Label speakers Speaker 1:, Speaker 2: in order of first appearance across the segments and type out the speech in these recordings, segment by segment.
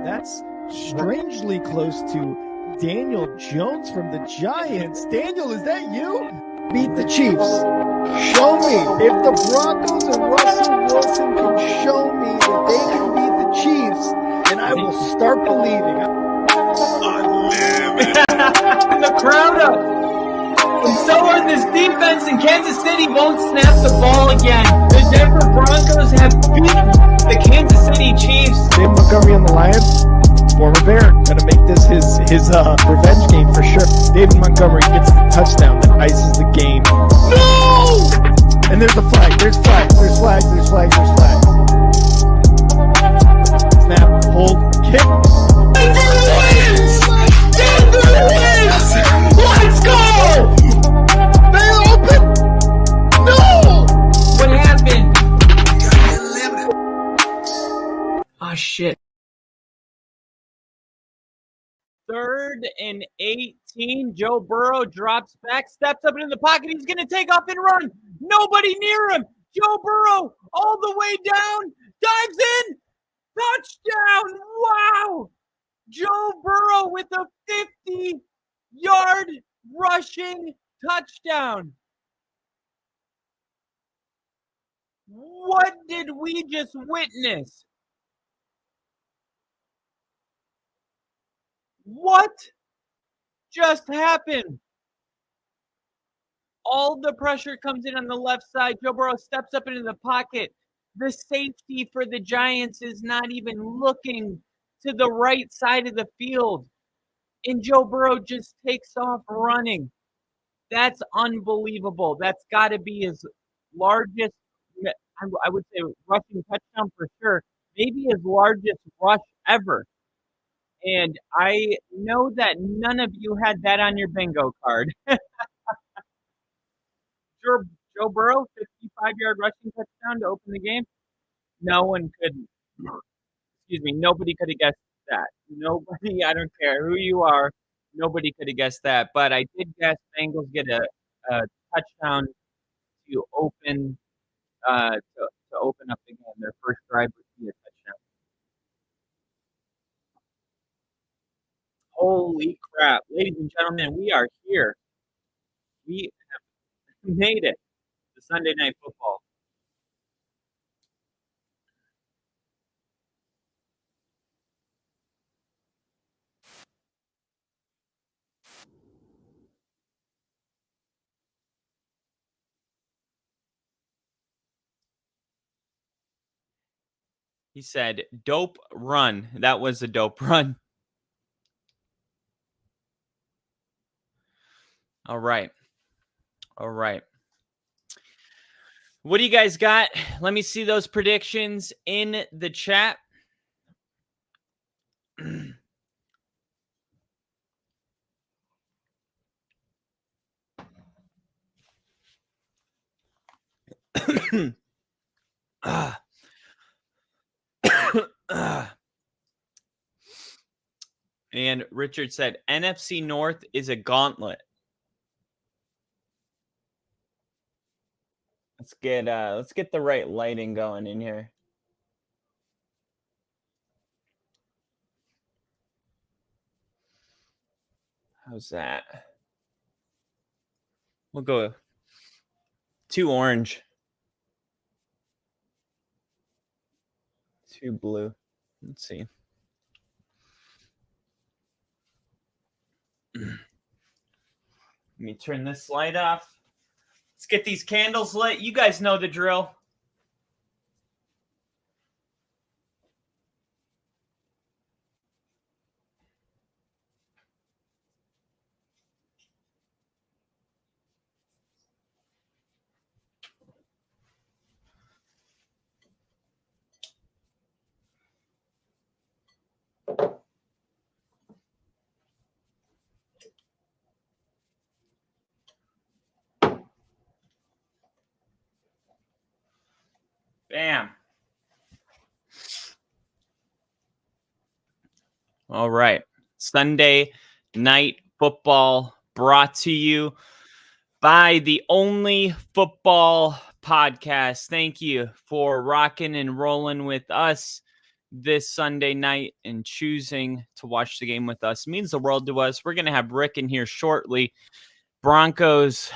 Speaker 1: That's strangely close to Daniel Jones from the Giants. Daniel, is that you? Beat the Chiefs. Show me. If the Broncos and Russell Wilson can show me that they can beat the Chiefs, then I will start believing.
Speaker 2: The crowd up. And so on this defense, and Kansas City won't snap the ball again. The Denver Broncos have beaten the Kansas City Chiefs.
Speaker 1: Dave Montgomery on the Lions, former Bear, gonna make this his revenge game for sure. David Montgomery gets the touchdown that ices the game. No! And there's a flag. There's flag. There's flag. There's flag. There's flag. Snap. Hold. Kick.
Speaker 2: Denver wins! Denver wins! Let's go!
Speaker 1: They open. No!
Speaker 2: What happened? Oh, shit. 3rd and 18. Joe Burrow drops back, steps up into the pocket. He's going to take off and run. Nobody near him. Joe Burrow all the way down. Dives in. Touchdown. Wow. Joe Burrow with a 50-yard rushing touchdown. What did we just witness? What just happened? All the pressure comes in on the left side. Joe Burrow steps up into the pocket. The safety for the Giants is not even looking to the right side of the field. And Joe Burrow just takes off running. That's unbelievable. That's got to be his largest, I would say, rushing touchdown for sure. Maybe his largest rush ever. And I know that none of you had that on your bingo card. Joe Burrow, 55-yard rushing touchdown to open the game. No one could. Excuse me. Nobody could have guessed that. Nobody. I don't care who you are. Nobody could have guessed that. But I did guess Bengals get a touchdown to open to open up the game. Their first drive would be a touchdown. Holy crap. Ladies and gentlemen, we are here. We have made it to Sunday Night Football. He said, dope run. That was a dope run. All right. All right. What do you guys got? Let me see those predictions in the chat. And Richard said, NFC North is a gauntlet. Let's get the right lighting going in here. How's that? We'll go 2 orange. 2 blue. Let's see. Let me turn this light off. Let's get these candles lit. You guys know the drill. Bam. All right. Sunday Night Football brought to you by the Only Football Podcast. Thank you for rocking and rolling with us. this Sunday night and choosing to watch the game with us. It means the world to us. We're going to have Rick in here shortly. Broncos,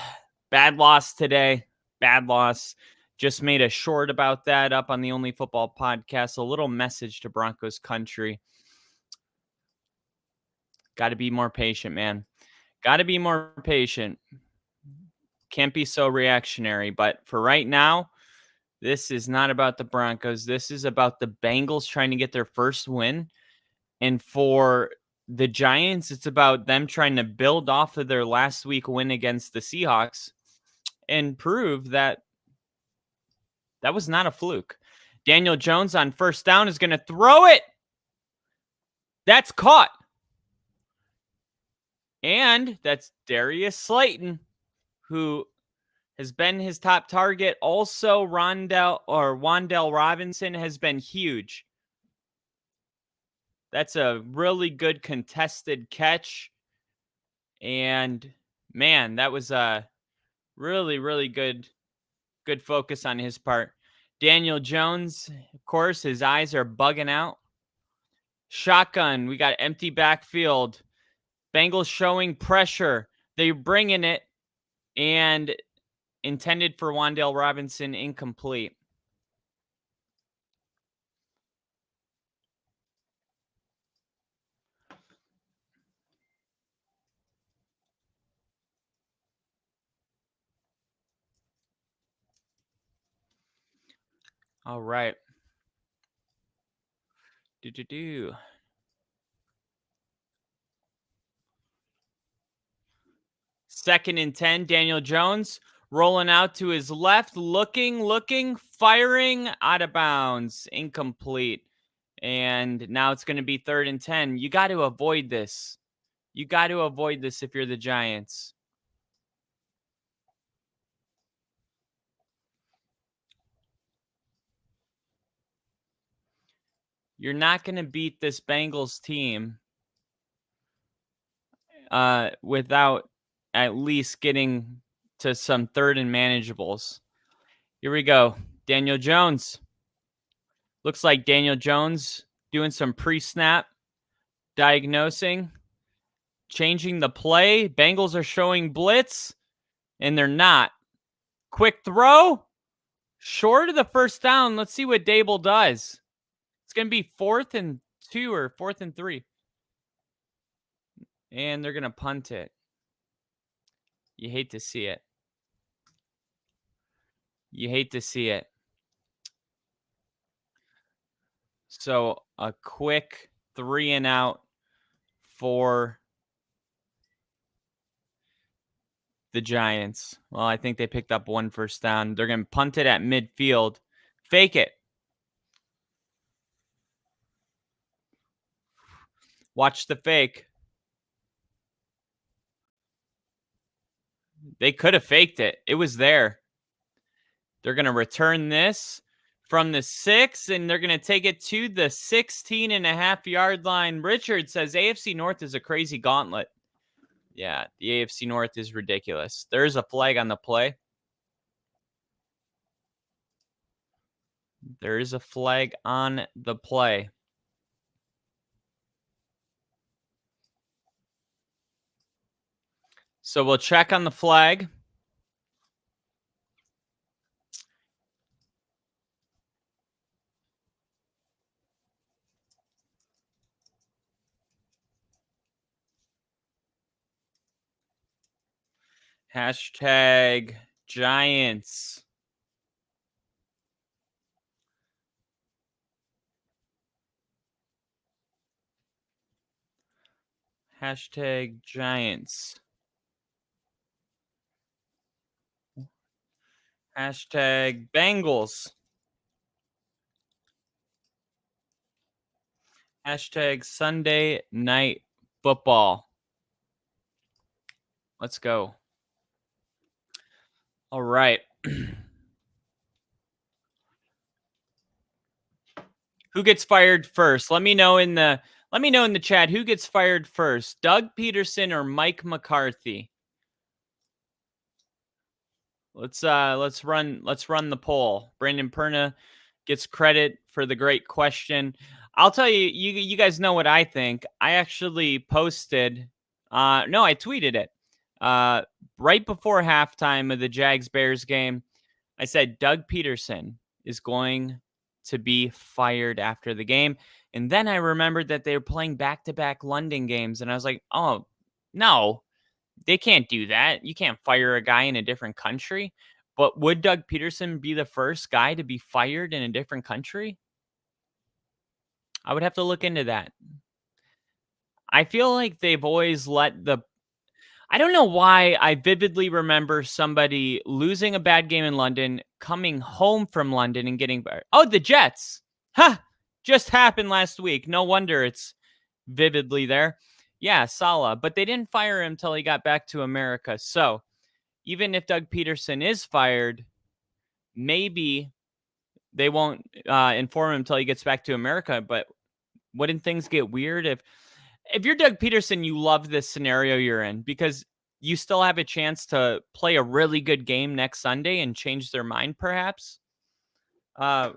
Speaker 2: bad loss today. Bad loss. Just made a short about that up on the Only Football podcast. A little message to Broncos country. Got to be more patient, man. Got to be more patient. Can't be so reactionary. But for right now, this is not about the Broncos. This is about the Bengals trying to get their first win. And for the Giants, it's about them trying to build off of their last week win against the Seahawks and prove that that was not a fluke. Daniel Jones on first down is going to throw it. That's caught. And that's Darius Slayton, who has been his top target. Also, Wan'Dale Robinson has been huge. That's a really good contested catch. And man, that was a really, really good focus on his part. Daniel Jones, of course, his eyes are bugging out. Shotgun, we got empty backfield. Bengals showing pressure. They're bringing it. And intended for Wan'Dale Robinson, incomplete. All right. Second and 10, Daniel Jones rolling out to his left, looking, firing, out of bounds, incomplete. And now it's going to be 3rd and 10. You got to avoid this. You got to avoid this if you're the Giants. You're not going to beat this Bengals team without at least getting to some 3rd and manageables. Here we go. Daniel Jones. Looks like Daniel Jones doing some pre-snap diagnosing, changing the play. Bengals are showing blitz, and they're not. Quick throw. Short of the first down. Let's see what Dable does. It's going to be 4th and 2 or 4th and 3. And they're going to punt it. You hate to see it. You hate to see it. So a quick 3 and out for the Giants. Well, I think they picked up 1 first down. They're going to punt it at midfield. Fake it. Watch the fake. They could have faked it. It was there. They're going to return this from the 6, and they're going to take it to the 16.5-yard line. Richard says AFC North is a crazy gauntlet. Yeah, the AFC North is ridiculous. There's a flag on the play. There is a flag on the play. So we'll check on the flag. Hashtag Giants. Hashtag Giants. Hashtag Bengals. Hashtag Sunday Night Football. Let's go. All right. Who gets fired first? Let me know in the chat who gets fired first. Doug Peterson or Mike McCarthy? Let's run the poll. Brandon Perna gets credit for the great question. I'll tell you, you guys know what I think. I actually posted, no, I tweeted it right before halftime of the Jags-Bears game. I said Doug Peterson is going to be fired after the game. And then I remembered that they were playing back-to-back London games. And I was like, oh, no, they can't do that. You can't fire a guy in a different country. But would Doug Peterson be the first guy to be fired in a different country? I would have to look into that. I feel like they've always let the I don't know why I vividly remember somebody losing a bad game in London, coming home from London and getting oh, the Jets. Ha! Just happened last week. No wonder it's vividly there. Yeah, Salah, but they didn't fire him until he got back to America. So, even if Doug Peterson is fired, maybe they won't inform him until he gets back to America, but wouldn't things get weird if you're Doug Peterson, you love this scenario you're in because you still have a chance to play a really good game next Sunday and change their mind, perhaps,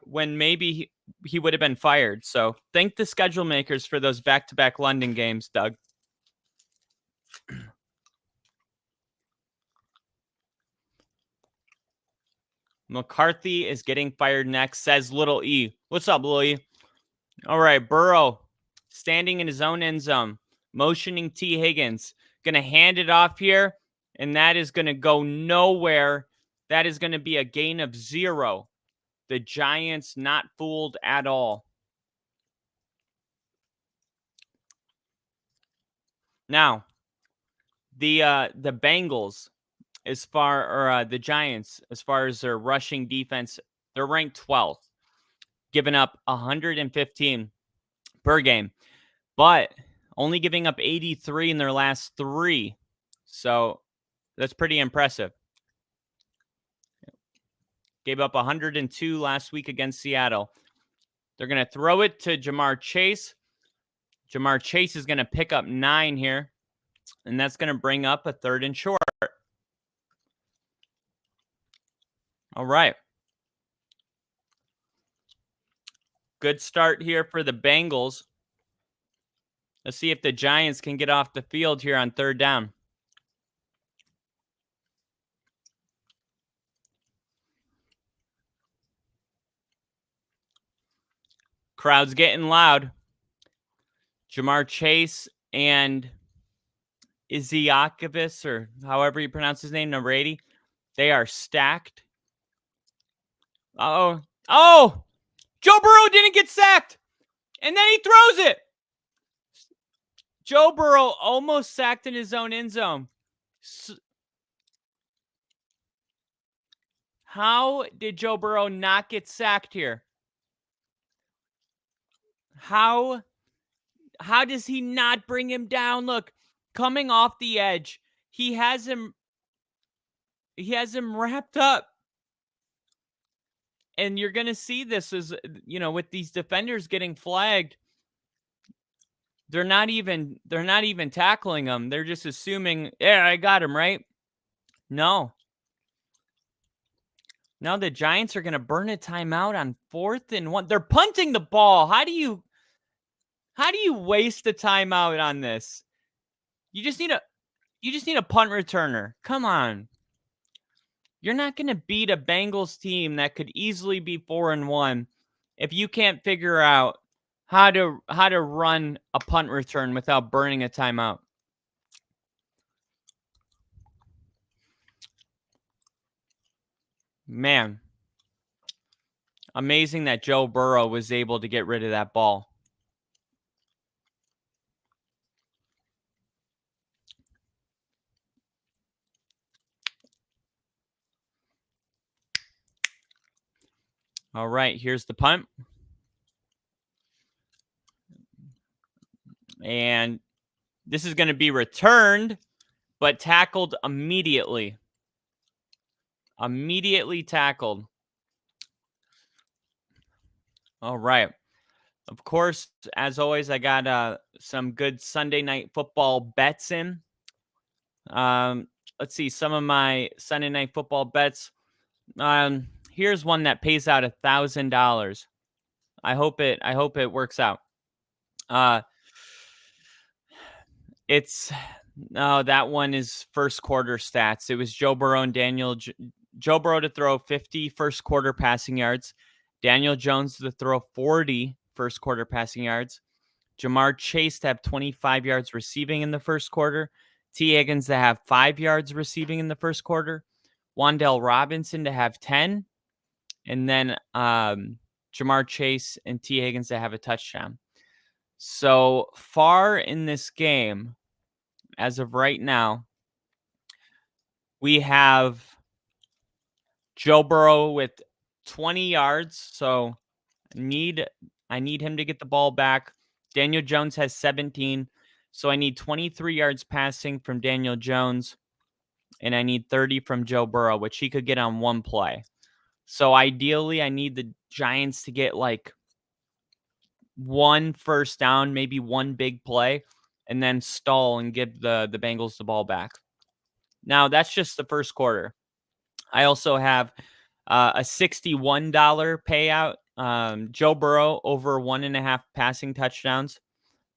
Speaker 2: when maybe he would have been fired. So thank the schedule makers for those back-to-back London games, Doug. McCarthy is getting fired next, says Little E. What's up, Little E? All right, Burrow standing in his own end zone, motioning T. Higgins. Going to hand it off here, and that is going to go nowhere. That is going to be a gain of 0. The Giants not fooled at all. Now, the Bengals, the Giants, as far as their rushing defense, they're ranked 12th, giving up 115 per game, but only giving up 83 in their last 3. So that's pretty impressive. Gave up 102 last week against Seattle. They're going to throw it to Jamar Chase. Jamar Chase is going to pick up 9 here, and that's going to bring up a 3rd and short. All right. Good start here for the Bengals. Let's see if the Giants can get off the field here on 3rd down. Crowd's getting loud. Jamar Chase and Iziakovis, or however you pronounce his name, number 80, they are stacked. Oh, Joe Burrow didn't get sacked, and then he throws it. Joe Burrow almost sacked in his own end zone. How did Joe Burrow not get sacked here? How does he not bring him down? Look, coming off the edge, he has him wrapped up. And you're going to see this as, with these defenders getting flagged. They're not even tackling him. They're just assuming, yeah, I got him, right? No. Now the Giants are going to burn a timeout on 4th and 1. They're punting the ball. How do you waste a timeout on this? You just need a punt returner. Come on. You're not going to beat a Bengals team that could easily be 4-1 if you can't figure out how to run a punt return without burning a timeout. Man, amazing that Joe Burrow was able to get rid of that ball. All right, here's the punt. And this is going to be returned, but tackled immediately. Immediately tackled. All right. Of course, as always, I got some good Sunday night football bets in. Let's see some of my Sunday night football bets. Here's one that pays out $1,000. I hope it works out. It's no, that one is first quarter stats. It was Joe Burrow and Joe Burrow to throw 50 first quarter passing yards, Daniel Jones to throw 40 first quarter passing yards, Jamar Chase to have 25 yards receiving in the first quarter, T. Higgins to have 5 yards receiving in the first quarter, Wan'Dale Robinson to have 10, and then Jamar Chase and T. Higgins to have a touchdown. So far in this game, as of right now, we have Joe Burrow with 20 yards. So I need him to get the ball back. Daniel Jones has 17. So I need 23 yards passing from Daniel Jones. And I need 30 from Joe Burrow, which he could get on one play. So ideally, I need the Giants to get like one first down, maybe one big play, and then stall and give the Bengals the ball back. Now, that's just the first quarter. I also have a $61 payout. Joe Burrow over 1.5 passing touchdowns.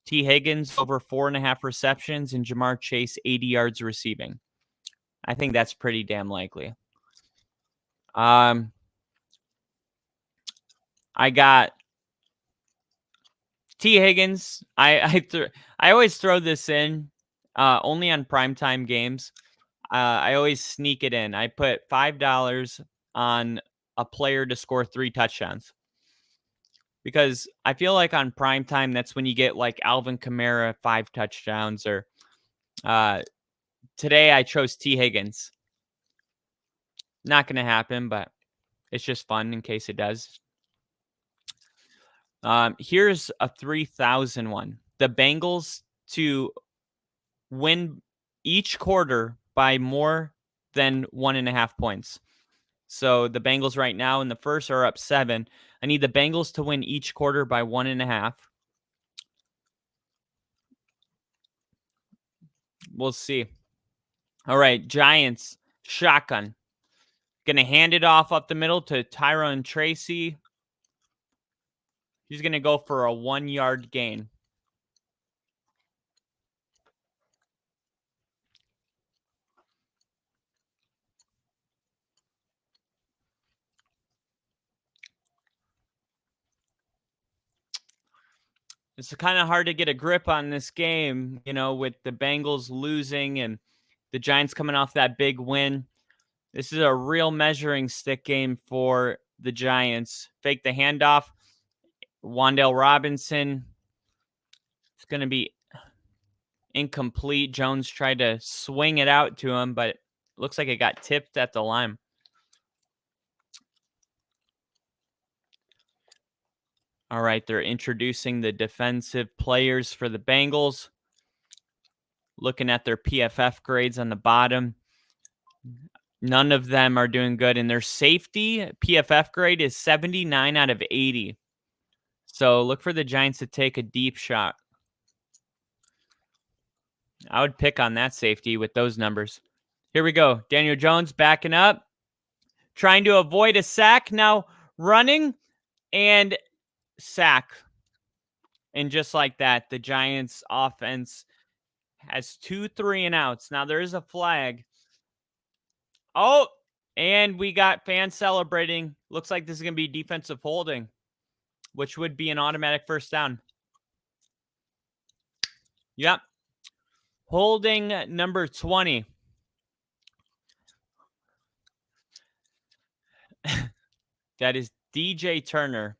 Speaker 2: T. Higgins over 4.5 receptions, and Jamar Chase 80 yards receiving. I think that's pretty damn likely. I got T. Higgins. I always throw this in only on primetime games. I always sneak it in. I put $5 on a player to score 3 touchdowns. Because I feel like on primetime, that's when you get like Alvin Kamara 5 touchdowns. Or today I chose T. Higgins. Not going to happen, but it's just fun in case it does. Here's a 3,000 one. The Bengals to win each quarter by more than 1.5 points. So the Bengals right now in the first are up 7. I need the Bengals to win each quarter by 1.5. We'll see. All right, Giants, shotgun. Going to hand it off up the middle to Tyrone Tracy. He's going to go for a 1-yard gain. It's kind of hard to get a grip on this game, with the Bengals losing and the Giants coming off that big win. This is a real measuring stick game for the Giants. Fake the handoff. Wan'Dale Robinson. It's going to be incomplete. Jones tried to swing it out to him, but it looks like it got tipped at the line. All right, they're introducing the defensive players for the Bengals. Looking at their PFF grades on the bottom. None of them are doing good. And their safety PFF grade is 79 out of 80. So look for the Giants to take a deep shot. I would pick on that safety with those numbers. Here we go. Daniel Jones backing up. Trying to avoid a sack. Now running and sack. And just like that, the Giants offense has 2 3-and-outs. Now there is a flag. Oh, and we got fans celebrating. Looks like this is going to be defensive holding, which would be an automatic first down. Yep. Holding number 20. That is DJ Turner,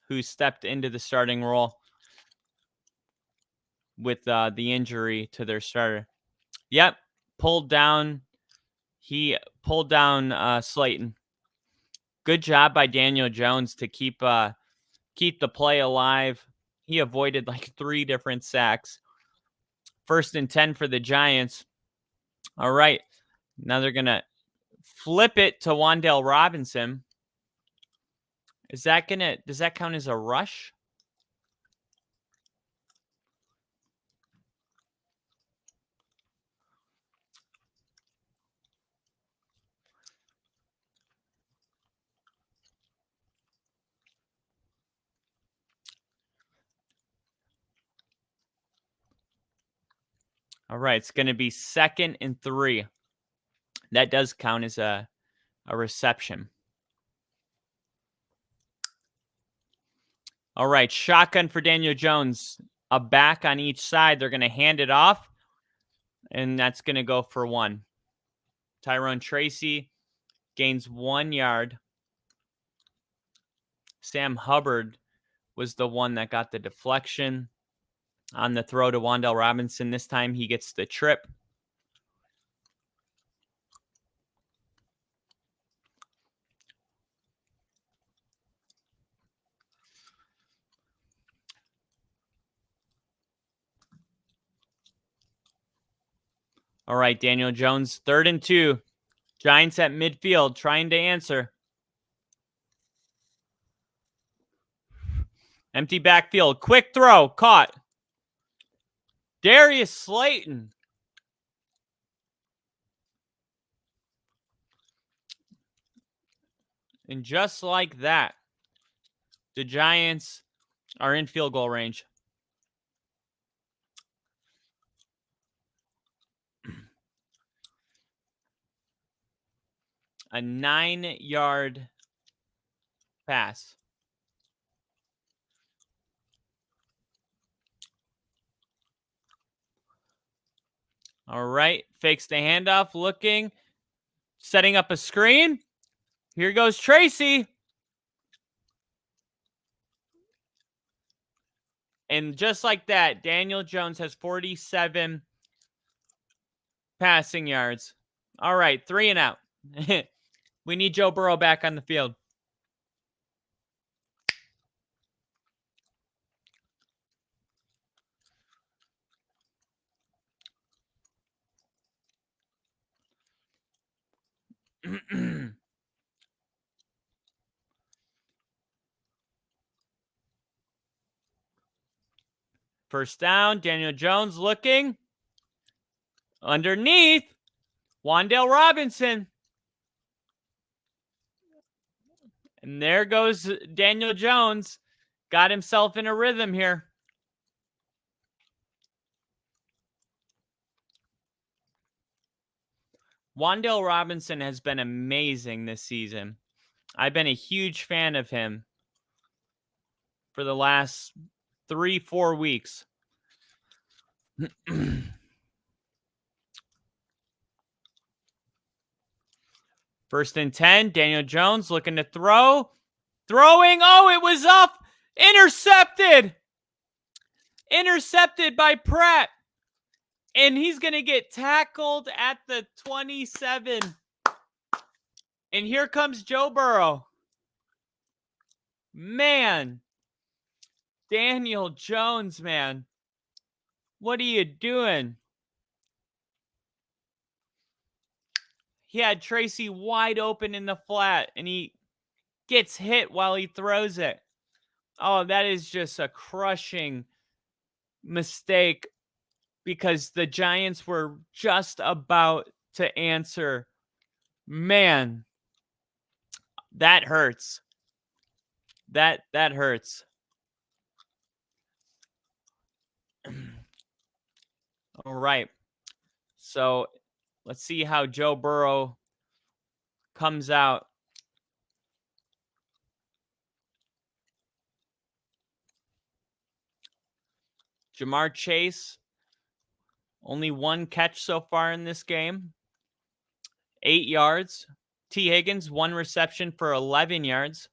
Speaker 2: who stepped into the starting role with the injury to their starter. Yep. Pulled down. He pulled down Slayton. Good job by Daniel Jones to keep the play alive. He avoided like 3 different sacks. 1st and 10 for the Giants. All right. Now they're going to flip it to Wan'Dale Robinson. Does that count as a rush? All right, it's going to be 2nd and 3. That does count as a reception. All right, shotgun for Daniel Jones. A back on each side. They're going to hand it off, and that's going to go for 1. Tyrone Tracy gains 1 yard. Sam Hubbard was the one that got the deflection on the throw to Wan'Dale Robinson. This time he gets the trip. All right, Daniel Jones, 3rd and 2. Giants at midfield trying to answer. Empty backfield. Quick throw. Caught. Darius Slayton. And just like that, the Giants are in field goal range. A 9-yard pass. All right. Fakes the handoff. Looking. Setting up a screen. Here goes Tracy. And just like that, Daniel Jones has 47 passing yards. All right. 3 and out. We need Joe Burrow back on the field. First down, Daniel Jones looking. Underneath, Wan'Dale Robinson. And there goes Daniel Jones. Got himself in a rhythm here. Wan'Dale Robinson has been amazing this season. I've been a huge fan of him for the last 3-4 weeks. First and 10, Daniel Jones looking to throw. Throwing, oh, it was up. Intercepted. Intercepted by Pratt. And he's going to get tackled at the 27. And here comes Joe Burrow. Man. Daniel Jones, man. What are you doing? He had Tracy wide open in the flat, and he gets hit while he throws it. Oh, that is just a crushing mistake because the Giants were just about to answer. Man, that hurts. That hurts. All right. So let's see how Joe Burrow comes out. Jamar Chase, only 1 catch so far in this game. 8 yards. T. Higgins, 1 reception for 11 yards.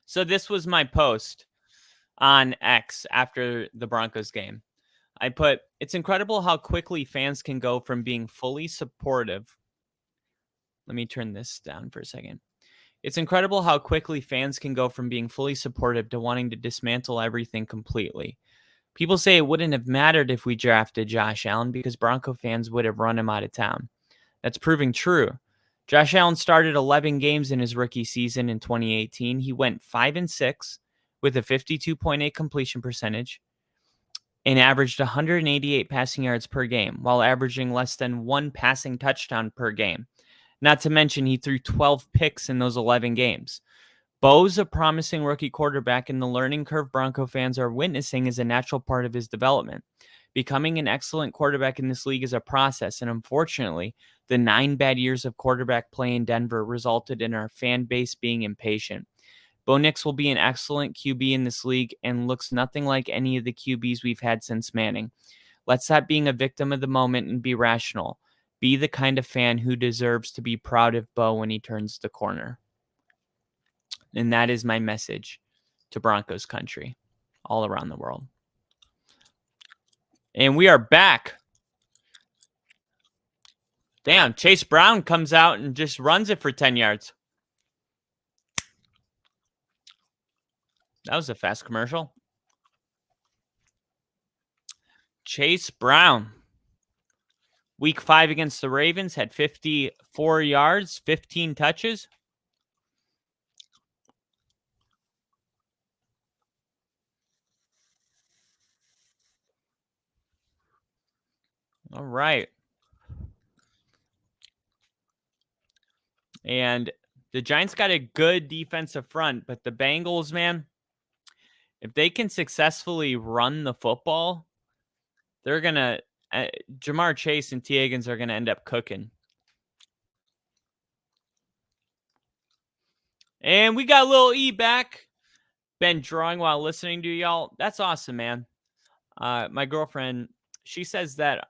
Speaker 2: So this was my post on X after the Broncos game. I put, it's incredible how quickly fans can go from being fully supportive. Let me turn this down for a second. It's incredible how quickly fans can go from being fully supportive to wanting to dismantle everything completely. People say it wouldn't have mattered if we drafted Josh Allen because Bronco fans would have run him out of town. That's proving true. Josh Allen started 11 games in his rookie season in 2018. He went 5-6 with a 52.8 completion percentage and averaged 188 passing yards per game while averaging less than one passing touchdown per game. Not to mention he threw 12 picks in those 11 games. Bo's a promising rookie quarterback, and the learning curve Bronco fans are witnessing is a natural part of his development. Becoming an excellent quarterback in this league is a process, and unfortunately, the 9 bad years of quarterback play in Denver resulted in our fan base being impatient. Bo Nix will be an excellent QB in this league and looks nothing like any of the QBs we've had since Manning. Let's stop being a victim of the moment and be rational. Be the kind of fan who deserves to be proud of Bo when he turns the corner. And that is my message to Broncos country all around the world. And we are back. Damn, Chase Brown comes out and just runs it for 10 yards. That was a fast commercial. Chase Brown. Week 5 against the Ravens had 54 yards, 15 touches. All right. And the Giants got a good defensive front, but the Bengals, man, if they can successfully run the football, they're going to Jamar Chase and T. Higgins are going to end up cooking. And we got a little E back. Been drawing while listening to y'all. That's awesome, man. My girlfriend, she says that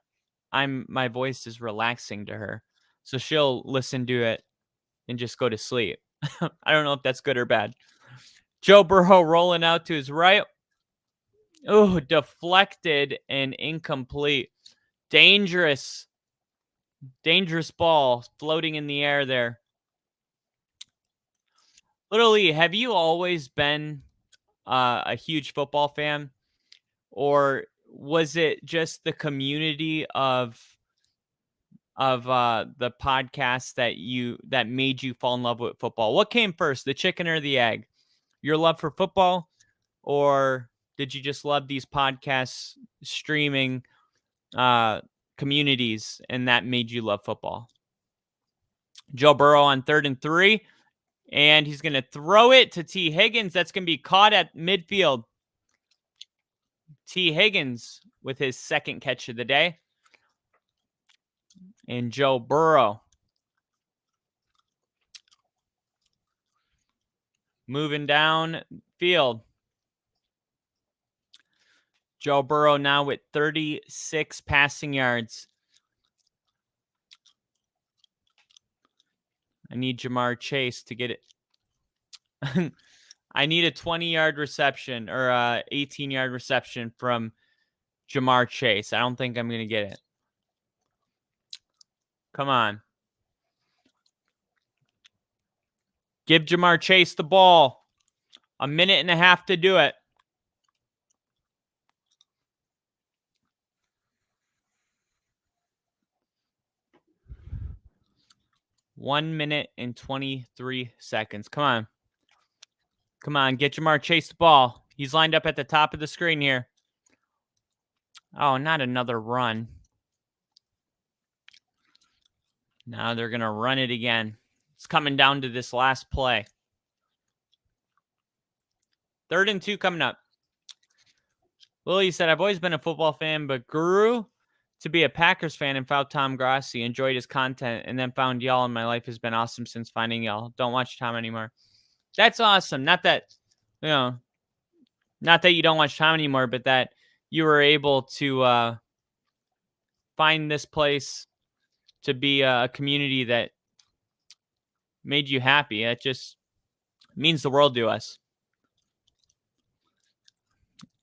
Speaker 2: my voice is relaxing to her. So she'll listen to it and just go to sleep. I don't know if that's good or bad. Joe Burrow rolling out to his right. Oh, deflected and incomplete. Dangerous ball floating in the air there. Literally, have you always been a huge football fan? Or was it just the community of the podcast that made you fall in love with football? What came first, the chicken or the egg? Your love for football, or did you just love these podcasts streaming communities and that made you love football? Joe Burrow on 3rd and 3, and he's going to throw it to T. Higgins. That's going to be caught at midfield. T. Higgins with his second catch of the day. And Joe Burrow moving down field. Joe Burrow now with 36 passing yards. I need Jamar Chase to get it. I need a 20-yard reception or 18-yard reception from Jamar Chase. I don't think I'm going to get it. Come on. Give Jamar Chase the ball. A minute and a half to do it. One minute and 23 seconds. Come on. Come on. Get Jamar Chase the ball. He's lined up at the top of the screen here. Oh, not another run. Now they're going to run it again. It's coming down to this last play. 3rd and 2 coming up. Lily said, I've always been a football fan, but grew to be a Packers fan and found Tom Grassi, enjoyed his content, and then found y'all, and my life has been awesome since finding y'all. Don't watch Tom anymore. That's awesome. Not that you don't watch Tom anymore, but that you were able to find this place to be a community that made you happy. It just means the world to us.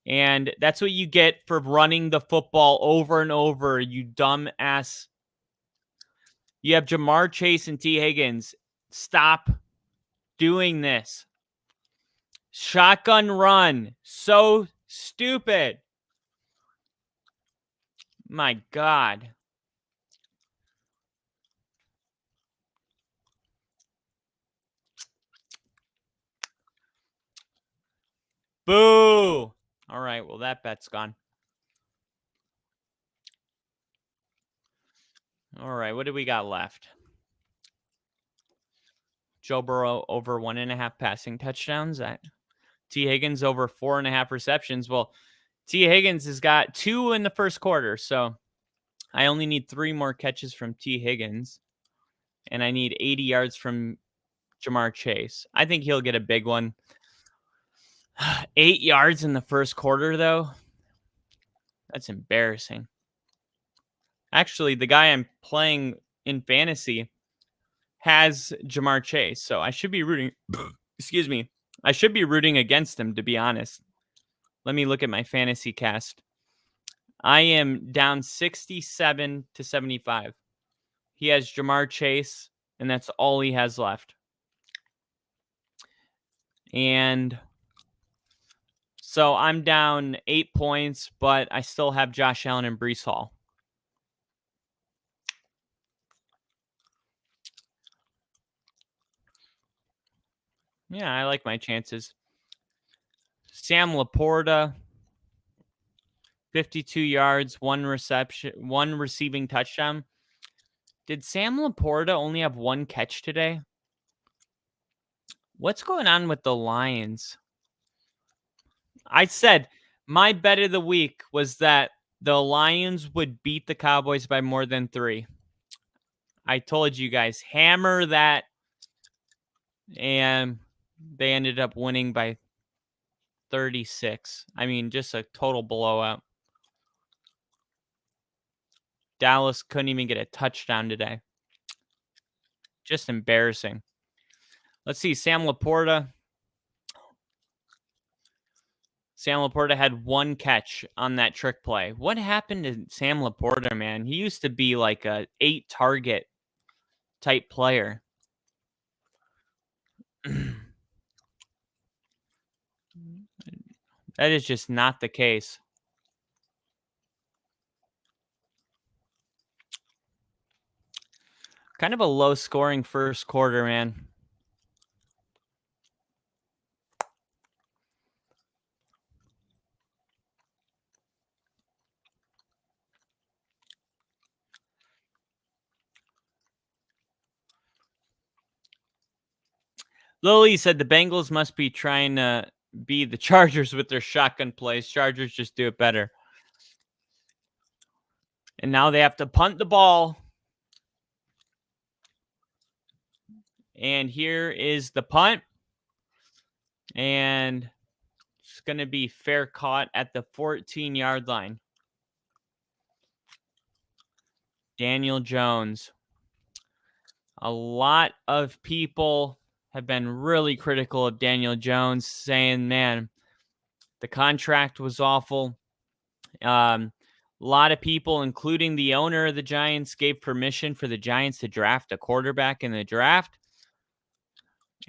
Speaker 2: And that's what you get for running the football over and over, you dumb ass. You have Jamar Chase and T. Higgins. Stop doing this. Shotgun run. So stupid. My God. Boo. All right, well, that bet's gone. All right, what do we got left? Joe Burrow over 1.5 passing touchdowns. T. Higgins over 4.5 receptions. Well, T. Higgins has got 2 in the first quarter, so I only need 3 more catches from T. Higgins, and I need 80 yards from Jamar Chase. I think he'll get a big one. 8 yards in the first quarter, though. That's embarrassing. Actually, the guy I'm playing in fantasy has Jamar Chase, so I should be rooting. Excuse me. I should be rooting against him, to be honest. Let me look at my fantasy cast. I am down 67 to 75. He has Jamar Chase, and that's all he has left. And so I'm down 8 points, but I still have Josh Allen and Breece Hall. Yeah, I like my chances. Sam Laporta, 52 yards, 1 reception, 1 receiving touchdown. Did Sam Laporta only have 1 catch today? What's going on with the Lions? I said my bet of the week was that the Lions would beat the Cowboys by more than 3. I told you guys, hammer that. And they ended up winning by 36. I mean, just a total blowout. Dallas couldn't even get a touchdown today. Just embarrassing. Let's see, Sam Laporta. Sam Laporta had 1 catch on that trick play. What happened to Sam Laporta, man? He used to be like a 8-target type player. That is just not the case. Kind of a low-scoring first quarter, man. Lily said the Bengals must be trying to be the Chargers with their shotgun plays. Chargers just do it better. And now they have to punt the ball. And here is the punt. And it's going to be fair caught at the 14-yard line. Daniel Jones. A lot of people have been really critical of Daniel Jones, saying, man, the contract was awful. A lot of people, including the owner of the Giants, gave permission for the Giants to draft a quarterback in the draft.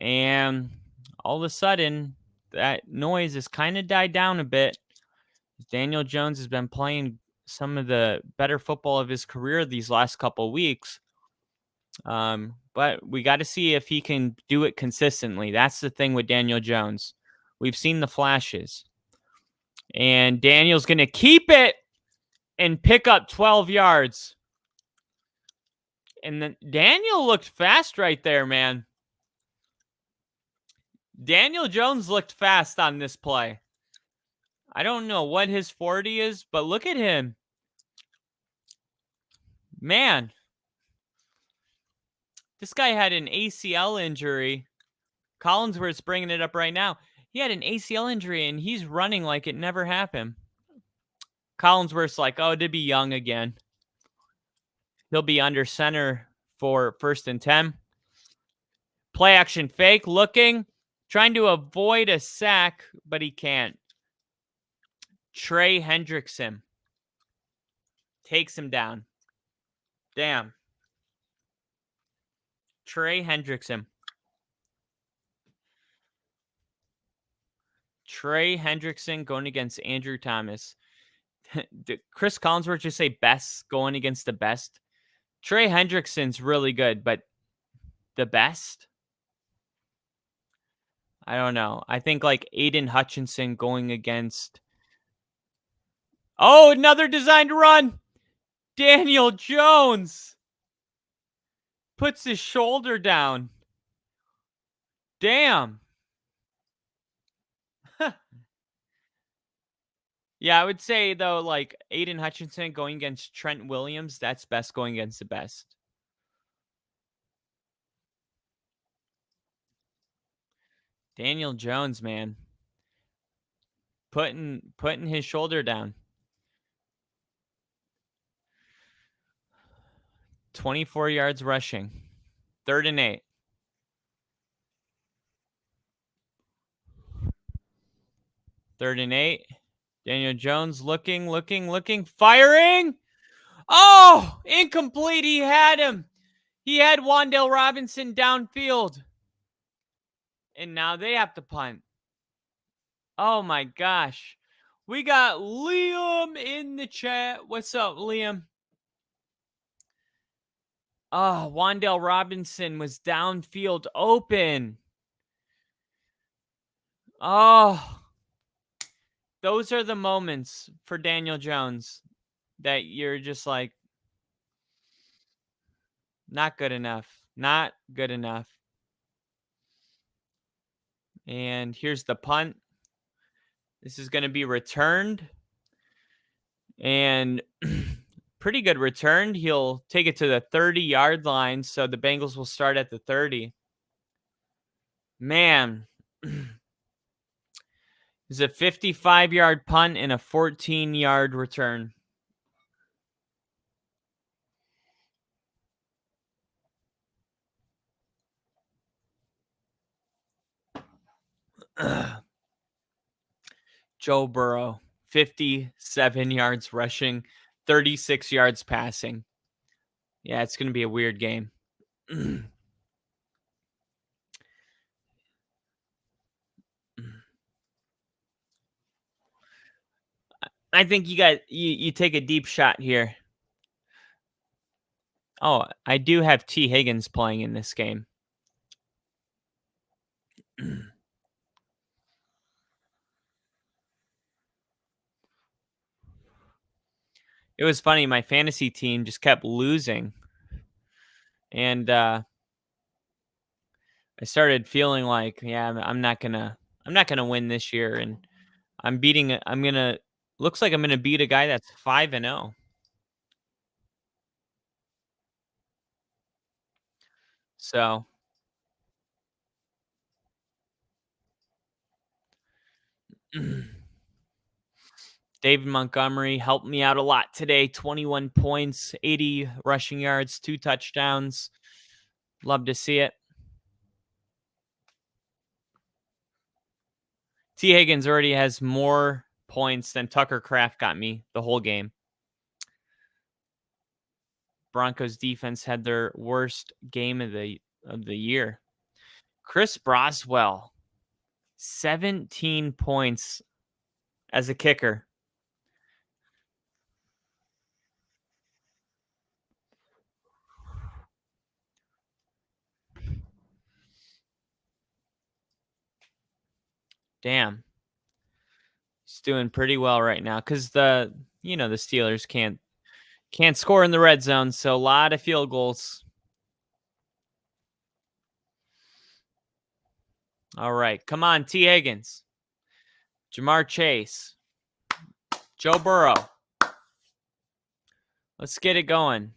Speaker 2: And all of a sudden, that noise has kind of died down a bit. Daniel Jones has been playing some of the better football of his career these last couple of weeks. But we got to see if he can do it consistently. That's the thing with Daniel Jones. We've seen the flashes. And Daniel's going to keep it and pick up 12 yards. And then Daniel looked fast right there, man. Daniel Jones looked fast on this play. I don't know what his 40 is, but look at him. Man. This guy had an ACL injury. Collinsworth's bringing it up right now. He had an ACL injury, and he's running like it never happened. Collinsworth's like, oh, to be young again. He'll be under center for 1st and 10. Play action fake, looking, trying to avoid a sack, but he can't. Trey Hendrickson takes him down. Damn. Trey Hendrickson. Trey Hendrickson going against Andrew Thomas. Did Chris Collinsworth just say best going against the best? Trey Hendrickson's really good, but the best? I don't know. I think like Aiden Hutchinson going against. Oh, another designed run. Daniel Jones puts his shoulder down. Damn. Yeah, I would say though, like Aiden Hutchinson going against Trent Williams, that's best going against the best. Daniel Jones, man. Putting his shoulder down. 24 yards rushing. 3rd and 8. 3rd and 8. Daniel Jones looking, firing. Oh, incomplete. He had him. He had Wan'Dale Robinson downfield. And now they have to punt. Oh my gosh. We got Liam in the chat. What's up, Liam? Oh, Wan'Dale Robinson was downfield open. Oh, those are the moments for Daniel Jones that you're just like, not good enough. Not good enough. And here's the punt. This is going to be returned. And pretty good return. He'll take it to the 30-yard line. So the Bengals will start at the 30. Man. It's a 55-yard punt and a 14-yard return. Joe Burrow, 57 yards rushing, 36 yards passing. Yeah, it's going to be a weird game. I think you take a deep shot here. Oh, I do have T. Higgins playing in this game. It was funny. My fantasy team just kept losing. And I started feeling like, yeah, I'm not gonna win this year. And looks like I'm gonna beat a guy that's 5-0. So David Montgomery helped me out a lot today. 21 points, 80 rushing yards, 2 touchdowns. Love to see it. T. Higgins already has more points than Tucker Kraft got me the whole game. Broncos defense had their worst game of the year. Chris Broswell, 17 points as a kicker. Damn. He's doing pretty well right now because the Steelers can't score in the red zone, so a lot of field goals. All right, come on, T. Higgins, Jamar Chase, Joe Burrow. Let's get it going.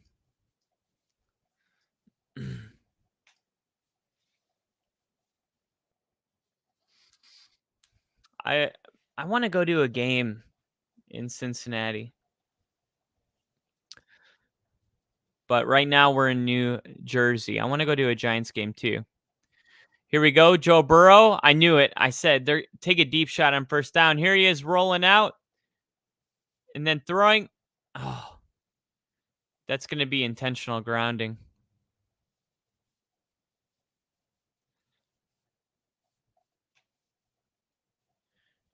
Speaker 2: I want to go to a game in Cincinnati. But right now we're in New Jersey. I want to go to a Giants game too. Here we go, Joe Burrow. I knew it. I said, take a deep shot on first down. Here he is rolling out and then throwing. Oh, that's going to be intentional grounding.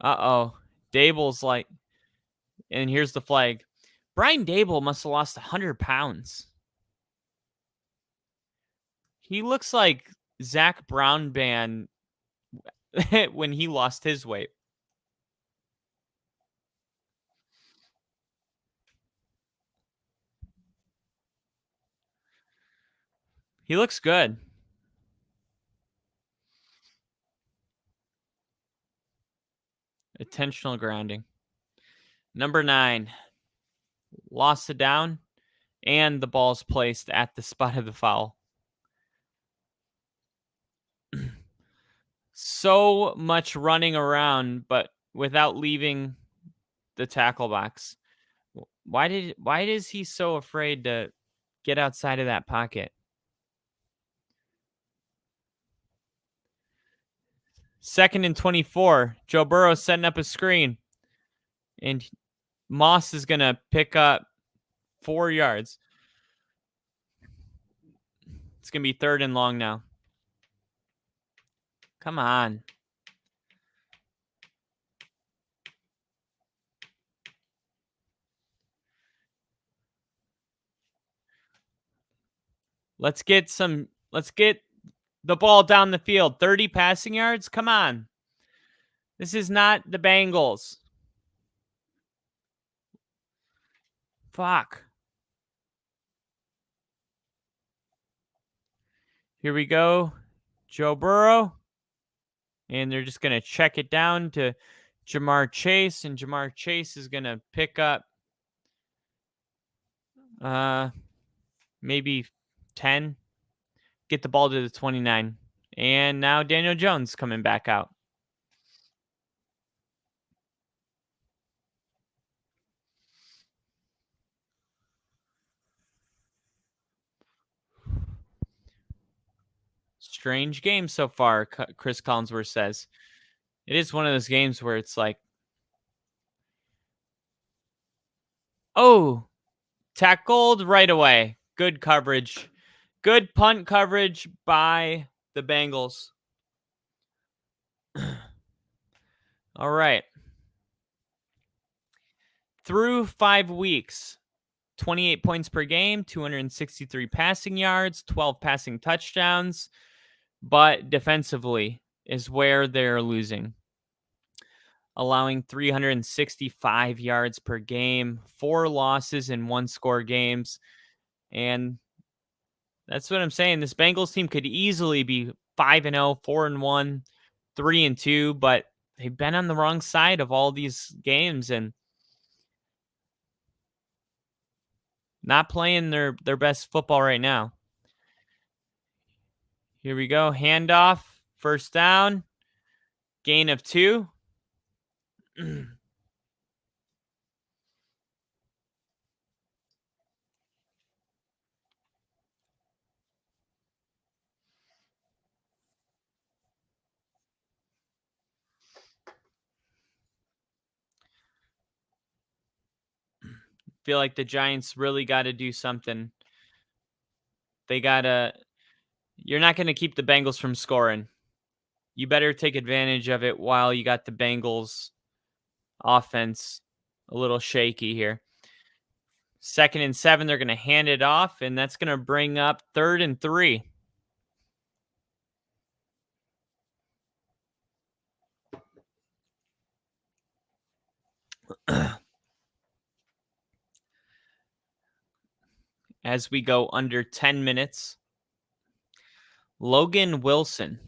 Speaker 2: Uh-oh. Dable's like, and here's the flag. Brian Dable must have lost 100 pounds. He looks like Zach Brown Band when he lost his weight. He looks good. Intentional grounding. Number 9. Lost the down, and the ball's placed at the spot of the foul. So much running around, but without leaving the tackle box. Why is he so afraid to get outside of that pocket? Second and 24. Joe Burrow setting up a screen. And Moss is going to pick up 4 yards. It's going to be 3rd and long now. Come on. Let's get the ball down the field. 30 passing yards? Come on. This is not the Bengals. Fuck. Here we go. Joe Burrow. And they're just going to check it down to Jamar Chase. And Jamar Chase is going to pick up maybe 10. Get the ball to the 29. And now Daniel Jones coming back out. Strange game so far, Chris Collinsworth says. It is one of those games where it's like, oh, tackled right away. Good coverage. Good punt coverage by the Bengals. All right. Through 5 weeks, 28 points per game, 263 passing yards, 12 passing touchdowns. But defensively is where they're losing. Allowing 365 yards per game, 4 losses in 1-score games. And that's what I'm saying. This Bengals team could easily be 5-0, 4-1, 3-2, but they've been on the wrong side of all these games and not playing their best football right now. Here we go. Handoff. First down. Gain of 2. Feel like the Giants really got to do something. You're not going to keep the Bengals from scoring. You better take advantage of it while you got the Bengals offense a little shaky here. 2nd and 7, they're going to hand it off, and that's going to bring up 3rd and 3. As we go under 10 minutes, Logan Wilson,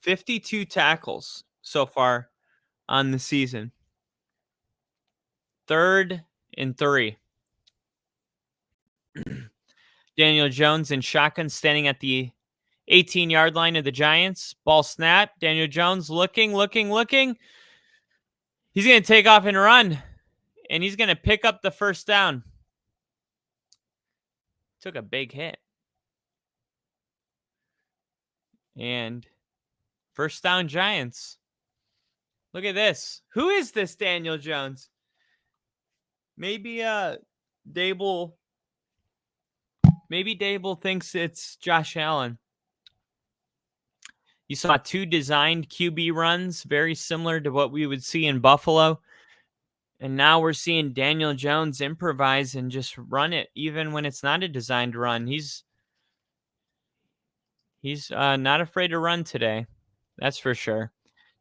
Speaker 2: 52 tackles so far on the season. 3rd and 3. Daniel Jones in shotgun standing at the 18-yard line of the Giants. Ball snap. Daniel Jones looking. He's going to take off and run, and he's going to pick up the first down. Took a big hit. And first down Giants. Look at this. Who is this Daniel Jones? Maybe Dable thinks it's Josh Allen. You saw 2 designed QB runs, very similar to what we would see in Buffalo. And now we're seeing Daniel Jones improvise and just run it, even when it's not a designed run. He's not afraid to run today. That's for sure.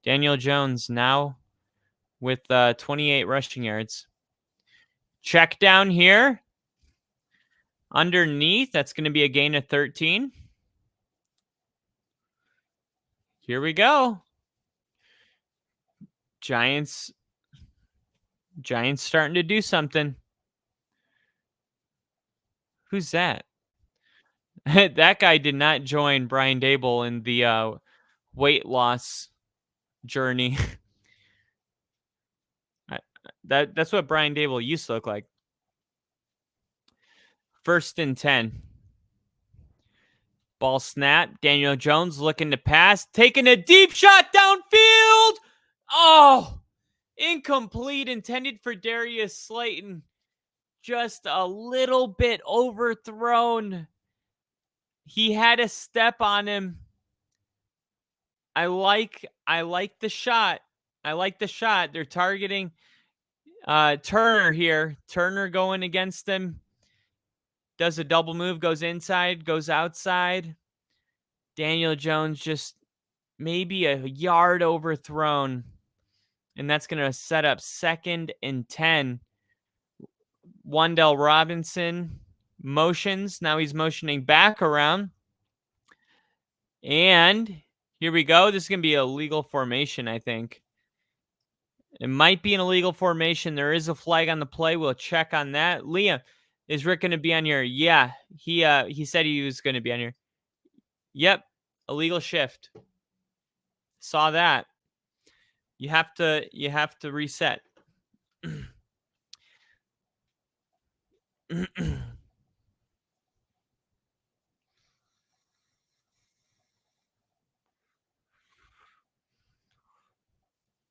Speaker 2: Daniel Jones now with 28 rushing yards. Check down here. Underneath, that's going to be a gain of 13. Here we go. Giants starting to do something. Who's that? That guy did not join Brian Dable in the weight loss journey. That's what Brian Dable used to look like. 1st and 10. Ball snap. Daniel Jones looking to pass. Taking a deep shot downfield. Oh, incomplete. Intended for Darius Slayton. Just a little bit overthrown. He had a step on him. I like the shot. I like the shot. They're targeting Turner here. Turner going against him. Does a double move, goes inside, goes outside. Daniel Jones just maybe a yard overthrown. And that's going to set up 2nd and 10. Wan'Dale Robinson motions. Now he's motioning back around. And here we go. This is going to be a legal formation, I think. It might be an illegal formation. There is a flag on the play. We'll check on that. Liam, is Rick going to be on here? Yeah, he said he was going to be on here. Yep, illegal shift. Saw that. You have to reset.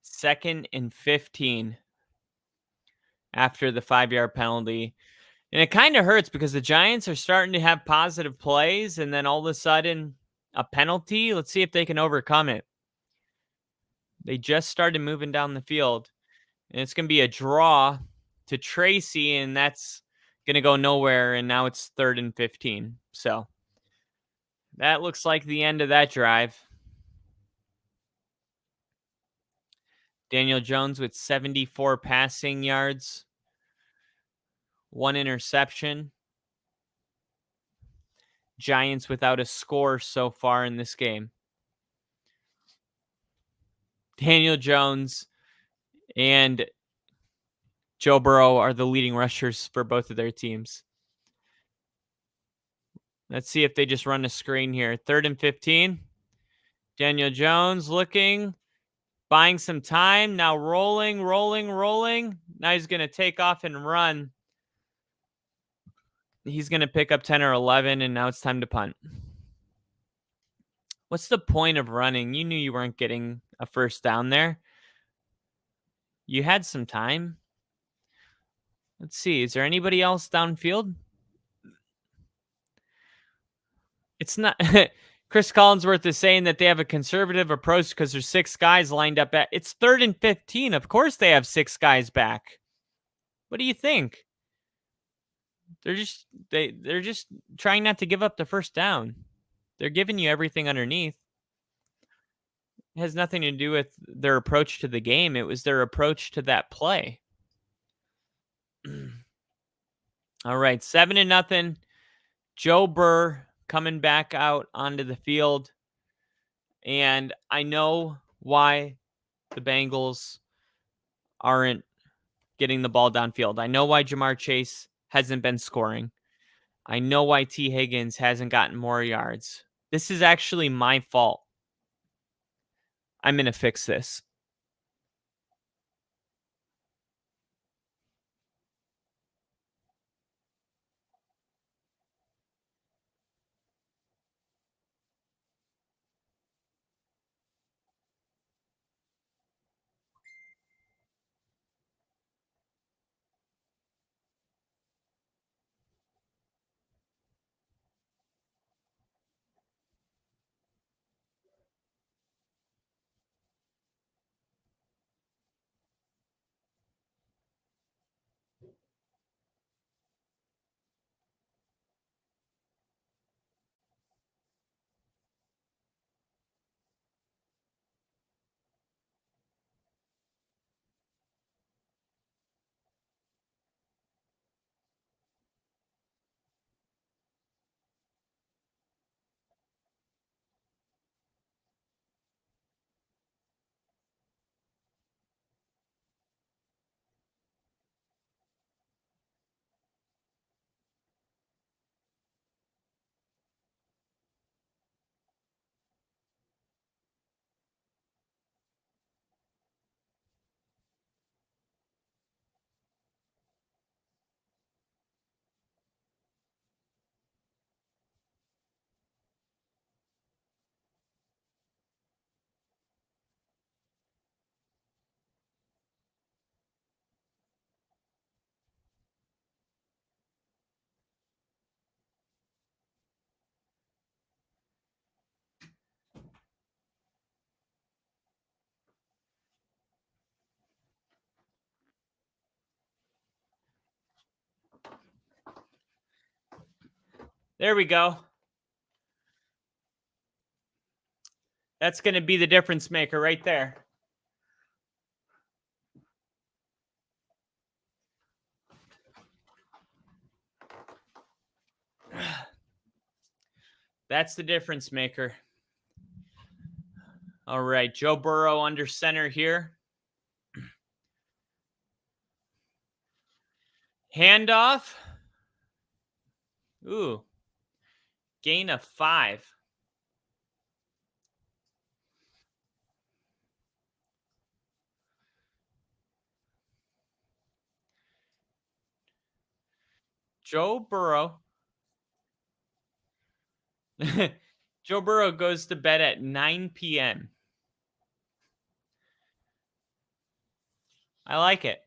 Speaker 2: 2nd and 15 after the 5-yard penalty. And it kind of hurts because the Giants are starting to have positive plays, and then all of a sudden a penalty. Let's see if they can overcome it. They just started moving down the field, and it's going to be a draw to Tracy, and that's going to go nowhere, and now it's 3rd and 15. So that looks like the end of that drive. Daniel Jones with 74 passing yards, 1 interception. Giants without a score so far in this game. Daniel Jones and Joe Burrow are the leading rushers for both of their teams. Let's see if they just run a screen here. 3rd and 15. Daniel Jones looking, buying some time. Now rolling. Now he's going to take off and run. He's going to pick up 10 or 11, and now it's time to punt. What's the point of running? You knew you weren't getting a first down there. You had some time. Let's see. Is there anybody else downfield? It's not. Chris Collinsworth is saying that they have a conservative approach because there's 6 guys lined up at. It's 3rd and 15. Of course they have 6 guys back. What do you think? They're just trying not to give up the first down. They're giving you everything underneath. It has nothing to do with their approach to the game. It was their approach to that play. All right, 7-0. Joe Burr coming back out onto the field. And I know why the Bengals aren't getting the ball downfield. I know why Jamar Chase hasn't been scoring. I know why T. Higgins hasn't gotten more yards. This is actually my fault. I'm going to fix this. There we go. That's going to be the difference maker right there. That's the difference maker. All right, Joe Burrow under center here. Handoff. Ooh. Gain of 5. Joe Burrow. Joe Burrow goes to bed at 9 p.m. I like it.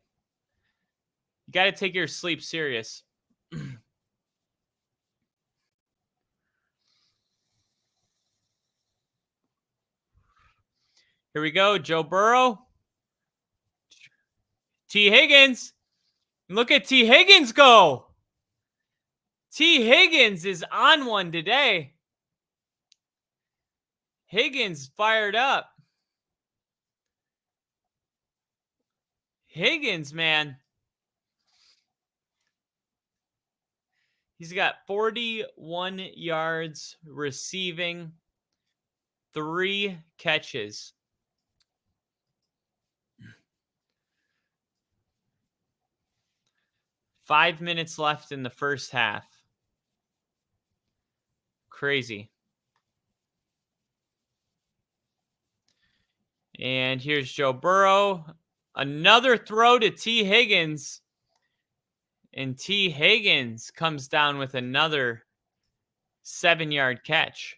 Speaker 2: You got to take your sleep serious. Here we go. Joe Burrow. T. Higgins. Look at T. Higgins go. T. Higgins is on one today. Higgins fired up. Higgins, man. He's got 41 yards receiving, 3 catches. Five minutes left in the first half. Crazy. And here's Joe Burrow. Another throw to T. Higgins. And T. Higgins comes down with another 7-yard catch.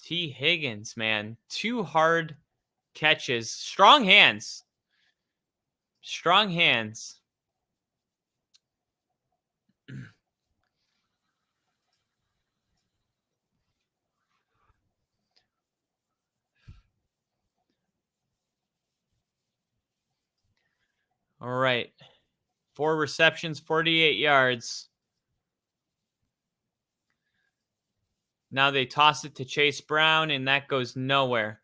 Speaker 2: T. Higgins, man. 2 hard catches. Strong hands. Strong hands. All right. 4 receptions, 48 yards. Now they toss it to Chase Brown, and that goes nowhere.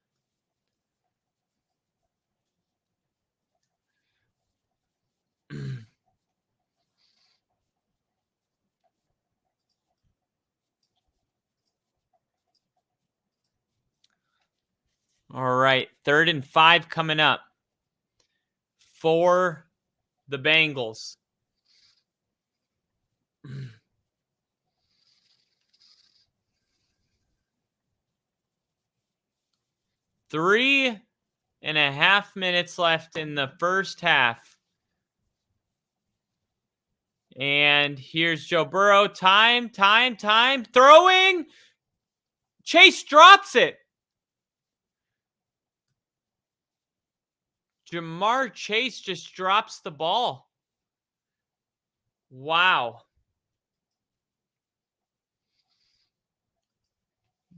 Speaker 2: All right. 3rd and 5 coming up for the Bengals. Three and a half minutes left in the first half. And here's Joe Burrow. Time. Throwing. Chase drops it. Jamar Chase just drops the ball. Wow.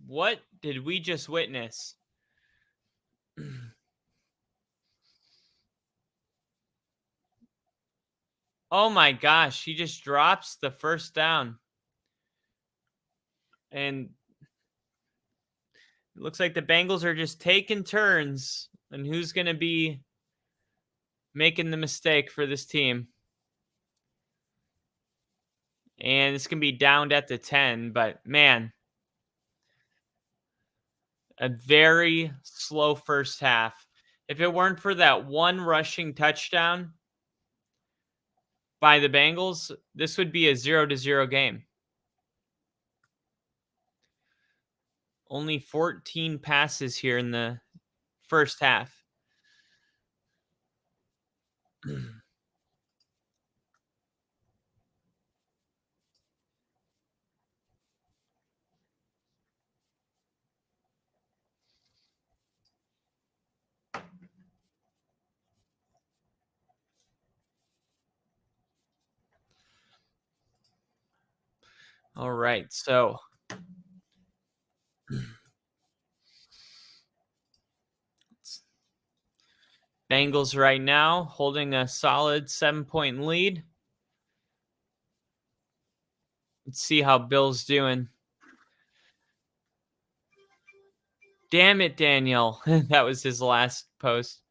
Speaker 2: What did we just witness? Oh my gosh, he just drops the first down. And it looks like the Bengals are just taking turns on who's going to be making the mistake for this team. And it's going to be downed at the 10, but man, a very slow first half. If it weren't for that one rushing touchdown by the Bengals, this would be a 0-0 game. Only 14 passes here in the first half. All right, so Bengals right now holding a solid 7-point lead. Let's see how Bill's doing. Damn it, Daniel. That was his last post.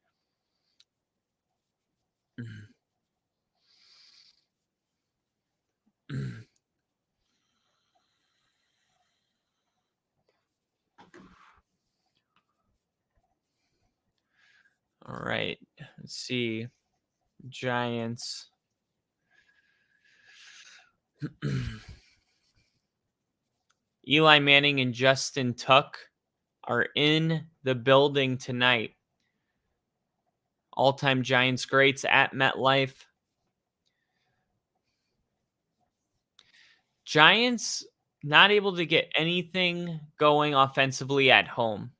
Speaker 2: All right. Let's see. Giants. Eli Manning and Justin Tuck are in the building tonight. All-time Giants greats at MetLife. Giants not able to get anything going offensively at home.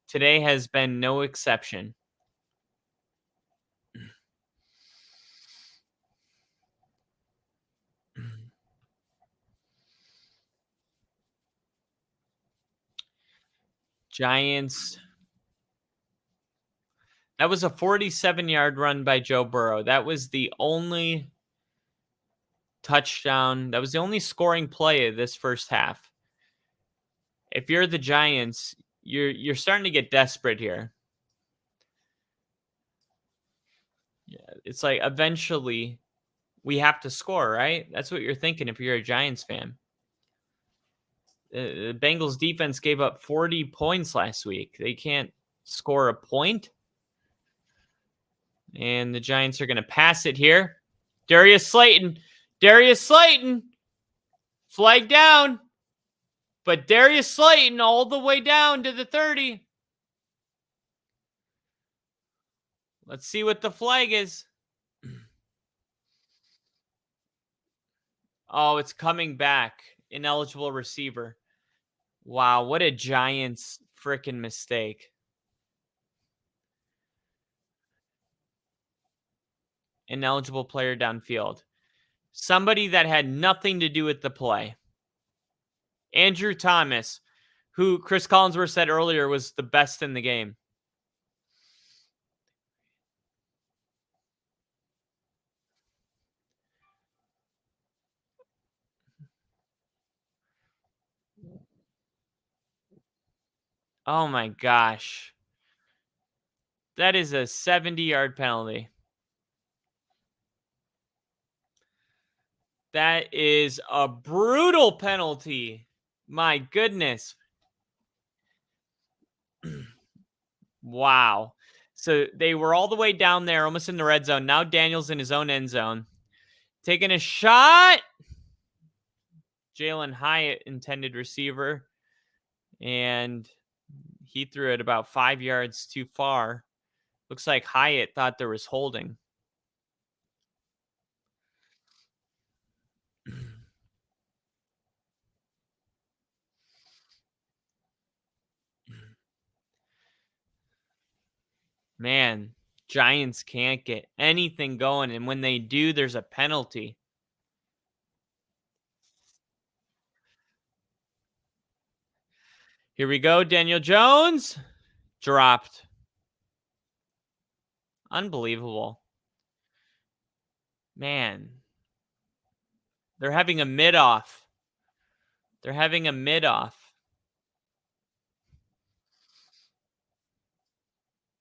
Speaker 2: Today has been no exception. Giants. That was a 47-yard run by Joe Burrow. That was the only touchdown. That was the only scoring play of this first half. If you're the Giants, you're starting to get desperate here. Yeah, it's like eventually we have to score, right? That's what you're thinking if you're a Giants fan. The Bengals defense gave up 40 points last week. They can't score a point. And the Giants are going to pass it here. Darius Slayton. Flag down. But Darius Slayton all the way down to the 30. Let's see what the flag is. Oh, it's coming back. Ineligible receiver. Wow, what a Giants freaking mistake. Ineligible player downfield. Somebody that had nothing to do with the play. Andrew Thomas, who Chris Collinsworth said earlier was the best in the game. Oh my gosh. That is a 70-yard penalty. That is a brutal penalty. My goodness. Wow. So they were all the way down there, almost in the red zone. Now Daniel's in his own end zone. Taking a shot. Jalen Hyatt, intended receiver. And he threw it about 5 yards too far. Looks like Hyatt thought there was holding. Man, Giants can't get anything going. And when they do, there's a penalty. Here we go. Daniel Jones dropped. Unbelievable. Man. They're having a mid-off.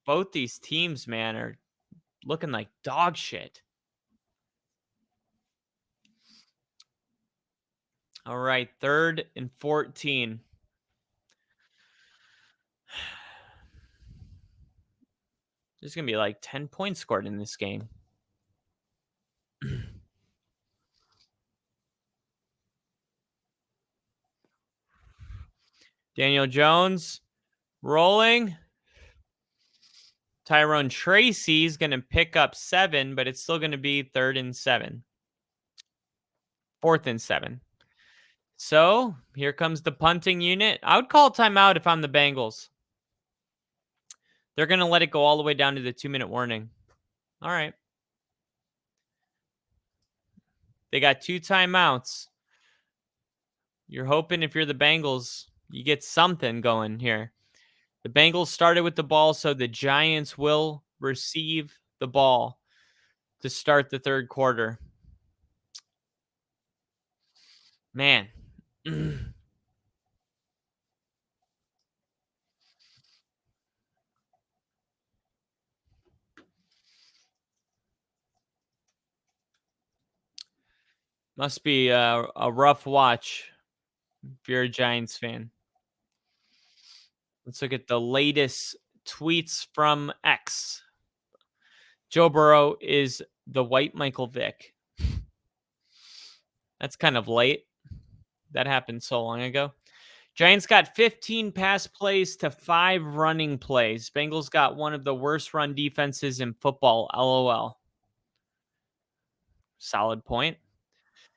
Speaker 2: Both these teams, man, are looking like dog shit. All right, 3rd and 14. There's going to be like 10 points scored in this game. Daniel Jones rolling. Tyrone Tracy is going to pick up 7, but it's still going to be 3rd and 7. 4th and 7. So here comes the punting unit. I would call timeout if I'm the Bengals. They're going to let it go all the way down to the 2-minute warning. All right. They got 2 timeouts. You're hoping if you're the Bengals, you get something going here. The Bengals started with the ball, so the Giants will receive the ball to start the 3rd quarter. Man. Must be a rough watch if you're a Giants fan. Let's look at the latest tweets from X. Joe Burrow is the white Michael Vick. That's kind of late. That happened so long ago. Giants got 15 pass plays to 5 running plays. Bengals got one of the worst run defenses in football. LOL. Solid point.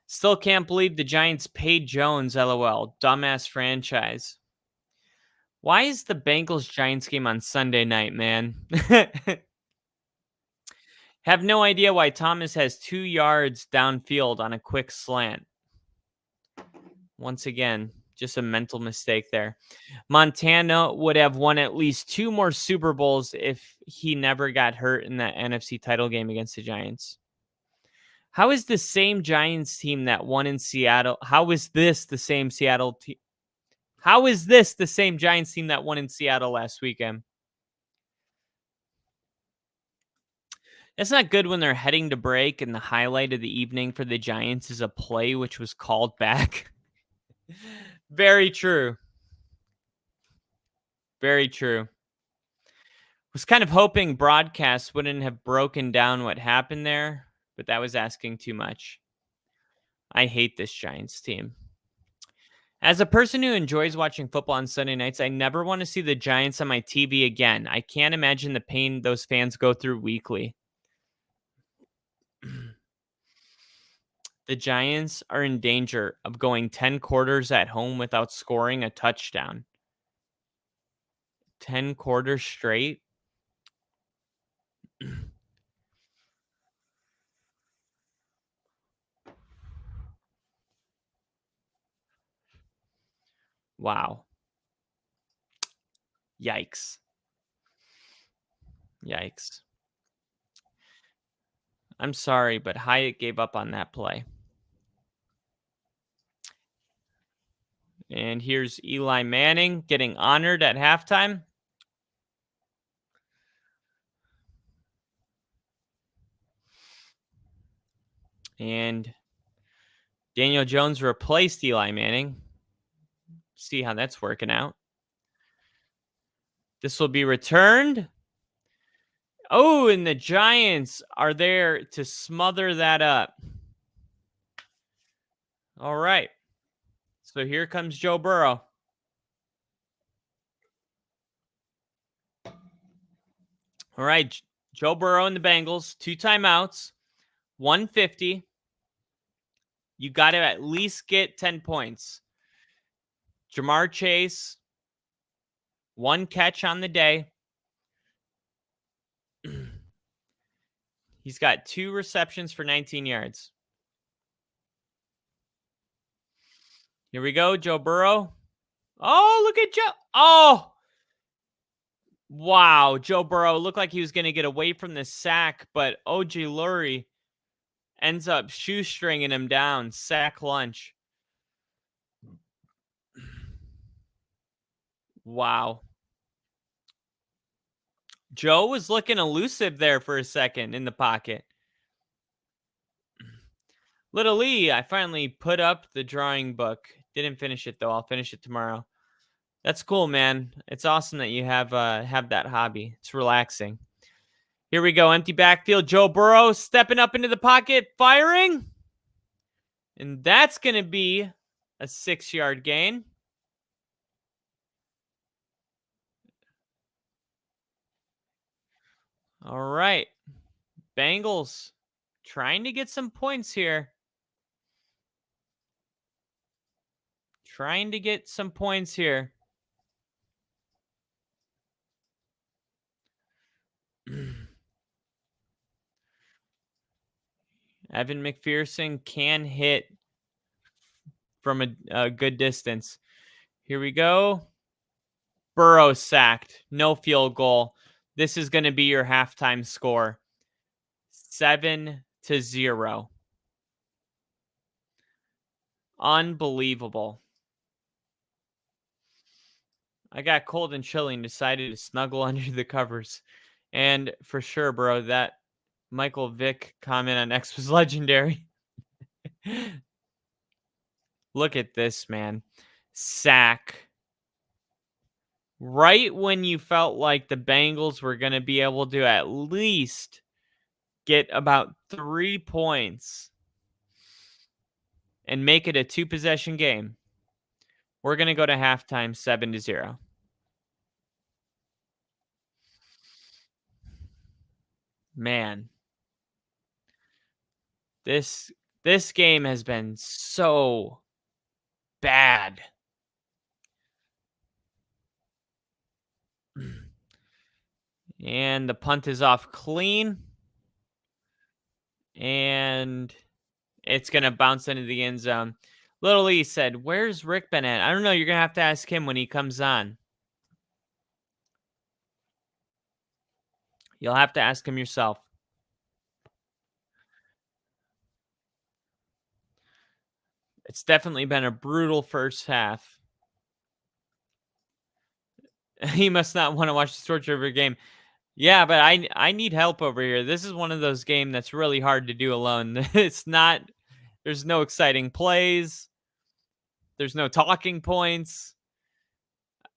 Speaker 2: Still can't believe the Giants paid Jones. LOL. Dumbass franchise. Why is the Bengals Giants game on Sunday night, man? Have no idea why Thomas has 2 yards downfield on a quick slant. Once again, just a mental mistake there. Montana would have won at least 2 more Super Bowls if he never got hurt in that NFC title game against the Giants. How is the same Giants team that won in Seattle? How is this the same Seattle team? How is this the same Giants team that won in Seattle last weekend? It's not good when they're heading to break and the highlight of the evening for the Giants is a play which was called back. Very true. Very true. Was kind of hoping broadcast wouldn't have broken down what happened there, but that was asking too much. I hate this Giants team. As a person who enjoys watching football on Sunday nights, I never want to see the Giants on my TV again. I can't imagine the pain those fans go through weekly. The Giants are in danger of going 10 quarters at home without scoring a touchdown. 10 quarters straight? Wow. Yikes. Yikes. I'm sorry, but Hyatt gave up on that play. And here's Eli Manning getting honored at halftime. And Daniel Jones replaced Eli Manning. See how that's working out. This will be returned. Oh, and the Giants are there to smother that up. All right. So here comes Joe Burrow. All right. Joe Burrow and the Bengals, 2 timeouts, 150. You got to at least get 10 points. Jamar Chase, 1 catch on the day. He's got 2 receptions for 19 yards. Here we go, Joe Burrow. Oh, look at Joe. Oh, wow. Joe Burrow looked like he was going to get away from the sack, but O.J. Lurie ends up shoestringing him down. Sack lunch. Wow. Joe was looking elusive there for a second in the pocket. Little Lee, I finally put up the drawing book. Didn't finish it, though. I'll finish it tomorrow. That's cool, man. It's awesome that you have that hobby. It's relaxing. Here we go. Empty backfield. Joe Burrow stepping up into the pocket, firing. And that's going to be a 6-yard gain. All right. Bengals trying to get some points here. Trying to get some points here. Evan McPherson can hit from a good distance. Here we go. Burrow sacked. No field goal. This is going to be your halftime score. 7-0. Unbelievable. I got cold and chilly and decided to snuggle under the covers. And for sure, bro, that Michael Vick comment on X was legendary. Look at this, man. Sack. Right when you felt like the Bengals were going to be able to at least get about 3 points and make it a 2-possession game. We're going to go to halftime 7-0. Man, this game has been so bad. And the punt is off clean. And it's going to bounce into the end zone. Little E said, "Where's Rick been at?" I don't know. You're going to have to ask him when he comes on. You'll have to ask him yourself. It's definitely been a brutal first half. He must not want to watch the Torch River game. Yeah, but I need help over here. This is one of those games that's really hard to do alone. It's not. There's no exciting plays. There's no talking points.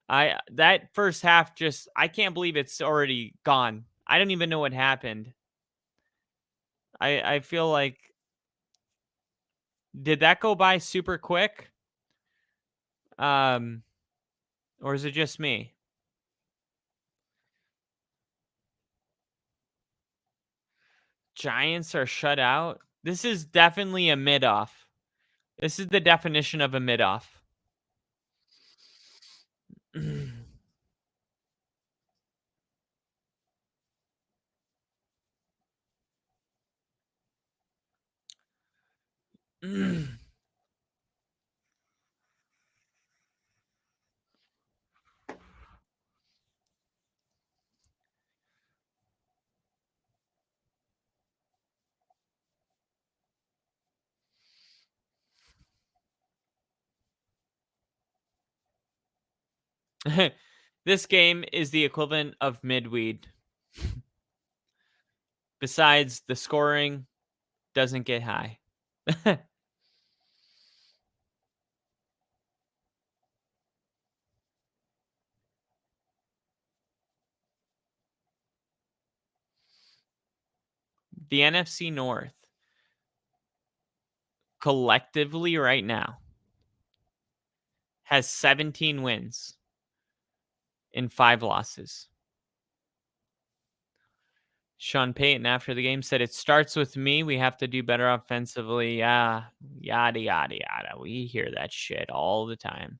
Speaker 2: That first half just I can't believe it's already gone. I don't even know what happened. I feel like did that go by super quick? Or is it just me? Giants are shut out. This is definitely a mid-off. This is the definition of a mid-off. This game is the equivalent of midweed. Besides, the scoring doesn't get high. The NFC North collectively right now has 17 wins and 5 losses. Sean Payton after the game said, "It starts with me. We have to do better offensively." Yeah, yada, yada, yada. We hear that shit all the time.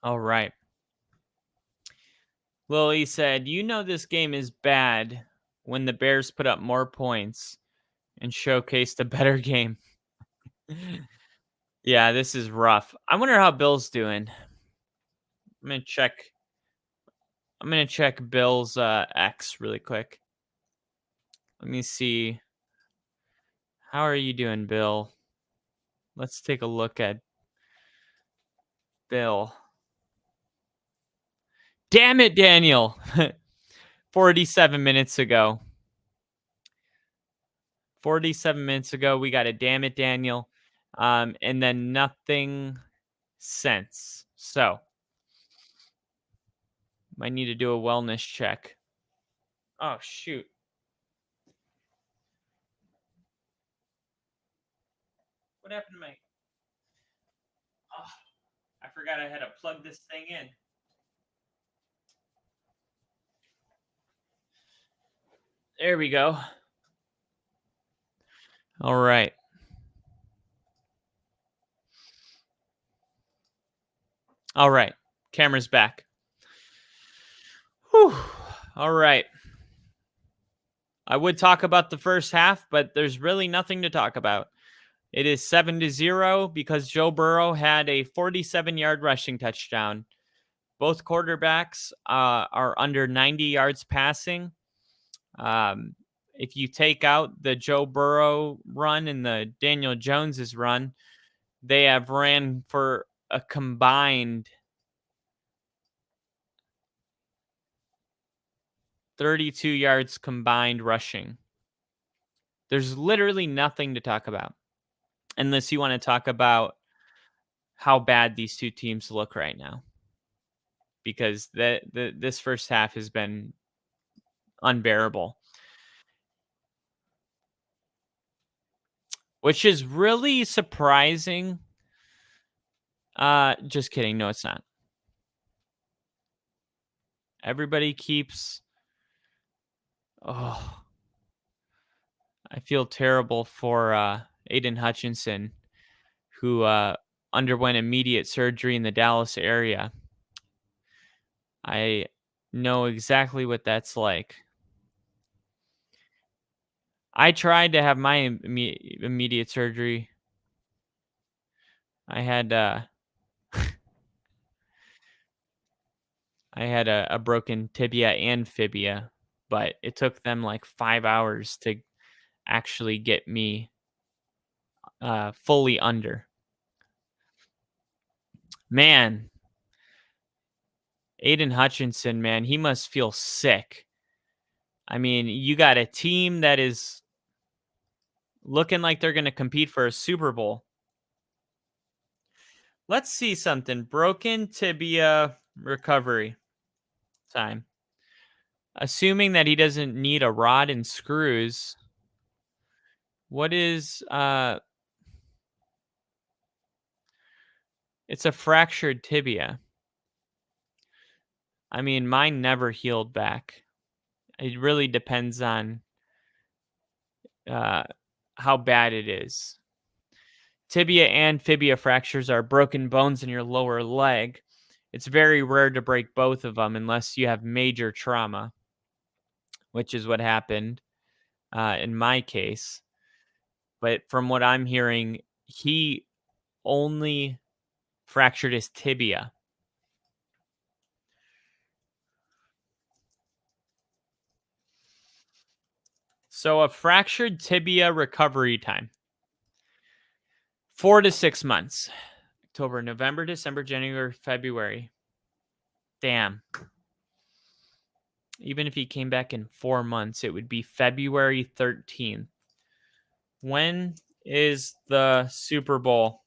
Speaker 2: All right. Lily said, "You know this game is bad when the Bears put up more points and showcased a better game." Yeah, this is rough. I wonder how Bill's doing. I'm gonna check. I'm gonna check Bill's X really quick. Let me see. How are you doing, Bill? Let's take a look at Bill. Damn it, Daniel. 47 minutes ago. 47 minutes ago, we got a damn it, Daniel. And then nothing since. So, might need to do a wellness check. Oh, shoot. What happened to my... Oh, I forgot I had to plug this thing in. There we go. All right. All right. Camera's back. Whew. All right. I would talk about the first half, but there's really nothing to talk about. It is 7-0 because Joe Burrow had a 47-yard rushing touchdown. Both quarterbacks are under 90 yards passing. If you take out the Joe Burrow run and the Daniel Jones's run, they have ran for a combined 32 yards combined rushing. There's literally nothing to talk about unless you want to talk about how bad these two teams look right now, because this first half has been unbearable, which is really surprising. Just kidding. No, it's not. Everybody keeps... Oh, I feel terrible for Aiden Hutchinson, who underwent immediate surgery in the Dallas area. I know exactly what that's like. I tried to have my immediate surgery. I had a broken tibia and fibia, but it took them like 5 hours to actually get me fully under. Man, Aiden Hutchinson, man, he must feel sick. I mean, you got a team that is looking like they're going to compete for a Super Bowl. Let's see something. Broken tibia recovery time. Assuming that he doesn't need a rod and screws, what is it's a fractured tibia. I mean, mine never healed back. It really depends on how bad it is. Tibia and fibia fractures are broken bones in your lower leg. It's very rare to break both of them unless you have major trauma, which is what happened in my case. But from what I'm hearing, he only fractured his tibia. So a fractured tibia recovery time, 4 to 6 months. October, November, December, January, February. Damn. Even if he came back in 4 months, it would be February 13th. When is the Super Bowl?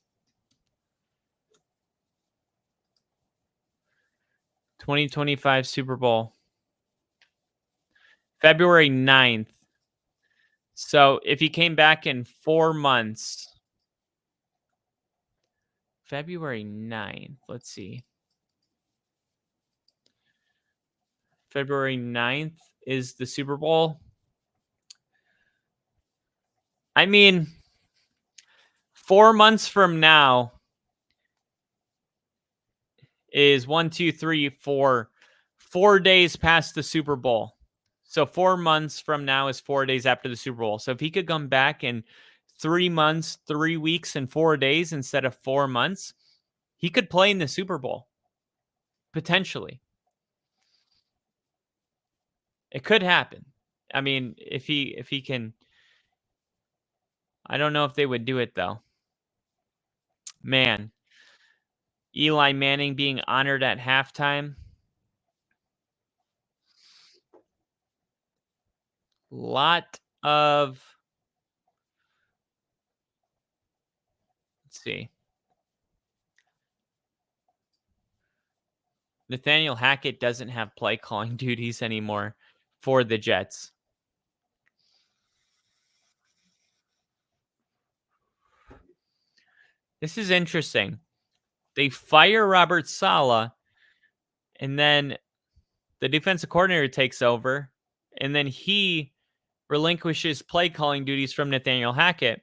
Speaker 2: 2025 Super Bowl. February 9th. So if he came back in 4 months, February 9th, let's see. February 9th is the Super Bowl. I mean, 4 months from now is 1, 2, 3, 4 days past the Super Bowl. So 4 months from now is 4 days after the Super Bowl. So if he could come back in 3 months, 3 weeks, and 4 days instead of 4 months, he could play in the Super Bowl. Potentially. It could happen. I mean, if he can... I don't know if they would do it, though. Man, Eli Manning being honored at halftime. Lot of, let's see. Nathaniel Hackett doesn't have play calling duties anymore for the Jets. This is interesting. They fire Robert Saleh, and then the defensive coordinator takes over, and then he relinquishes play calling duties from Nathaniel Hackett,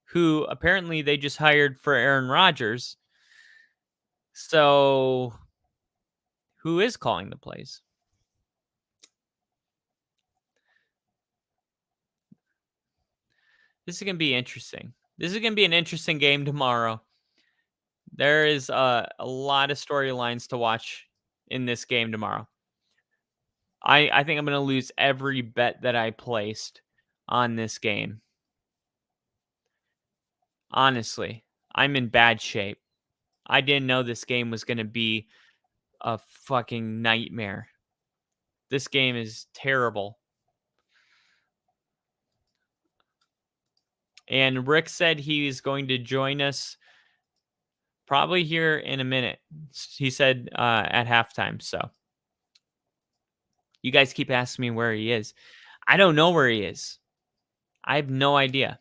Speaker 2: who apparently they just hired for Aaron Rodgers. So, who is calling the plays? This is going to be interesting. This is going to be an interesting game tomorrow. There is a lot of storylines to watch in this game tomorrow. I think I'm going to lose every bet that I placed on this game. Honestly, I'm in bad shape. I didn't know this game was going to be a fucking nightmare. This game is terrible. And Rick said he's going to join us probably here in a minute. He said at halftime. So you guys keep asking me where he is. I don't know where he is. I have no idea.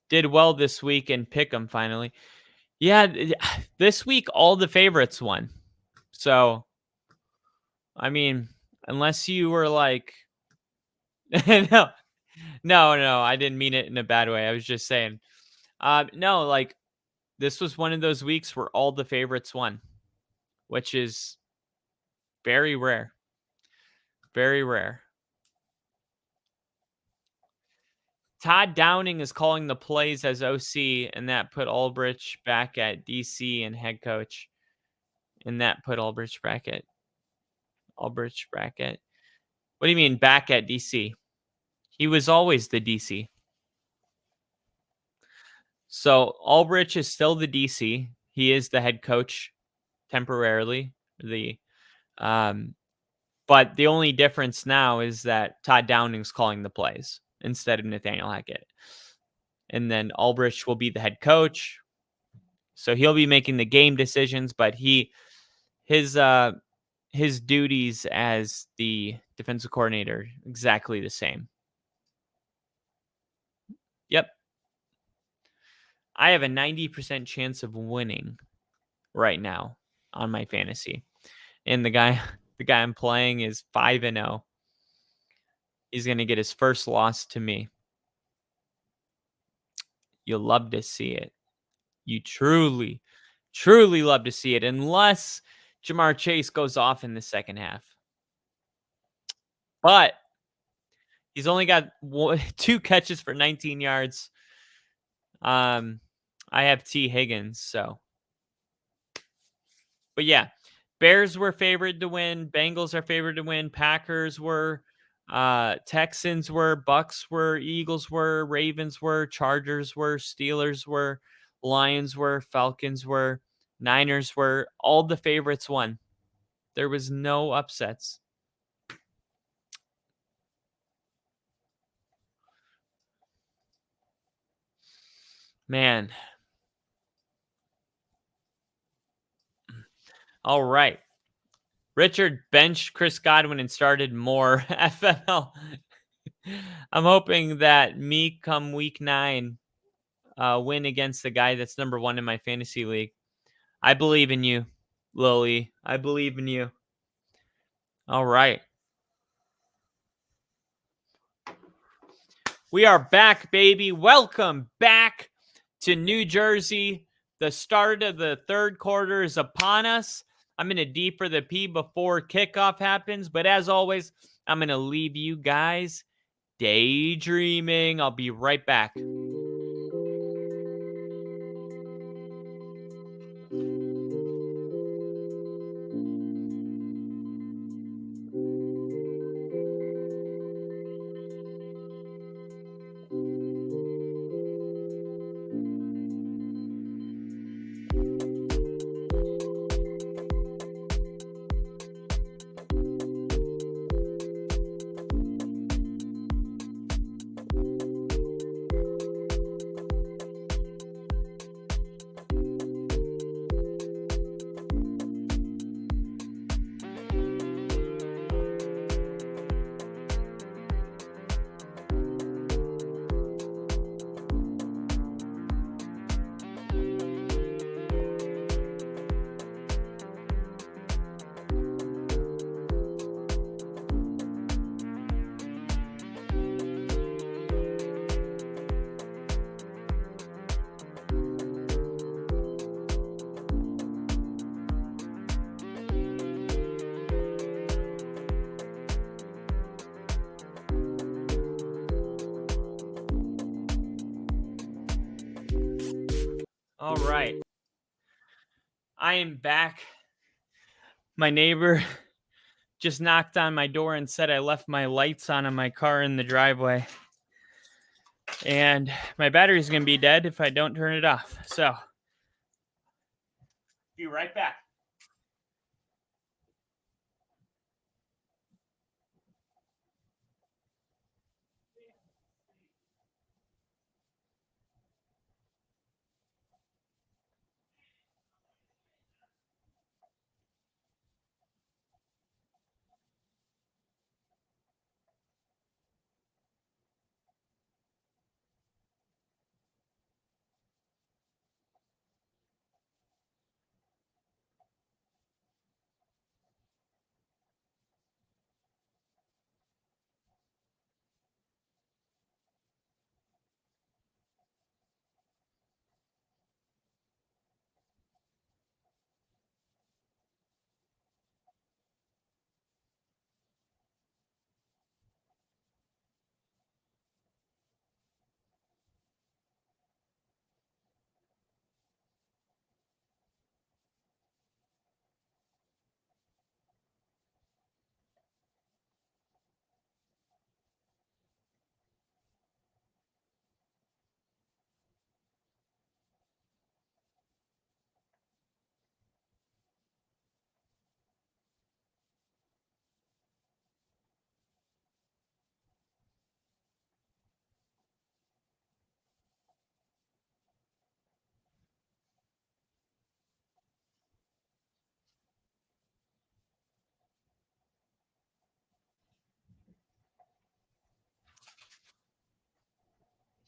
Speaker 2: Did well this week and pick him finally. Yeah, this week all the favorites won. So, I mean, unless you were like, no, I didn't mean it in a bad way. I was just saying, no, like this was one of those weeks where all the favorites won, which is very rare. Very rare. Todd Downing is calling the plays as OC, and that put Ulbrich back at DC and head coach. And that put Ulbrich bracket. What do you mean back at DC? He was always the DC. So Ulbrich is still the DC. He is the head coach temporarily. But the only difference now is that Todd Downing's calling the plays instead of Nathaniel Hackett. And then Ulbrich will be the head coach. So he'll be making the game decisions, but his duties as the defensive coordinator exactly the same. Yep. I have a 90% chance of winning right now on my fantasy. And the guy I'm playing is 5-0. He's going to get his first loss to me. You'll love to see it. You truly love to see it, unless Jamar Chase goes off in the second half. But he's only got 2 catches for 19 yards. I have T. Higgins, so. But yeah, Bears were favored to win. Bengals are favored to win. Packers were. Texans were. Bucks were. Eagles were. Ravens were. Chargers were. Steelers were. Lions were. Falcons were. Niners were. All the favorites won. There was no upsets. Man. All right. Richard benched Chris Godwin and started more FML. I'm hoping that me come week 9 win against the guy that's number 1 in my fantasy league. I believe in you, Lily. I believe in you. All right. We are back, baby. Welcome back to New Jersey. The start of the third quarter is upon us. I'm going to deeper the P before kickoff happens. But as always, I'm going to leave you guys daydreaming. I'll be right back. All right. I am back. My neighbor just knocked on my door and said I left my lights on in my car in the driveway. And my battery's going to be dead if I don't turn it off. So, be right back.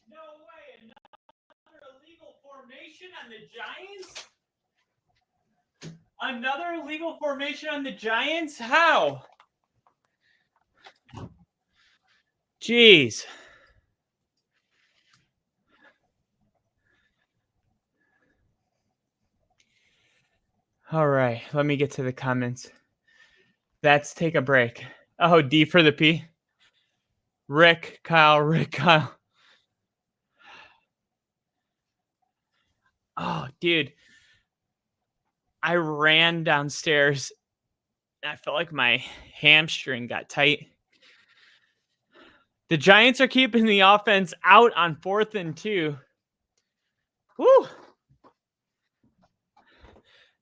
Speaker 2: No way, another illegal formation on the Giants? Another illegal formation on the Giants? How? Jeez. All right, let me get to the comments. Let's take a break. Oh, D for the P. Rick, Kyle. Oh, dude. I ran downstairs. I felt like my hamstring got tight. The Giants are keeping the offense out on 4th and 2. Woo!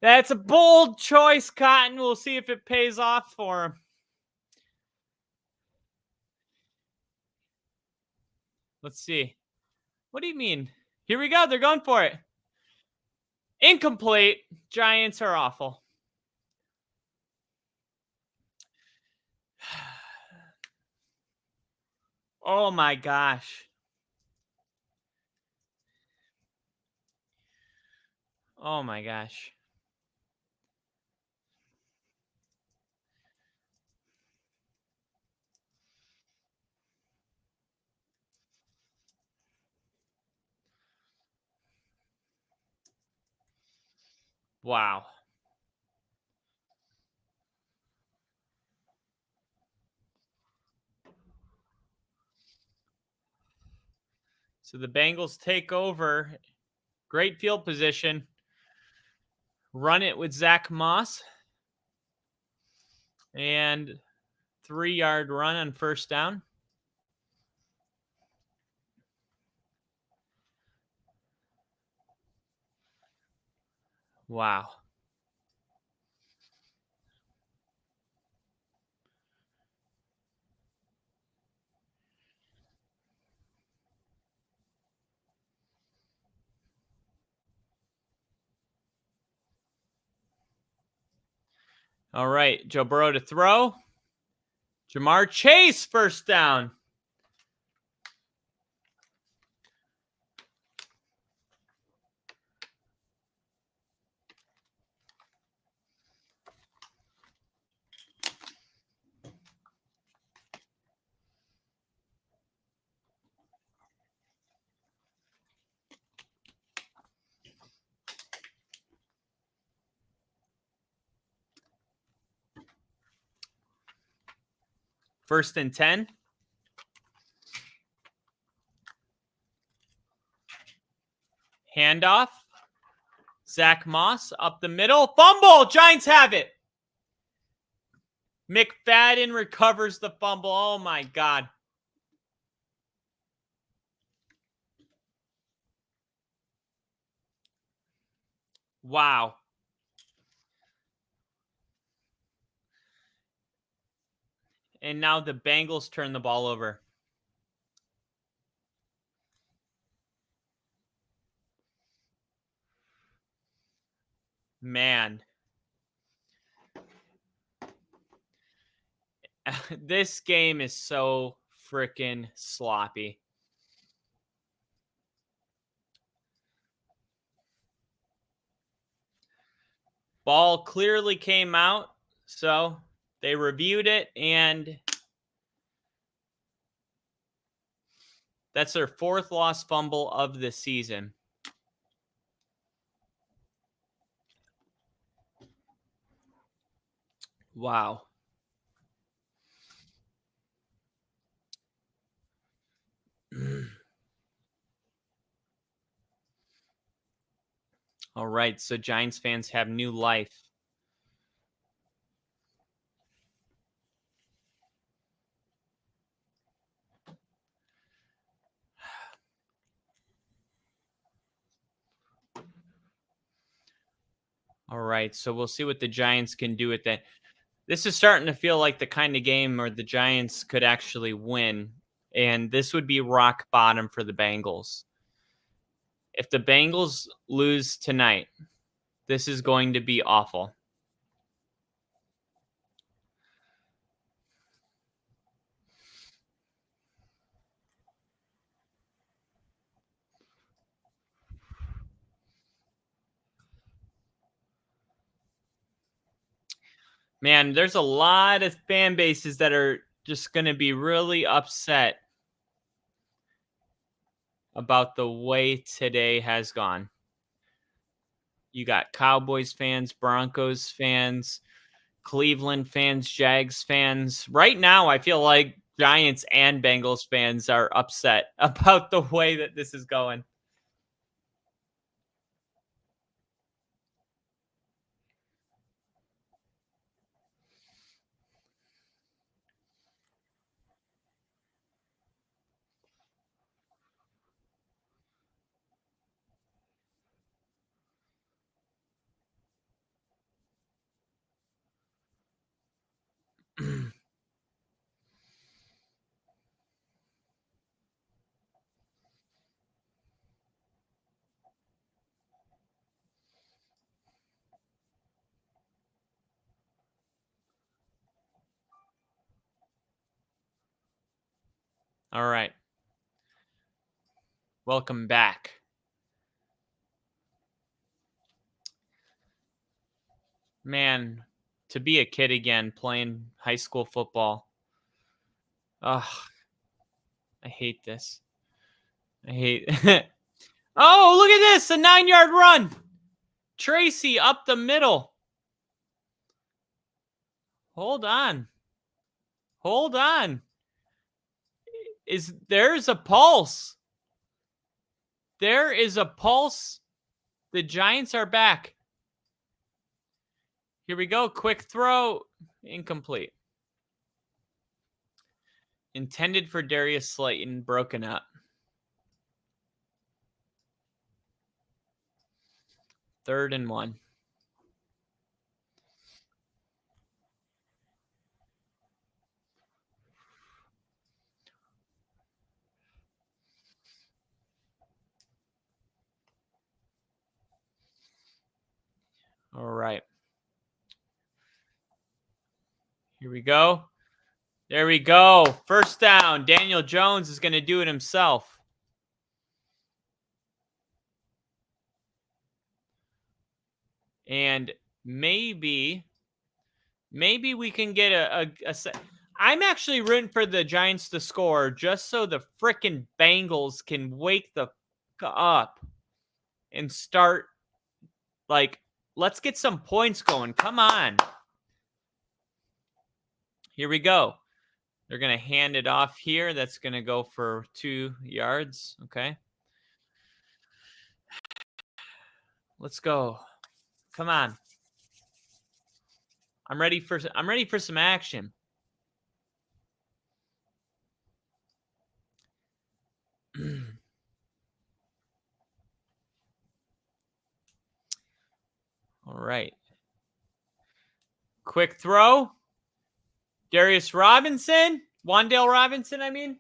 Speaker 2: That's a bold choice, Cotton. We'll see if it pays off for him. Let's see. What do you mean? Here we go. They're going for it. Incomplete. Giants are awful. Oh my gosh. Oh my gosh. Wow. So the Bengals take over. Great field position. Run it with Zach Moss. And 3-yard run on first down. Wow. All right, Joe Burrow to throw. Jamar Chase, first down. First and 10. Handoff. Zach Moss up the middle. Fumble. Giants have it. McFadden recovers the fumble. Oh, my God. Wow. And now the Bengals turn the ball over. Man. This game is so freaking sloppy. Ball clearly came out, so they reviewed it, and that's their 4th lost fumble of the season. Wow. All right, so Giants fans have new life. All right, so we'll see what the Giants can do with that. This is starting to feel like the kind of game where the Giants could actually win, and this would be rock bottom for the Bengals. If the Bengals lose tonight, this is going to be awful. Man, there's a lot of fan bases that are just going to be really upset about the way today has gone. You got Cowboys fans, Broncos fans, Cleveland fans, Jags fans. Right now, I feel like Giants and Bengals fans are upset about the way that this is going. All right. Welcome back. Man, to be a kid again playing high school football. Ugh, I hate this. I hate. Oh, look at this! A 9-yard run. Tracy up the middle. Hold on. Hold on. There's a pulse. There is a pulse. The Giants are back. Here we go. Quick throw. Incomplete. Intended for Darius Slayton. Broken up. 3rd and 1. All right. Here we go. There we go. 1st down. Daniel Jones is going to do it himself. And maybe we can get a I'm actually rooting for the Giants to score just so the frickin' Bengals can wake the up and start, like, let's get some points going. Come on. Here we go. They're going to hand it off here. That's going to go for 2 yards. Okay. Let's go. Come on. I'm ready for some action. All right. Quick throw. Darius Robinson. Wan'Dale Robinson, I mean.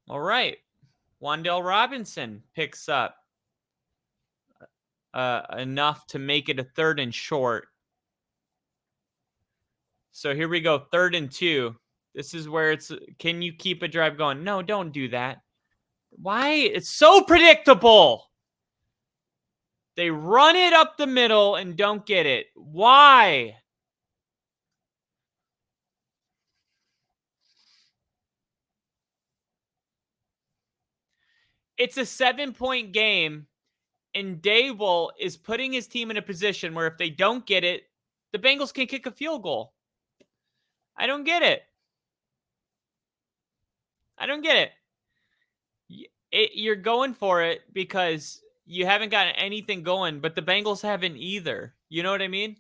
Speaker 2: All right. Wan'Dale Robinson picks up enough to make it a 3rd and short. So here we go, 3rd and 2. This is where it's, can you keep a drive going? No, don't do that. Why? It's so predictable. They run it up the middle and don't get it. Why? It's a 7-point game, and Dable is putting his team in a position where if they don't get it, the Bengals can kick a field goal. I don't get it. I don't get it. You're going for it because you haven't gotten anything going, but the Bengals haven't either. You know what I mean?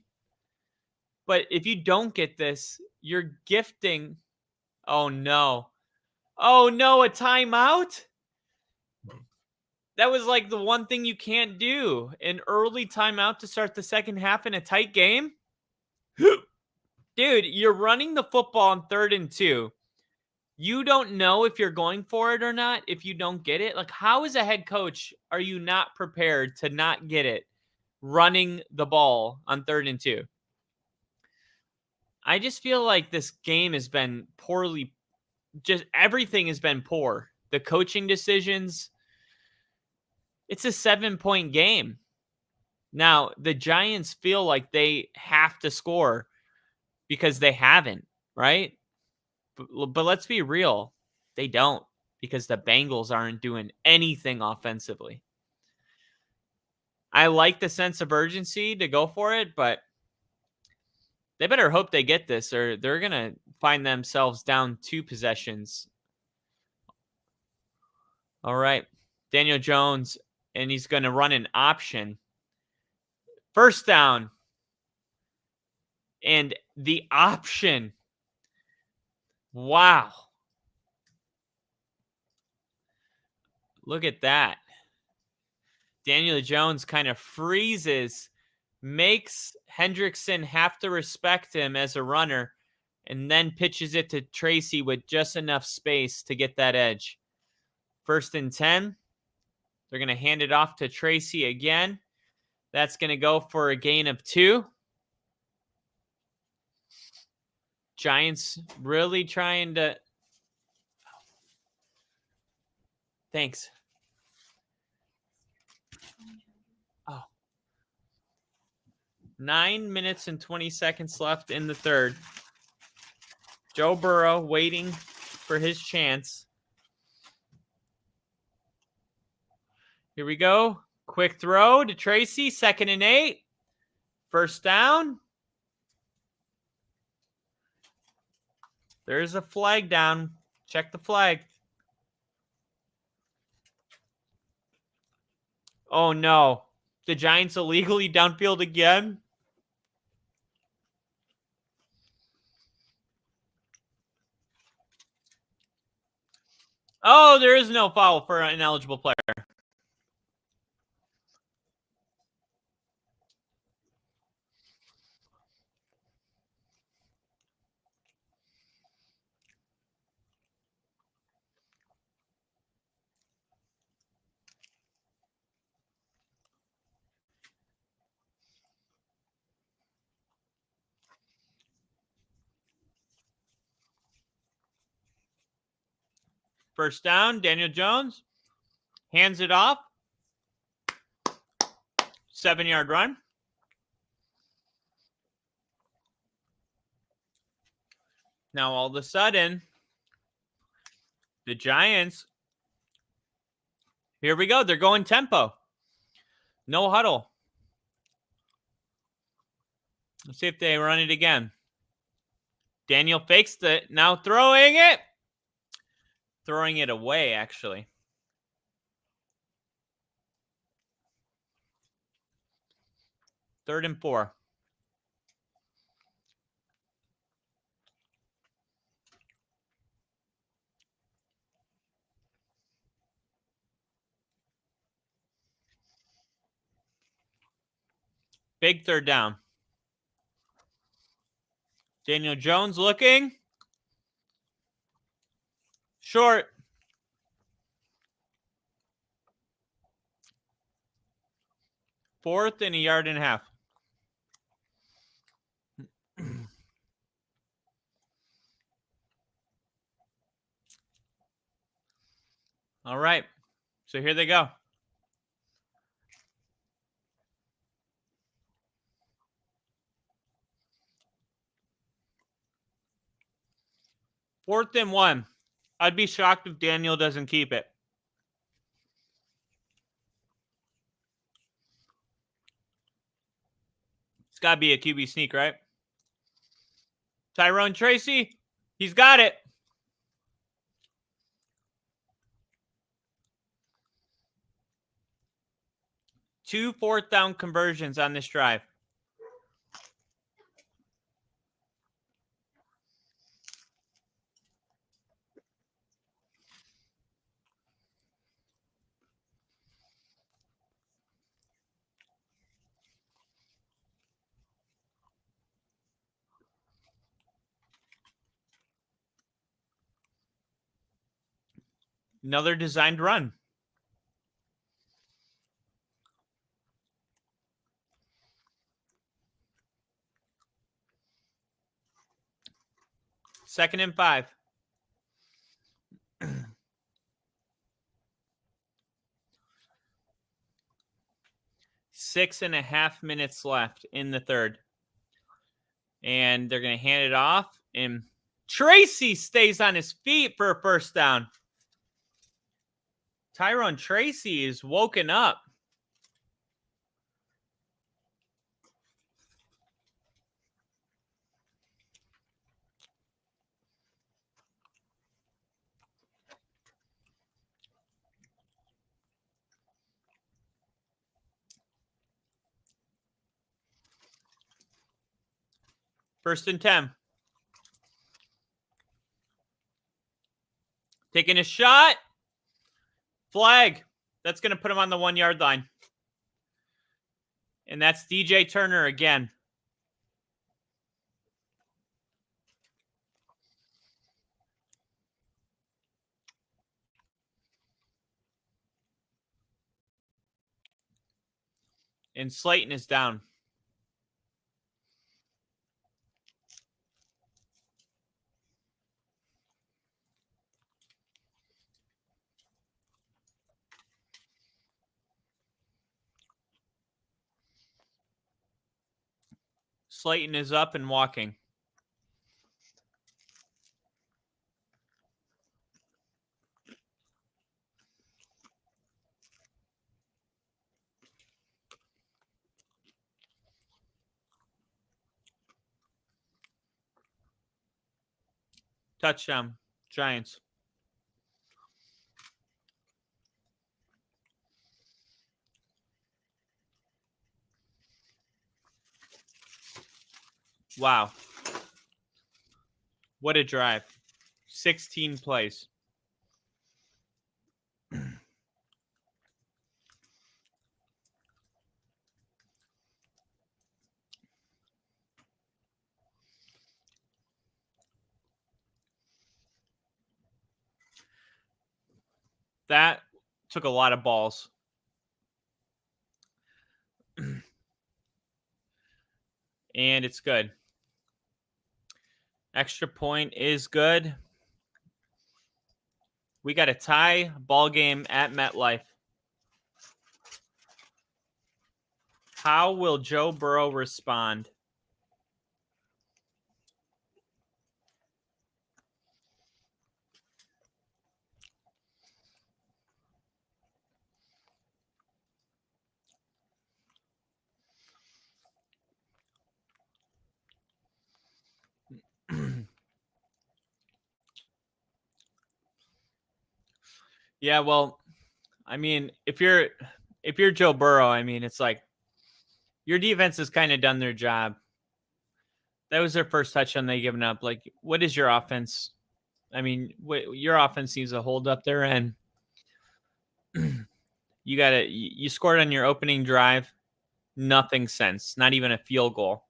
Speaker 2: But if you don't get this, you're gifting. Oh, no. Oh, no, a timeout? That was like the one thing you can't do. An early timeout to start the second half in a tight game? Dude, you're running the football on 3rd and 2. You don't know if you're going for it or not if you don't get it. Like, how as a head coach are you not prepared to not get it running the ball on 3rd and 2? I just feel like this game has been poorly, just everything has been poor. The coaching decisions. It's a 7-point game. Now, the Giants feel like they have to score because they haven't, right? But let's be real. They don't, because the Bengals aren't doing anything offensively. I like the sense of urgency to go for it, but they better hope they get this or they're going to find themselves down 2 possessions. All right. Daniel Jones, and he's going to run an option. 1st down. And the option. Wow. Look at that. Daniel Jones kind of freezes, makes Hendrickson have to respect him as a runner, and then pitches it to Tracy with just enough space to get that edge. 1st and 10. They're going to hand it off to Tracy again. That's going to go for a gain of 2. Giants really trying to... Thanks. Oh. 9 minutes and 20 seconds left in the 3rd. Joe Burrow waiting for his chance. Here we go. Quick throw to Tracy. 2nd and 8. 1st down. There's a flag down. Check the flag. Oh, no. The Giants illegally downfield again? Oh, there is no foul for an ineligible player. First down, Daniel Jones hands it off. 7-yard run. Now, all of a sudden, the Giants, here we go. They're going tempo. No huddle. Let's see if they run it again. Daniel fakes it. Now throwing it. Throwing it away, actually. 3rd and 4. Big 3rd down. Daniel Jones looking. Short. 4th and a yard and a half. All right. So here they go. Fourth and 1. I'd be shocked if Daniel doesn't keep it. It's got to be a QB sneak, right? Tyrone Tracy, he's got it. 2 4th down conversions on this drive. Another designed run. Second and 5. 6.5 minutes left in the 3rd. And they're going to hand it off. And Tracy stays on his feet for a 1st down. Tyrone Tracy is woken up. First and 10. Taking a shot. Flag. That's going to put him on the 1 yard line. And that's DJ Turner again. And Slayton is down. Slayton is up and walking. Touchdown, Giants. Wow. What a drive. 16 plays. That took a lot of balls. And it's good. Extra point is good. We got a tie ball game at MetLife. How will Joe Burrow respond? Yeah, well, I mean, if you're Joe Burrow, I mean, it's like Your defense has kind of done their job. That was their first touchdown they given up. Like, what is your offense? I mean, your offense needs to hold up their end. You scored on your opening drive. Nothing sense. Not even a field goal.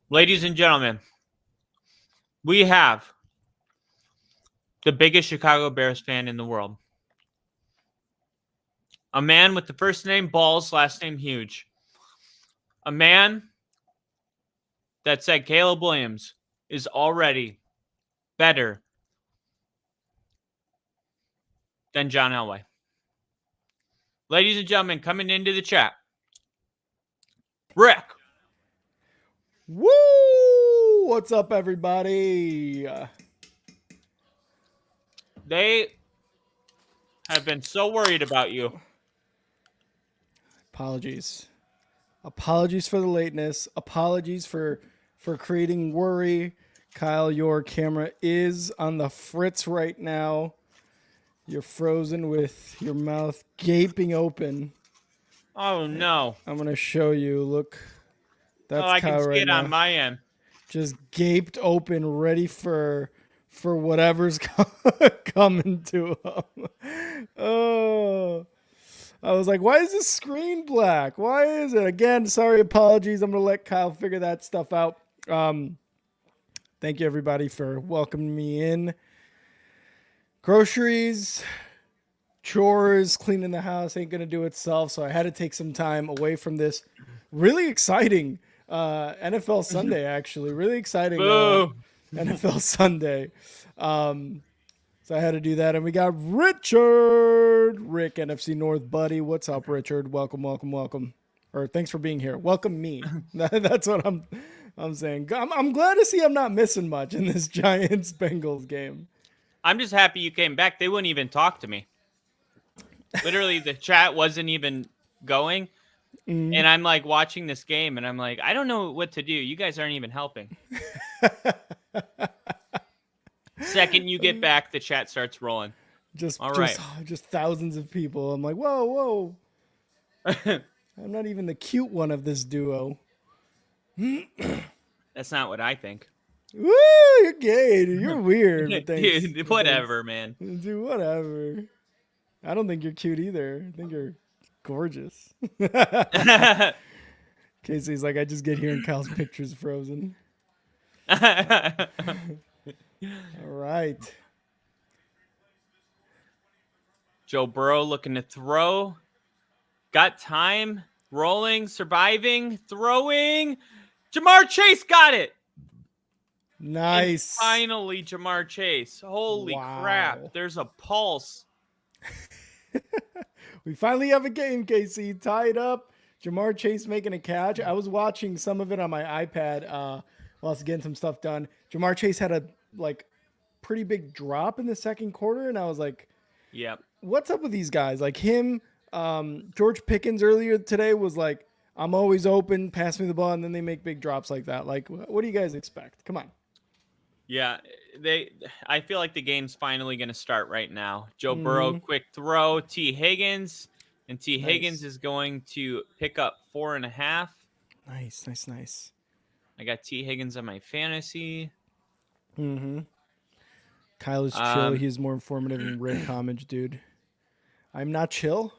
Speaker 2: Ladies and gentlemen, we have the biggest Chicago Bears fan in the world. A man with the first name Balls, last name Huge. A man that said Caleb Williams is already better than John Elway. Ladies and gentlemen, coming into the chat, Rick.
Speaker 1: Woo! What's up, everybody?
Speaker 2: They have been so worried about you.
Speaker 1: Apologies for the lateness. Apologies for creating worry. Kyle, your camera is on the fritz right now. You're frozen with your mouth gaping open.
Speaker 2: Oh no!
Speaker 1: I'm gonna show you. Look, that's
Speaker 2: I
Speaker 1: Kyle
Speaker 2: can see
Speaker 1: right
Speaker 2: it
Speaker 1: now.
Speaker 2: on my end.
Speaker 1: Just gaped open, ready for whatever's coming to him. Oh, I was like, why is this screen black? Why is it? Again, sorry, apologies. I'm going to let Kyle figure that stuff out. Thank you, everybody, for welcoming me in. Groceries, chores, cleaning the house ain't going to do itself, so I had to take some time away from this really exciting NFL Sunday, actually. Really exciting NFL Sunday. So I had to do that. And we got Richard. Rick, NFC North buddy. What's up, Richard? Welcome. Or thanks for being here. Welcome me. That's what I'm saying. I'm glad to see I'm not missing much in this Giants-Bengals game.
Speaker 2: I'm just happy you came back. They wouldn't even talk to me. Literally, the chat wasn't even going. And I'm like watching this game, and I'm like, I don't know what to do. You guys aren't even helping. Second you get back, the chat starts rolling.
Speaker 1: Just thousands of people. I'm like, whoa. I'm not even the cute one of this duo.
Speaker 2: That's not what I think.
Speaker 1: Woo, you're gay. Dude. You're weird. But thanks.
Speaker 2: Dude, whatever, man.
Speaker 1: Dude, whatever. I don't think you're cute either. I think you're gorgeous. Casey's like, I just get here and Kyle's picture's frozen. All right.
Speaker 2: Joe Burrow looking to throw. Got time. Rolling. Surviving. Throwing. Jamar Chase got it.
Speaker 1: Nice.
Speaker 2: And finally, Jamar Chase. Holy crap. There's a pulse.
Speaker 1: We finally have a game, Casey. Tied up. Jamar Chase making a catch. I was watching some of it on my iPad while I was getting some stuff done. Jamar Chase had a pretty big drop in the second quarter, and I was like,
Speaker 2: "Yep,
Speaker 1: what's up with these guys?" Like him, George Pickens earlier today was like, "I'm always open, pass me the ball," and then they make big drops like that. Like, what do you guys expect? Come on.
Speaker 2: Yeah, I feel like the game's finally going to start right now. Joe Burrow, quick throw. T. Higgins. And T. Higgins is going to pick up 4.5.
Speaker 1: Nice.
Speaker 2: I got T. Higgins on my fantasy.
Speaker 1: Kyle is chill. He's more informative than Rick Homage, dude. I'm not chill.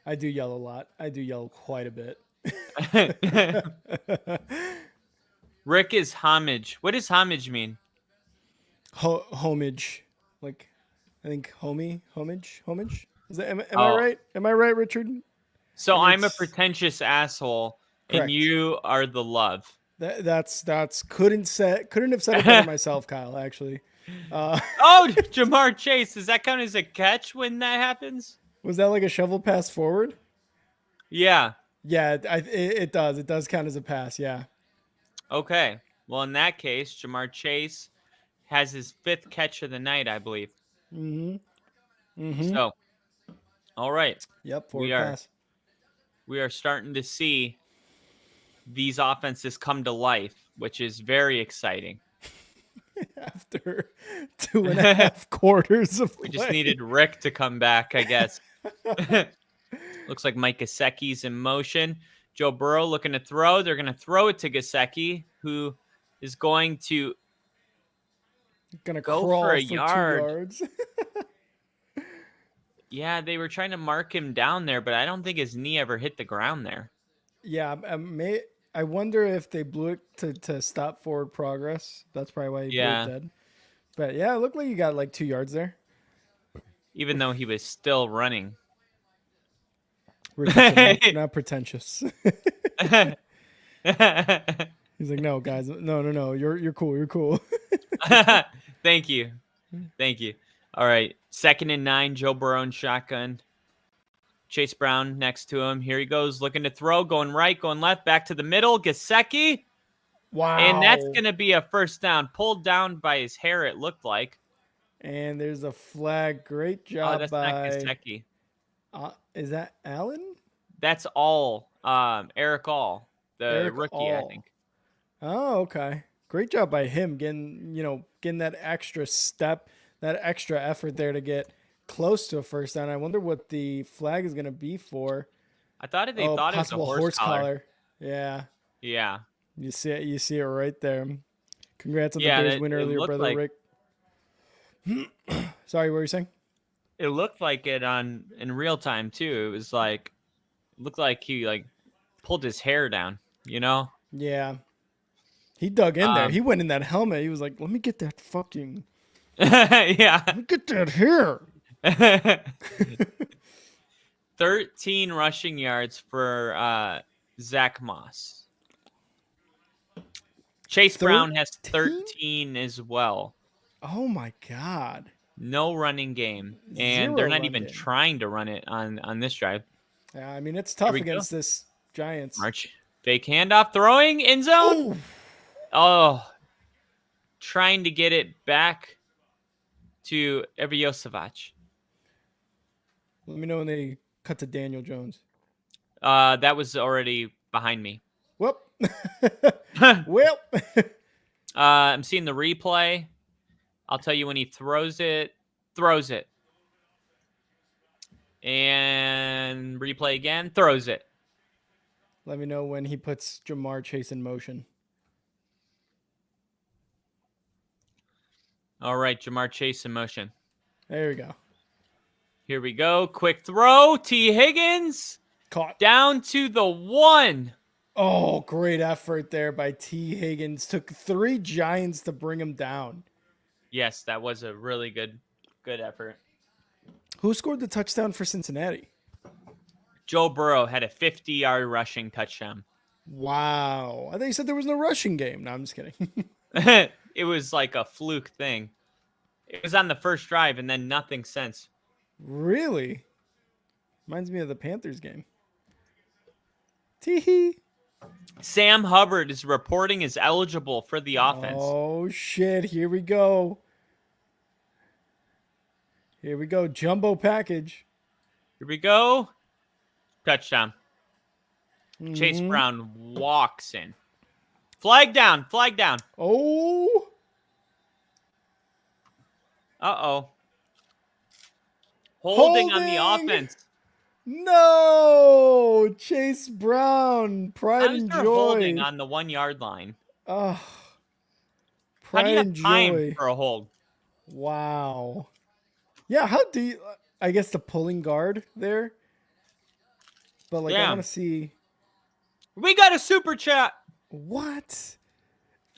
Speaker 1: I do yell a lot. I do yell quite a bit.
Speaker 2: Rick is homage. What does homage mean?
Speaker 1: Homage. Like, I think homage. Is that, am I right? Am I right, Richard?
Speaker 2: So I'm a pretentious asshole, correct. And you are the love.
Speaker 1: That's couldn't have said it better myself, Kyle. Actually.
Speaker 2: Jamar Chase. Does that count as a catch when that happens?
Speaker 1: Was that like a shovel pass forward?
Speaker 2: Yeah.
Speaker 1: Yeah, it does. It does count as a pass. Yeah.
Speaker 2: Okay. Well, in that case, Jamar Chase has his 5th catch of the night, I believe. So, all right.
Speaker 1: Yep. Forward pass.
Speaker 2: we are starting to see these offenses come to life, which is very exciting.
Speaker 1: After 2.5 quarters of
Speaker 2: We just
Speaker 1: play.
Speaker 2: needed Rick to come back, I guess. Looks like Mike Gesicki's in motion. Joe Burrow looking to throw. They're going to throw it to Gesicki, who is going to
Speaker 1: Gonna
Speaker 2: go for
Speaker 1: crawl
Speaker 2: a
Speaker 1: for 2
Speaker 2: yard.
Speaker 1: yards.
Speaker 2: Yeah, they were trying to mark him down there, but I don't think his knee ever hit the ground there.
Speaker 1: Yeah, I wonder if they blew it to stop forward progress. That's probably why he blew it dead. But yeah, it looked like you got like 2 yards there.
Speaker 2: Even though he was still running.
Speaker 1: Richardson, not pretentious. He's like, no, guys, no. You're cool. You're cool.
Speaker 2: Thank you. All right, 2nd and 9. Joe Burrow in shotgun. Chase Brown next to him. Here he goes, looking to throw, going right, going left, back to the middle. Gesicki.
Speaker 1: Wow.
Speaker 2: And that's going to be a first down. Pulled down by his hair, it looked like.
Speaker 1: And there's a flag. Great job
Speaker 2: Oh, that's
Speaker 1: by
Speaker 2: not Gesicki.
Speaker 1: Is that Allen?
Speaker 2: That's All. Eric All, the rookie,
Speaker 1: All.
Speaker 2: I think.
Speaker 1: Oh, okay. Great job by him getting that extra step, that extra effort there to get close to a first down. I wonder what the flag is going to be for.
Speaker 2: I thought they thought it was a horse collar.
Speaker 1: Yeah.
Speaker 2: Yeah.
Speaker 1: You see it right there. Congrats on the Bears win earlier, brother Rick. Sorry, what were you saying?
Speaker 2: It looked like it in real time too. It was like looked like he pulled his hair down,
Speaker 1: Yeah. He dug in there. He went in that helmet. He was like, "Let me get that fucking
Speaker 2: yeah.
Speaker 1: Let me get that hair."
Speaker 2: 13 rushing yards for Zach Moss. Chase Brown has 13 as well.
Speaker 1: Oh my God.
Speaker 2: No running game. And they're not even trying to run it on this drive.
Speaker 1: Yeah, I mean, it's tough against this Giants.
Speaker 2: March. Fake handoff, throwing, end zone. Oh. Trying to get it back to Eviosevac.
Speaker 1: Let me know when they cut to Daniel Jones.
Speaker 2: That was already behind me.
Speaker 1: Whoop.
Speaker 2: I'm seeing the replay. I'll tell you when he throws it. And replay again. Throws it.
Speaker 1: Let me know when he puts Jamar Chase in motion.
Speaker 2: All right, Jamar Chase in motion.
Speaker 1: There we go.
Speaker 2: Here we go. Quick throw. T. Higgins.
Speaker 1: Caught.
Speaker 2: Down to the 1.
Speaker 1: Oh, great effort there by T. Higgins. Took 3 Giants to bring him down.
Speaker 2: Yes, that was a really good effort.
Speaker 1: Who scored the touchdown for Cincinnati?
Speaker 2: Joe Burrow had a 50-yard rushing touchdown.
Speaker 1: Wow. I thought you said there was no rushing game. No, I'm just kidding.
Speaker 2: It was like a fluke thing. It was on the first drive and then nothing since.
Speaker 1: Really? Reminds me of the Panthers game. Tee-hee.
Speaker 2: Sam Hubbard is reporting is eligible for the offense.
Speaker 1: Oh, shit. Here we go. Jumbo package.
Speaker 2: Here we go. Touchdown. Mm-hmm. Chase Brown walks in. Flag down.
Speaker 1: Oh.
Speaker 2: Uh-oh. Holding on the offense.
Speaker 1: No. Chase Brown. Pride and joy.
Speaker 2: Holding on the 1 yard line.
Speaker 1: Oh.
Speaker 2: How do you have time for a hold?
Speaker 1: Wow. Yeah, how do you... I guess the pulling guard there. But, I want to see...
Speaker 2: We got a super chat.
Speaker 1: What?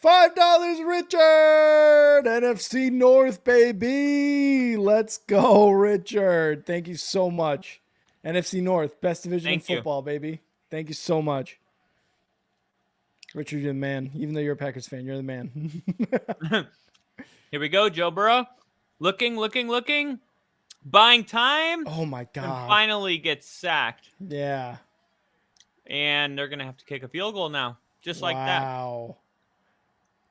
Speaker 1: $5, Richard! NFC North, baby! Let's go, Richard. Thank you so much. NFC North, best division in football, baby. Thank you so much. Richard, you're the man. Even though you're a Packers fan, you're the man.
Speaker 2: Here we go, Joe Burrow. Looking. Buying time.
Speaker 1: Oh, my God.
Speaker 2: And finally gets sacked.
Speaker 1: Yeah.
Speaker 2: And they're going to have to kick a field goal now. Just like that.
Speaker 1: Wow.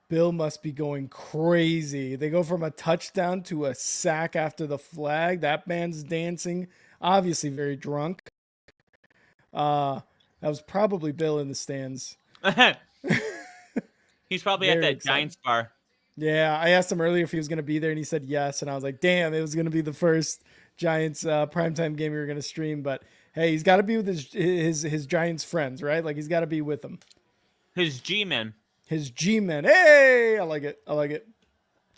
Speaker 1: Bill must be going crazy. They go from a touchdown to a sack after the flag. That man's dancing. Obviously very drunk. That was probably Bill in the stands.
Speaker 2: He's probably at
Speaker 1: Very
Speaker 2: that
Speaker 1: excited.
Speaker 2: Giants bar.
Speaker 1: Yeah, I asked him earlier if he was going to be there, and he said yes. And I was like, damn, it was going to be the first Giants primetime game we were going to stream. But hey, he's got to be with his Giants friends, right? Like he's got to be with them.
Speaker 2: His G-men.
Speaker 1: His G-men. Hey, I like it. I like it.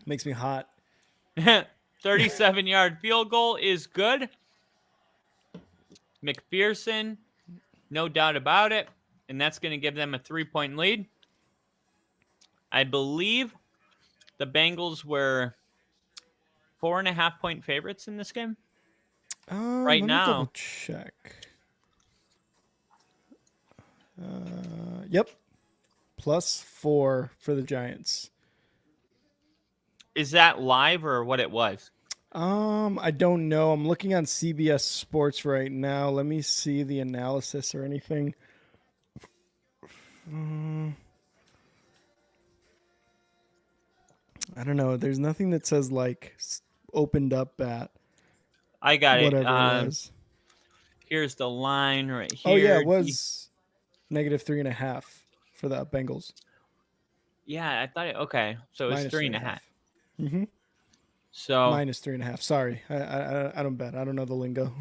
Speaker 1: Makes me hot.
Speaker 2: 37-yard field goal is good. McPherson, no doubt about it. And that's going to give them a 3-point lead. I believe the Bengals were 4.5-point favorites in this game. Right
Speaker 1: Let me double
Speaker 2: now.
Speaker 1: check. Yep. +4 for the Giants.
Speaker 2: Is that live or what it was?
Speaker 1: I don't know. I'm looking on CBS Sports right now. Let me see the analysis or anything. I don't know. There's nothing that says like opened up at
Speaker 2: I got
Speaker 1: whatever
Speaker 2: it.
Speaker 1: it was.
Speaker 2: Here's the line right here.
Speaker 1: Oh yeah, it was -3.5 for the Bengals.
Speaker 2: Yeah, I thought it. Okay, so it was -3.5.
Speaker 1: Mm-hmm.
Speaker 2: So
Speaker 1: -3.5. Sorry, I don't bet. I don't know the lingo.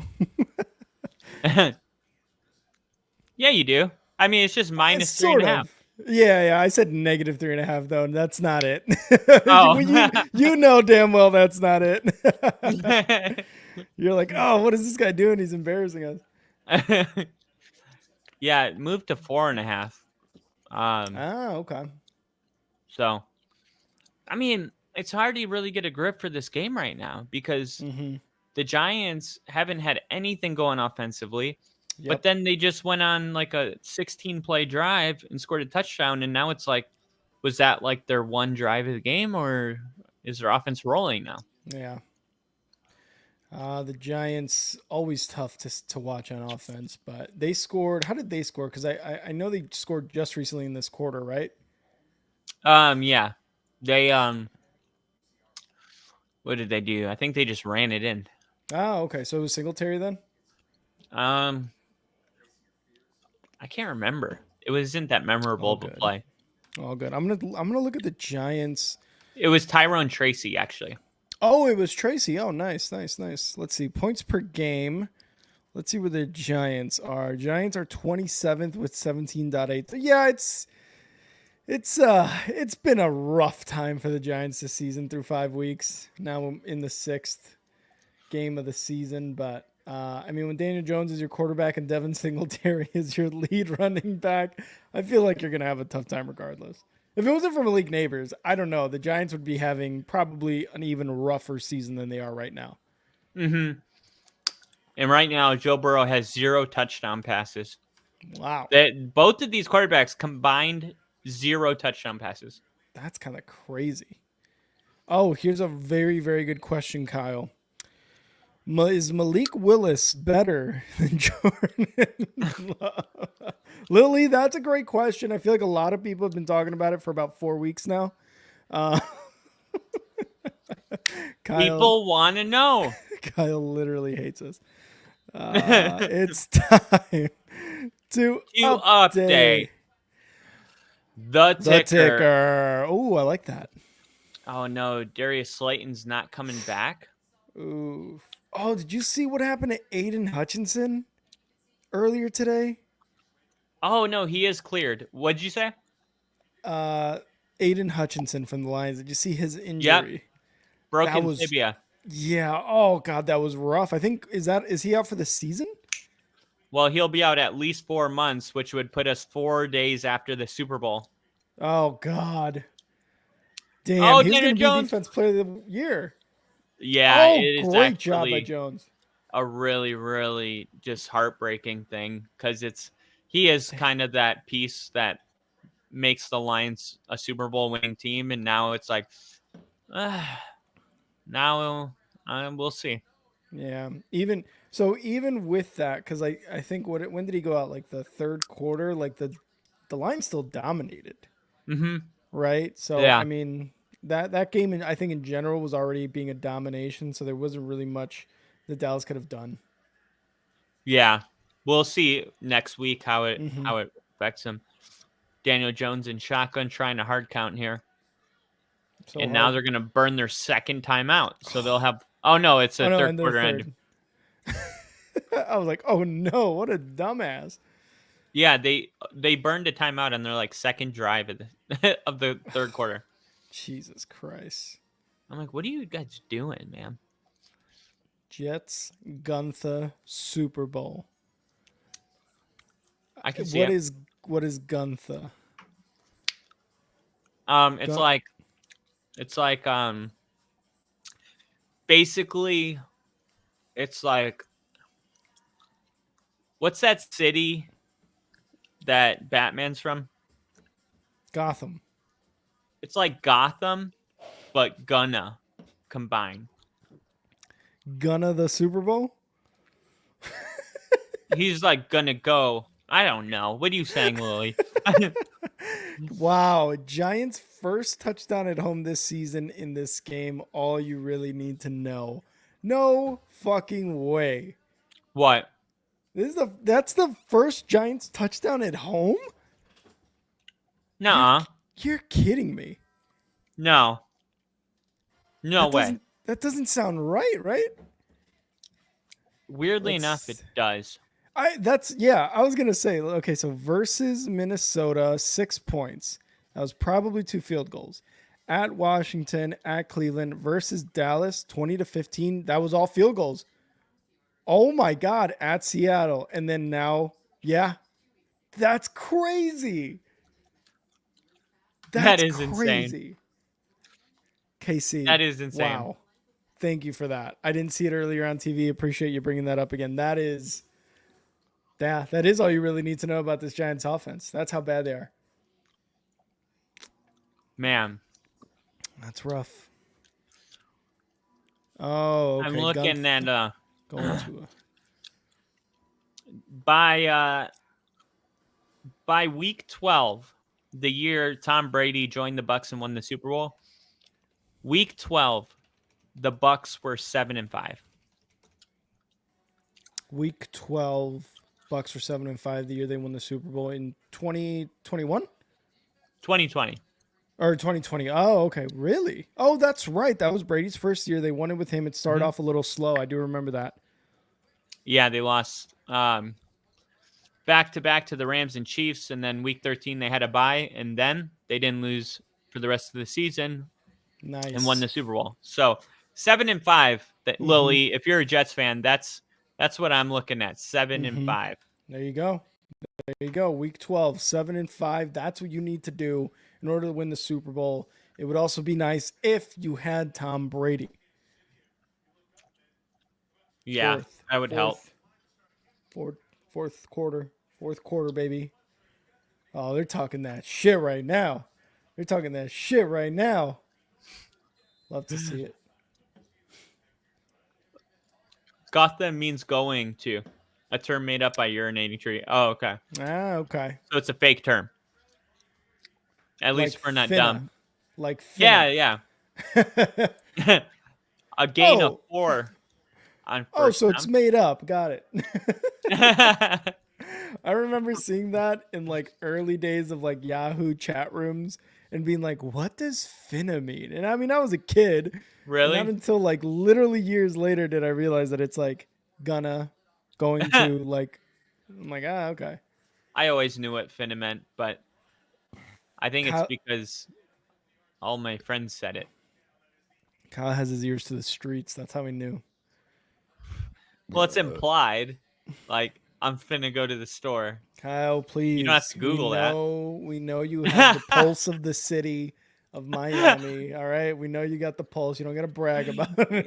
Speaker 2: yeah, you do. I mean, it's just minus
Speaker 1: Sort
Speaker 2: 3.5.
Speaker 1: of. Yeah. I said -3.5 though, and that's not it.
Speaker 2: Oh.
Speaker 1: you know damn well that's not it. You're like, oh, what is this guy doing? He's embarrassing us.
Speaker 2: Yeah, it moved to 4.5.
Speaker 1: Okay.
Speaker 2: So, I mean, it's hard to really get a grip for this game right now because the Giants haven't had anything going offensively.
Speaker 1: Yep.
Speaker 2: But then they just went on like a 16-play drive and scored a touchdown. And now it's like, was that like their one drive of the game or is their offense rolling now?
Speaker 1: Yeah. The Giants, always tough to watch on offense, but they scored. How did they score? Because I know they scored just recently in this quarter, right?
Speaker 2: Yeah. They, what did they do? I think they just ran it in.
Speaker 1: Oh, okay. So it was Singletary then?
Speaker 2: I can't remember. It wasn't that memorable of a play.
Speaker 1: All good. I'm gonna look at the Giants.
Speaker 2: It was Tyrone Tracy, actually.
Speaker 1: Oh, it was Tracy. Oh, nice. Let's see. Points per game. Let's see where the Giants are. Giants are 27th with 17.8. Yeah, it's been a rough time for the Giants this season through 5 weeks. Now in the 6th game of the season, but I mean, when Daniel Jones is your quarterback and Devin Singletary is your lead running back, I feel like you're going to have a tough time regardless. If it wasn't for Malik Neighbors, I don't know. The Giants would be having probably an even rougher season than they are right now.
Speaker 2: Mm-hmm. And right now, Joe Burrow has 0 touchdown passes.
Speaker 1: Wow.
Speaker 2: Both of these quarterbacks combined 0 touchdown passes.
Speaker 1: That's kind of crazy. Oh, here's a very, very good question, Kyle. Is Malik Willis better than Jordan Love? Lily, that's a great question. I feel like a lot of people have been talking about it for about 4 weeks now.
Speaker 2: Kyle, people want to know.
Speaker 1: Kyle literally hates us. It's time to update
Speaker 2: the ticker.
Speaker 1: Oh, I like that.
Speaker 2: Oh, no. Darius Slayton's not coming back.
Speaker 1: Ooh. Oh, did you see what happened to Aiden Hutchinson earlier today?
Speaker 2: Oh, no, he is cleared. What'd you say?
Speaker 1: Aiden Hutchinson from the Lions. Did you see his injury?
Speaker 2: Yep. Broken tibia.
Speaker 1: Yeah. Oh, God, that was rough. I think, is he out for the season?
Speaker 2: Well, he'll be out at least 4 months, which would put us 4 days after the Super Bowl.
Speaker 1: Oh, God. Damn, he's going to be Defense Player of the Year.
Speaker 2: Yeah, it is
Speaker 1: great job by Jones.
Speaker 2: A really, really just heartbreaking thing because he is kind of that piece that makes the Lions a Super Bowl winning team, and now it's like, now we'll see.
Speaker 1: Yeah, even with that, because I think when did he go out? Like the third quarter, like the Lions still dominated.
Speaker 2: Mm-hmm.
Speaker 1: Right. So
Speaker 2: yeah.
Speaker 1: I mean. That game, I think, in general, was already being a domination, so there wasn't really much that Dallas could have done.
Speaker 2: Yeah. We'll see next week how it affects him. Daniel Jones and shotgun trying to hard count here.
Speaker 1: So
Speaker 2: And
Speaker 1: hard.
Speaker 2: now they're going to burn their second timeout. So they'll have – oh, no, it's a third quarter end.
Speaker 1: I was like, oh, no, what a dumbass.
Speaker 2: Yeah, they burned a timeout on their, like, second drive of the third quarter.
Speaker 1: Jesus Christ.
Speaker 2: I'm like, what are you guys doing, man?
Speaker 1: Jets, Gunther, Super Bowl.
Speaker 2: I can see it.
Speaker 1: What is Gunther?
Speaker 2: It's like basically it's like, what's that city that Batman's from?
Speaker 1: Gotham.
Speaker 2: It's like Gotham, but Gunna combined.
Speaker 1: Gunna the Super Bowl?
Speaker 2: He's like gonna go. I don't know. What are you saying, Lily?
Speaker 1: Wow. Giants' first touchdown at home this season in this game. All you really need to know. No fucking way.
Speaker 2: What?
Speaker 1: That's the first Giants touchdown at home?
Speaker 2: Nuh-uh.
Speaker 1: You're kidding me.
Speaker 2: No. No way.
Speaker 1: That doesn't sound right?
Speaker 2: Weirdly enough, it does.
Speaker 1: I was gonna say, okay, so versus Minnesota, 6 points. That was probably 2 field goals. At Washington, at Cleveland, versus Dallas, 20-15. That was all field goals. Oh my God, at Seattle. And then now, yeah. That's crazy.
Speaker 2: That is crazy.
Speaker 1: KC.
Speaker 2: That is insane.
Speaker 1: Wow. Thank you for that. I didn't see it earlier on TV. Appreciate you bringing that up again. That is all you really need to know about this Giants offense. That's how bad they are.
Speaker 2: Man.
Speaker 1: That's rough. Oh, okay.
Speaker 2: I'm looking at
Speaker 1: going to
Speaker 2: by week 12, the year Tom Brady joined the Bucs and won the Super Bowl. Week 12, the Bucs were 7-5.
Speaker 1: Week 12, Bucs were 7-5 the year they won the Super Bowl in 2021?
Speaker 2: 2020.
Speaker 1: Or 2020. Oh, okay. Really? Oh, that's right. That was Brady's first year. They won it with him. It started off a little slow. I do remember that.
Speaker 2: Yeah, they lost back-to-back to the Rams and Chiefs, and then week 13 they had a bye, and then they didn't lose for the rest of the season.
Speaker 1: Nice.
Speaker 2: And won the Super Bowl. So 7-5. Lily, if you're a Jets fan, that's what I'm looking at. 7-5.
Speaker 1: There you go. There you go. Week 12, 7-5. That's what you need to do in order to win the Super Bowl. It would also be nice if you had Tom Brady.
Speaker 2: Yeah, that would help.
Speaker 1: Fourth quarter, baby. Oh, they're talking that shit right now. Love to see it.
Speaker 2: Gotham means going to, a term made up by urinating tree. Oh, okay.
Speaker 1: Ah, okay.
Speaker 2: So it's a fake term. At least we're not dumb.
Speaker 1: Like finna.
Speaker 2: Yeah. A gain of 4 on first
Speaker 1: Oh, so
Speaker 2: down.
Speaker 1: it's made up. Got it. I remember seeing that in like early days of like Yahoo chat rooms and being like, what does finna mean? And I mean, I was a kid.
Speaker 2: Really?
Speaker 1: Not until like literally years later did I realize that it's like going to like, I'm like, okay.
Speaker 2: I always knew what finna meant, but I think it's because all my friends said it.
Speaker 1: Kyle has his ears to the streets. That's how he knew.
Speaker 2: Well, it's implied. Like, I'm finna go to the store.
Speaker 1: Kyle, please.
Speaker 2: You don't have to Google that.
Speaker 1: We know you have the pulse of the city of Miami. All right. We know you got the pulse. You don't got to brag about it.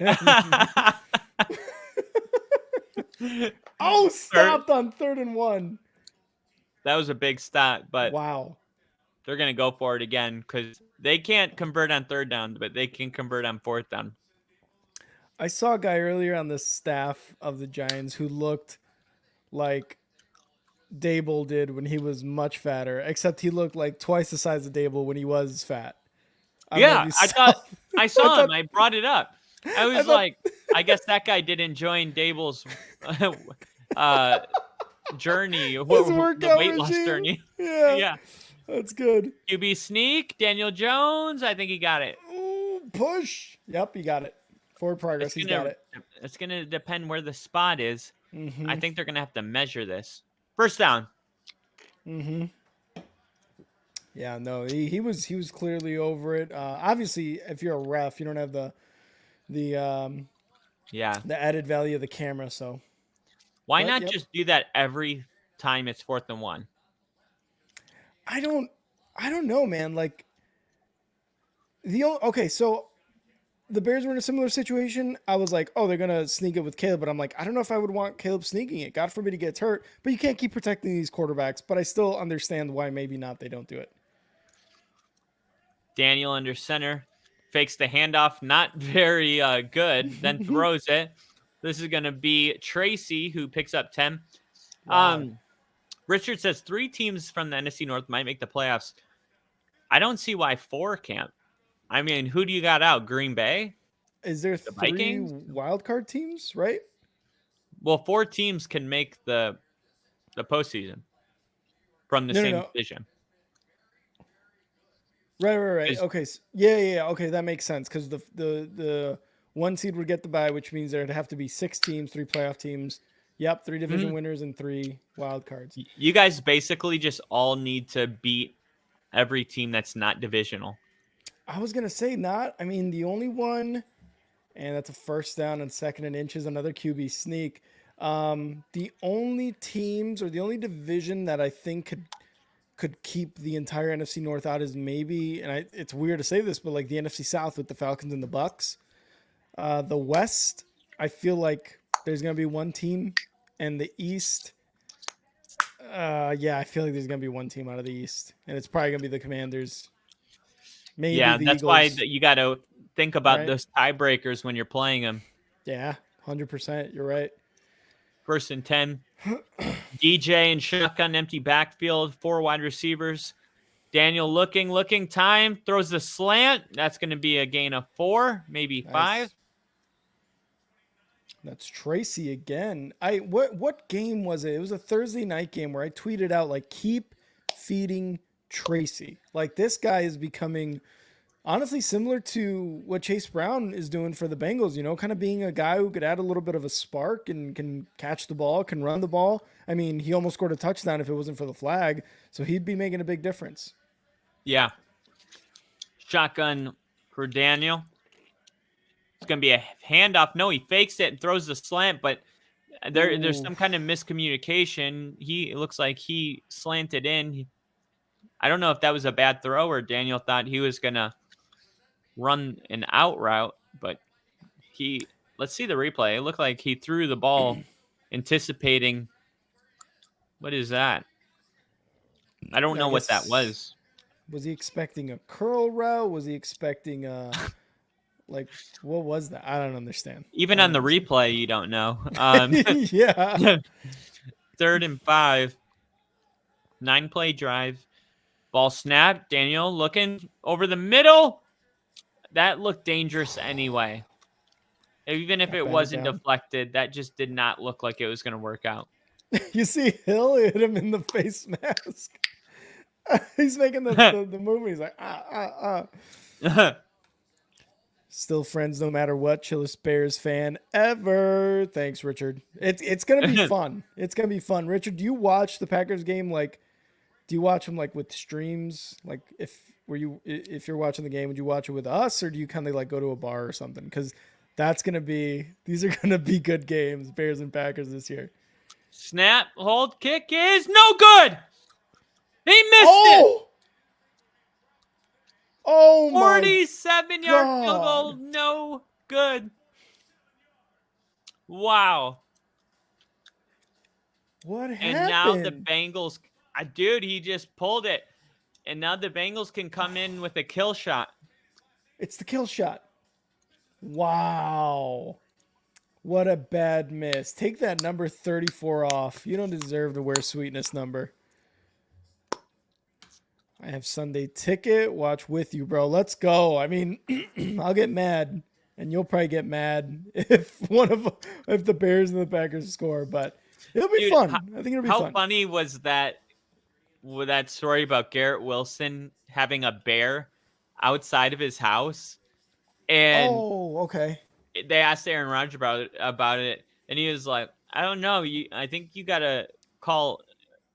Speaker 1: Oh, stopped on 3rd and 1.
Speaker 2: That was a big stat, but
Speaker 1: wow.
Speaker 2: They're going to go for it again because they can't convert on 3rd down, but they can convert on 4th down.
Speaker 1: I saw a guy earlier on the staff of the Giants who looked like Dable did when he was much fatter, except he looked like twice the size of Dable when he was fat.
Speaker 2: I saw him. I brought it up. I was I guess that guy didn't join Dable's journey,
Speaker 1: His
Speaker 2: the
Speaker 1: workout
Speaker 2: weight loss
Speaker 1: regime.
Speaker 2: journey.
Speaker 1: Yeah,
Speaker 2: Yeah.
Speaker 1: that's good.
Speaker 2: QB sneak, Daniel Jones. I think he got it.
Speaker 1: Ooh, push. Yep, he got it. Forward progress. He's got it.
Speaker 2: It's gonna depend where the spot is.
Speaker 1: Mm-hmm.
Speaker 2: I think they're gonna have to measure this. First down.
Speaker 1: Mm-hmm. Yeah, no, he was clearly over it. Obviously, if you're a ref, you don't have the the added value of the camera. So
Speaker 2: why not just do that every time it's 4th and 1?
Speaker 1: I don't know, man. Like okay, so the Bears were in a similar situation. I was like, oh, they're gonna sneak it with Caleb, but I'm like, I don't know if I would want Caleb sneaking it. God forbid he gets hurt, but you can't keep protecting these quarterbacks. But I still understand why maybe not they don't do it.
Speaker 2: Daniel under center fakes the handoff, not very good, then throws it. This is going to be Tracy who picks up 10.
Speaker 1: Wow.
Speaker 2: Richard says 3 teams from the NFC North might make the playoffs. I don't see why 4 can't. I mean, who do you got out? Green Bay?
Speaker 1: Is there
Speaker 2: The
Speaker 1: 3
Speaker 2: Vikings?
Speaker 1: wildcard teams, right?
Speaker 2: Well, 4 teams can make the postseason from the same division.
Speaker 1: Right. Okay. Yeah. Okay, that makes sense because the 1 seed would get the bye, which means there'd have to be 6 teams, 3 playoff teams. Yep, 3 division winners and 3 wild cards.
Speaker 2: You guys basically just all need to beat every team that's not divisional.
Speaker 1: I was gonna say not. I mean, the only one, and that's a first down and 2nd and inches, another QB sneak. The only teams or the only division that I think could keep the entire NFC North out is maybe, and it's weird to say this, but like the NFC South with the Falcons and the Bucks. The West, I feel like there's going to be 1 team, and the East, I feel like there's going to be 1 team out of the East, and it's probably going to be the Commanders. Maybe the
Speaker 2: that's
Speaker 1: Eagles.
Speaker 2: why you got to think about those tiebreakers when you're playing them.
Speaker 1: Yeah, 100%. You're right.
Speaker 2: 1st and 10. DJ and shotgun empty backfield, 4 wide receivers. Daniel looking, time, throws the slant. That's going to be a gain of 4, maybe 5.
Speaker 1: That's Tracy again. What game was it? It was a Thursday night game where I tweeted out like, keep feeding Tracy. Like, this guy is becoming honestly similar to what Chase Brown is doing for the Bengals, kind of being a guy who could add a little bit of a spark and can catch the ball, can run the ball. I mean, he almost scored a touchdown if it wasn't for the flag, so he'd be making a big difference.
Speaker 2: Yeah. Shotgun for Daniel. It's going to be a handoff. No, he fakes it and throws the slant, but there's some kind of miscommunication. It looks like he slanted in. I don't know if that was a bad throw or Daniel thought he was going to run an out route, but let's see the replay. It looked like he threw the ball anticipating. What is that? I don't know what that was.
Speaker 1: Was he expecting a curl route? Was he expecting what was that? I don't understand.
Speaker 2: Even on the replay, you don't know.
Speaker 1: Yeah.
Speaker 2: 3rd and 5. 9-play drive. Ball snap. Daniel looking over the middle. That looked dangerous anyway. Even if it wasn't deflected, that just did not look like it was going to work out.
Speaker 1: You see Hill hit him in the face mask. He's making the move. He's like, Still friends no matter what. Chillest Bears fan ever. Thanks, Richard. It's going to be fun. It's going to be fun. Richard, do you watch the Packers game? Like, do you watch them like with streams? Like if you're watching the game, would you watch it with us or do you kind of like go to a bar or something? Because these are going to be good games, Bears and Packers this year.
Speaker 2: Snap, hold, kick is no good. He missed it.
Speaker 1: Oh my
Speaker 2: 47-yard field goal, no good. Wow.
Speaker 1: What happened?
Speaker 2: And now the Bengals, dude, he just pulled it. And now the Bengals can come in with a kill shot.
Speaker 1: It's the kill shot. Wow. What a bad miss. Take that number 34 off. You don't deserve to wear Sweetness number. I have Sunday ticket. Watch with you, bro. Let's go. I mean, I'll get mad, and you'll probably get mad if the Bears and the Packers score. But It'll be
Speaker 2: Dude,
Speaker 1: fun. I think it'll be
Speaker 2: how
Speaker 1: fun.
Speaker 2: funny was that with that story about Garrett Wilson having a bear outside of his house? And
Speaker 1: Oh, okay.
Speaker 2: they asked Aaron Rodgers about it, and he was like, "I don't know. I think you gotta call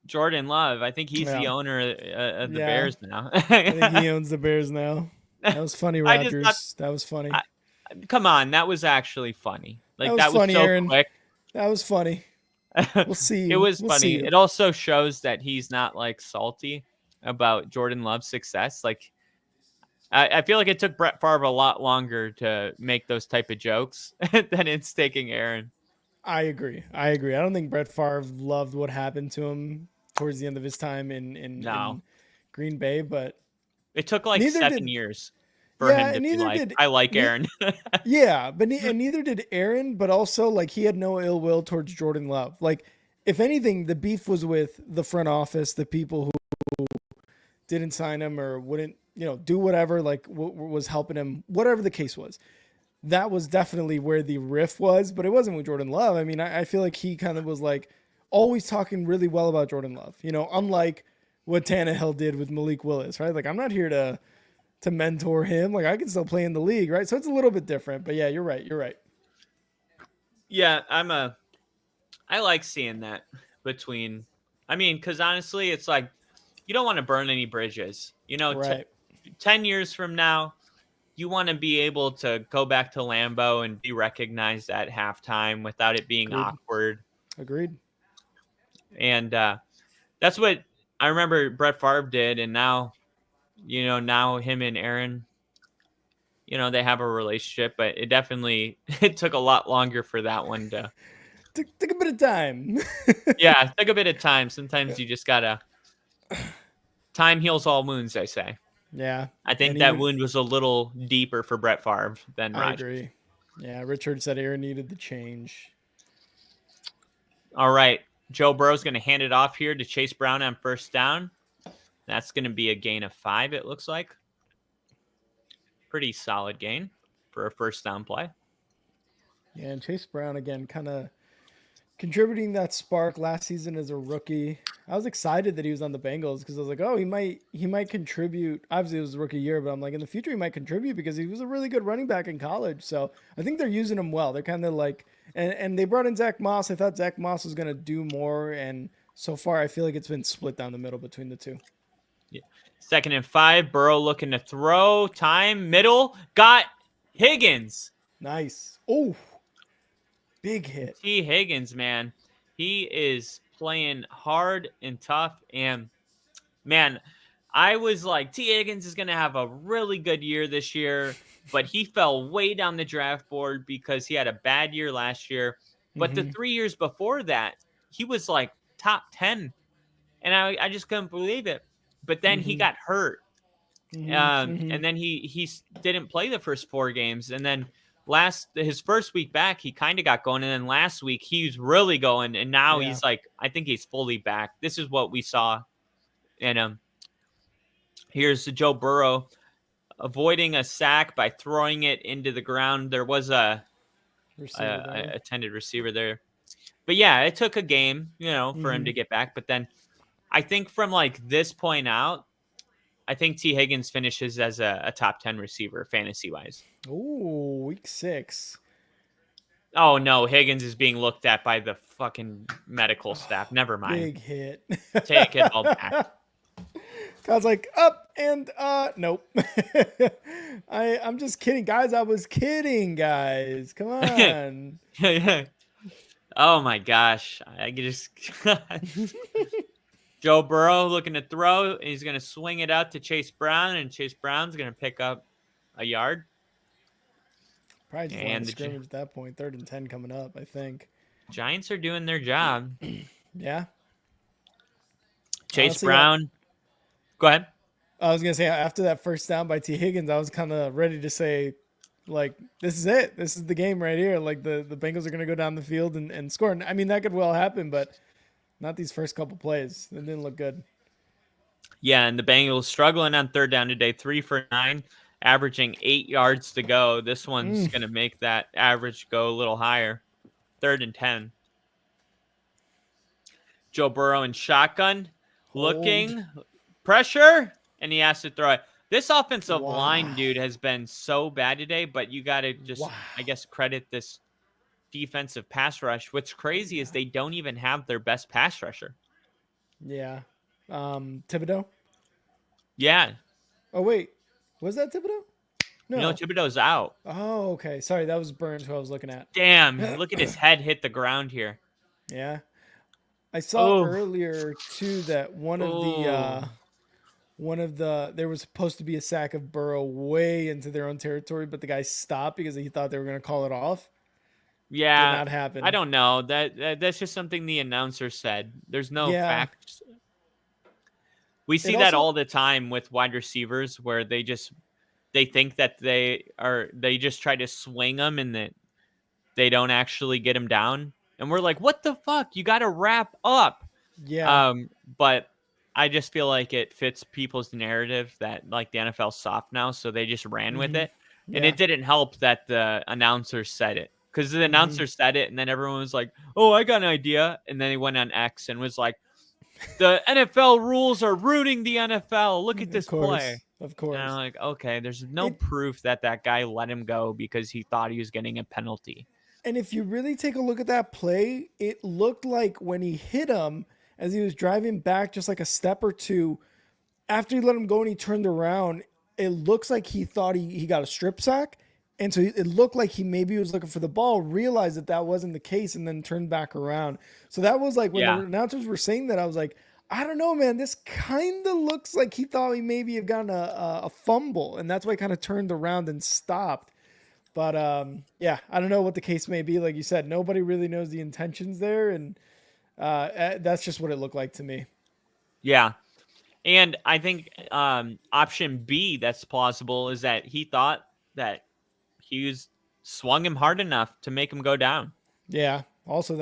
Speaker 2: Jordan Love. I think he's the
Speaker 1: Yeah.
Speaker 2: owner of the
Speaker 1: Yeah.
Speaker 2: Bears now."
Speaker 1: I think he owns the Bears now. That was funny,
Speaker 2: I just thought,
Speaker 1: Rodgers. That was funny.
Speaker 2: I, come on, that was actually funny.
Speaker 1: That
Speaker 2: Like
Speaker 1: was
Speaker 2: that was
Speaker 1: funny,
Speaker 2: so
Speaker 1: Aaron.
Speaker 2: quick.
Speaker 1: That was funny. We'll
Speaker 2: It
Speaker 1: see.
Speaker 2: was
Speaker 1: We'll
Speaker 2: funny.
Speaker 1: see.
Speaker 2: It also shows that he's not like salty about Jordan Love's success. Like I feel like it took Brett Favre a lot longer to make those type of jokes than it's taking Aaron.
Speaker 1: I agree. I don't think Brett Favre loved what happened to him towards the end of his time in
Speaker 2: No,
Speaker 1: Green Bay, but
Speaker 2: it took like
Speaker 1: neither
Speaker 2: 7 years for
Speaker 1: yeah,
Speaker 2: him to
Speaker 1: and
Speaker 2: be
Speaker 1: neither
Speaker 2: like,
Speaker 1: did
Speaker 2: I like Aaron.
Speaker 1: yeah, but and neither did Aaron, but also like he had no ill will towards Jordan Love. Like if anything, the beef was with the front office, the people who didn't sign him or wouldn't, do whatever, like was helping him, whatever the case was. That was definitely where the riff was, but it wasn't with Jordan Love. I mean, I feel like he kind of was like always talking really well about Jordan Love, unlike what Tannehill did with Malik Willis, right? Like, I'm not here to mentor him. Like, I can still play in the league, right? So it's a little bit different, but yeah, you're right. You're right.
Speaker 2: Yeah, I like seeing that between, because honestly, it's like, you don't want to burn any bridges.
Speaker 1: Right.
Speaker 2: 10 years from now, you want to be able to go back to Lambeau and be recognized at halftime without it being
Speaker 1: Agreed.
Speaker 2: awkward.
Speaker 1: Agreed.
Speaker 2: And that's what I remember Brett Favre did. And now, now him and Aaron, they have a relationship, but it took a lot longer for that one to.
Speaker 1: Took a bit of time.
Speaker 2: Yeah, it took a bit of time. Sometimes you just gotta. Time heals all wounds, I say.
Speaker 1: Yeah.
Speaker 2: I think that wound was a little deeper for Brett Favre than Rodgers.
Speaker 1: I agree. Yeah, Richard said Aaron needed the change.
Speaker 2: All right. Joe Burrow's going to hand it off here to Chase Brown on first down. That's going to be a gain of 5, it looks like. Pretty solid gain for a first down play.
Speaker 1: Yeah, and Chase Brown, again, kind of contributing that spark last season as a rookie. I was excited that he was on the Bengals because I was like, oh, he might contribute. Obviously, it was a rookie year, but I'm like, in the future, he might contribute because he was a really good running back in college. So I think they're using him well. They're kind of like, and they brought in Zach Moss. I thought Zach Moss was going to do more. And so far, I feel like it's been split down the middle between the two.
Speaker 2: Yeah. 2nd and 5. Burrow looking to throw. Time. Middle. Got Higgins.
Speaker 1: Nice. Oh, big hit.
Speaker 2: T. Higgins, man. He is playing hard and tough. And, man, I was like, T. Higgins is going to have a really good year this year, but he fell way down the draft board because he had a bad year last year. But the 3 years before that, he was like top 10. And I just couldn't believe it. But then he got hurt. And then he didn't play the first 4 games. And then his first week back, he kind of got going. And then last week, he was really going. And now he's like, I think he's fully back. This is what we saw in him. Here's Joe Burrow avoiding a sack by throwing it into the ground. There was a attended receiver there. But yeah, it took a game, for him to get back. But then I think from like this point out, I think T. Higgins finishes as a top 10 receiver fantasy-wise.
Speaker 1: Oh, week 6.
Speaker 2: Oh, no. Higgins is being looked at by the fucking medical staff. Never mind.
Speaker 1: Big hit.
Speaker 2: Take it all back.
Speaker 1: I was like, up and nope. I'm just kidding, guys. I was kidding, guys. Come on.
Speaker 2: Oh, my gosh. I just... Joe Burrow looking to throw. He's going to swing it out to Chase Brown, and Chase Brown's going to pick up a yard.
Speaker 1: Probably just want to scrimmage at that point. 3rd and 10 coming up, I think.
Speaker 2: Giants are doing their job.
Speaker 1: Yeah.
Speaker 2: Chase Brown. Go ahead.
Speaker 1: I was going to say, after that first down by T. Higgins, I was kind of ready to say, like, this is it. This is the game right here. Like, the Bengals are going to go down the field and score. And, I mean, that could well happen, but not these first couple plays. It didn't look good.
Speaker 2: Yeah, and the Bengals struggling on 3rd down today, 3 for 9, averaging 8 yards to go. This one's going to make that average go a little higher. 3rd and 10. Joe Burrow in shotgun,
Speaker 1: Hold.
Speaker 2: looking, pressure, and he has to throw it. This offensive line,
Speaker 1: Wow.
Speaker 2: dude, has been so bad today, but you got to just,
Speaker 1: Wow.
Speaker 2: I guess, credit this defensive pass rush. What's crazy is
Speaker 1: Yeah.
Speaker 2: they don't even have their best pass rusher.
Speaker 1: Yeah. Thibodeau.
Speaker 2: Yeah.
Speaker 1: Oh wait, was that Thibodeau?
Speaker 2: No,
Speaker 1: No.
Speaker 2: Thibodeau's out.
Speaker 1: Oh, okay. Sorry, that was Burns who I was looking at.
Speaker 2: Damn, look at his head hit the ground here.
Speaker 1: Yeah. I saw
Speaker 2: Oh,
Speaker 1: earlier too that
Speaker 2: oh,
Speaker 1: one of the there was supposed to be a sack of Burrow way into their own territory, but the guy stopped because he thought they were going to call it off. Did
Speaker 2: yeah.
Speaker 1: not
Speaker 2: I
Speaker 1: happen.
Speaker 2: don't know. That's just something the announcer said. There's no
Speaker 1: Yeah.
Speaker 2: facts. We
Speaker 1: It
Speaker 2: see that
Speaker 1: also
Speaker 2: all the time with wide receivers where they think that they just try to swing them and that they don't actually get them down. And we're like, what the fuck? You got to wrap up.
Speaker 1: yeah.
Speaker 2: But I just feel like it fits people's narrative that like the NFL's soft now, so they just ran with
Speaker 1: Mhm.
Speaker 2: it. And
Speaker 1: Yeah.
Speaker 2: it didn't help that the announcer said it because the
Speaker 1: Mhm.
Speaker 2: announcer said it, and then everyone was like, "Oh, I got an idea," and then he went on X and was like, "The NFL rules are ruining the NFL. Look at
Speaker 1: Of
Speaker 2: this play."
Speaker 1: course. Of
Speaker 2: And I'm
Speaker 1: course.
Speaker 2: like, okay, there's no
Speaker 1: It
Speaker 2: proof that that guy let him go because he thought he was getting a penalty.
Speaker 1: And if you really take a look at that play, it looked like when he hit him as he was driving back just like a step or two, after he let him go and he turned around, it looks like he thought he got a strip sack. And so it looked like he maybe was looking for the ball, realized that that wasn't the case, and then turned back around. So that was like when the
Speaker 2: Yeah.
Speaker 1: announcers were saying that, I was like, I don't know, man. This kind of looks like he thought he maybe had gotten a fumble, and that's why he kind of turned around and stopped. But yeah, I don't know what the case may be. Like you said, nobody really knows the intentions there, and that's just what it looked like to me.
Speaker 2: Yeah. And I think option B that's plausible is that he thought that Hughes swung him hard enough to make him go down.
Speaker 1: Yeah, also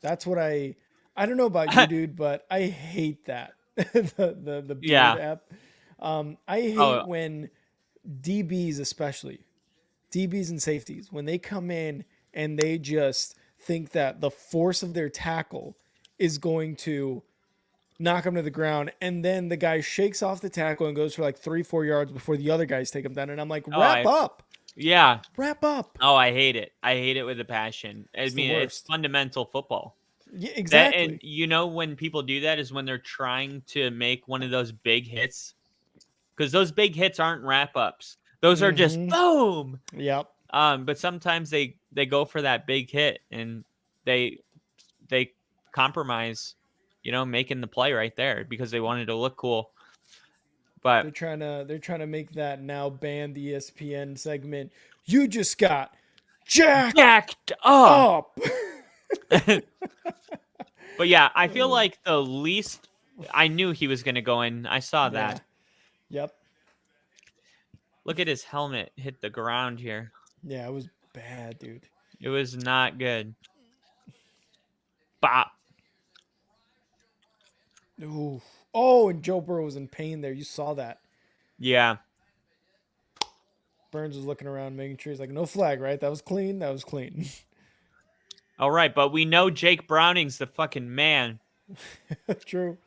Speaker 1: that's what I don't know about you, dude, but I hate that the beard
Speaker 2: Yeah.
Speaker 1: app. I hate
Speaker 2: Oh,
Speaker 1: when DBs, especially DBs and safeties, when they come in and they just think that the force of their tackle is going to knock him to the ground, and then the guy shakes off the tackle and goes for like 3-4 yards before the other guys take him down. And I'm like,
Speaker 2: oh,
Speaker 1: wrap up,
Speaker 2: yeah.
Speaker 1: wrap up.
Speaker 2: Oh, I hate it. I hate it with a passion. I
Speaker 1: It's the
Speaker 2: mean, it's
Speaker 1: worst.
Speaker 2: fundamental football.
Speaker 1: Yeah,
Speaker 2: That and
Speaker 1: exactly.
Speaker 2: you know when people do that is when they're trying to make one of those big hits because those big hits aren't wrap ups. Those are just
Speaker 1: Mm-hmm.
Speaker 2: boom.
Speaker 1: Yep.
Speaker 2: But sometimes they go for that big hit and they they compromise, making the play right there because they wanted to look cool. But
Speaker 1: They're trying to make that now banned ESPN segment. You just got jacked
Speaker 2: jacked up.
Speaker 1: up.
Speaker 2: But yeah, I feel like the least I knew he was going to go in. I saw
Speaker 1: Yeah.
Speaker 2: that.
Speaker 1: Yep.
Speaker 2: Look at his helmet hit the ground here.
Speaker 1: Yeah, it was bad, dude.
Speaker 2: It was not good. Bop.
Speaker 1: Ooh. Oh, and Joe Burrow was in pain there. You saw that.
Speaker 2: Yeah.
Speaker 1: Burns was looking around, making sure he's like, no flag, right? That was clean. That was clean.
Speaker 2: All right, but we know Jake Browning's the fucking man.
Speaker 1: True.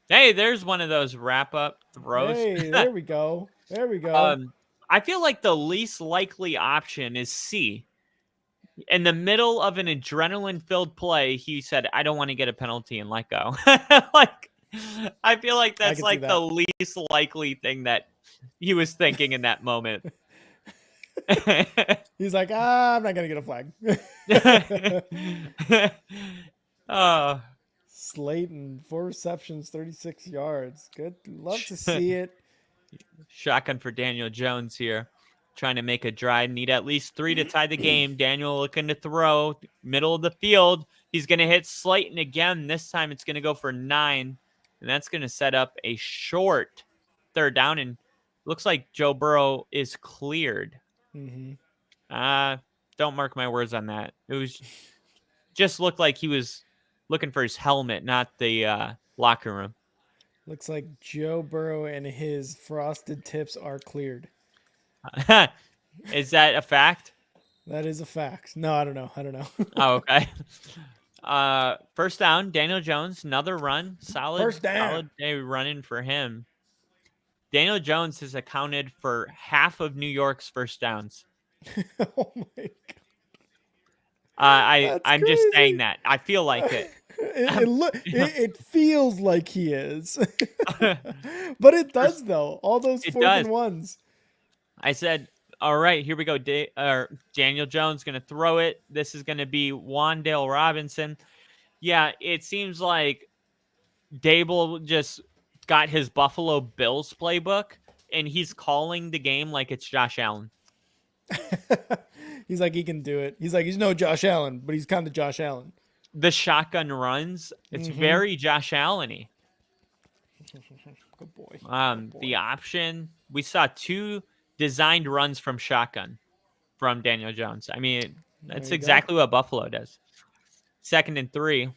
Speaker 2: Hey, there's one of those wrap up throws.
Speaker 1: Hey, there we go. There we go.
Speaker 2: I feel like the least likely option is C. In the middle of an adrenaline filled play, he said, I don't want to get a penalty and let go. Like, I feel like
Speaker 1: I
Speaker 2: that's
Speaker 1: can see
Speaker 2: like the
Speaker 1: that.
Speaker 2: least likely thing that he was thinking in that moment.
Speaker 1: He's like, I'm not gonna get a flag.
Speaker 2: Oh.
Speaker 1: Slayton, 4 receptions, 36 yards. Good. Love to see it.
Speaker 2: Shotgun for Daniel Jones here. Trying to make a drive. Need at least 3 to tie the game. Daniel looking to throw. Middle of the field. He's going to hit Slayton again. This time it's going to go for 9. And that's going to set up a short third down. And looks like Joe Burrow is cleared.
Speaker 1: Mm-hmm.
Speaker 2: Don't mark my words on that. It was just looked like he was looking for his helmet, not the locker room.
Speaker 1: Looks like Joe Burrow and his frosted tips are cleared.
Speaker 2: Is that a fact?
Speaker 1: That is a fact. No, I don't know.
Speaker 2: Oh, okay. First down, Daniel Jones, another run.
Speaker 1: First down.
Speaker 2: Solid day running for him. Daniel Jones has accounted for half of New York's first downs.
Speaker 1: Oh my god. That's
Speaker 2: I'm just saying
Speaker 1: crazy.
Speaker 2: that. I feel like it.
Speaker 1: It feels like he is. But it does though. All those
Speaker 2: It
Speaker 1: fourth
Speaker 2: does.
Speaker 1: and ones.
Speaker 2: I said, all right, here we go. Daniel Jones going to throw it. This is going to be Wandale Robinson. Yeah, it seems like Dable just got his Buffalo Bills playbook, and he's calling the game like it's Josh Allen.
Speaker 1: He's like, he can do it. He's like, he's no Josh Allen, but he's kind of Josh Allen.
Speaker 2: The shotgun runs, it's very Josh Allen-y.
Speaker 1: Good boy. Good boy.
Speaker 2: The option, we saw 2 designed runs from shotgun from Daniel Jones. I mean, that's exactly what Buffalo does. 2nd and 3.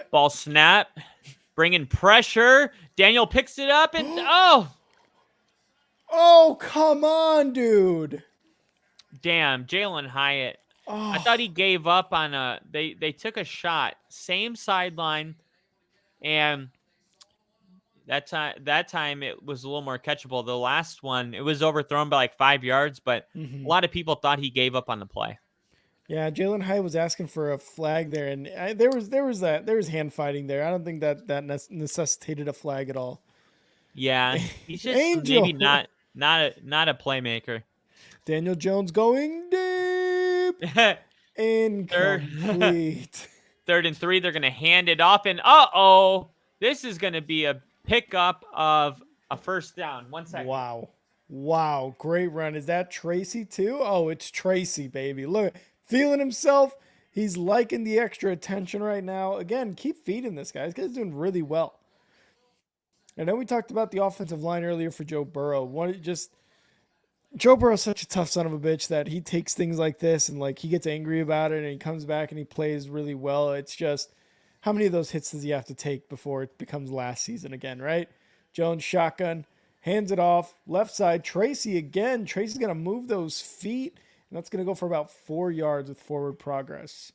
Speaker 2: Ball snap, bringing pressure. Daniel picks it up and
Speaker 1: oh, come on, dude.
Speaker 2: Damn, Jalen Hyatt. I thought he gave up on they took a shot, same sideline, and that time it was a little more catchable. The last one, it was overthrown by like 5 yards, but a lot of people thought he gave up on the play.
Speaker 1: Yeah, Jalen Hyatt was asking for a flag there, and there was hand fighting there. I don't think that necessitated a flag at all.
Speaker 2: Yeah, he's just maybe not a playmaker.
Speaker 1: Daniel Jones going deep. Incomplete.
Speaker 2: 3rd and 3. They're going to hand it off, and this is going to be a pickup of a first down. 1 second.
Speaker 1: Wow, great run. Is that Tracy too? Oh, it's Tracy, baby. Look, feeling himself. He's liking the extra attention right now. Again, keep feeding this guy. This guy's doing really well. I know we talked about the offensive line earlier for Joe Burrow. Joe Burrow's such a tough son of a bitch that he takes things like this and like he gets angry about it and he comes back and he plays really well. It's just, how many of those hits does he have to take before it becomes last season again, right? Jones shotgun, hands it off, left side, Tracy again. Tracy's going to move those feet, and that's going to go for about 4 yards with forward progress.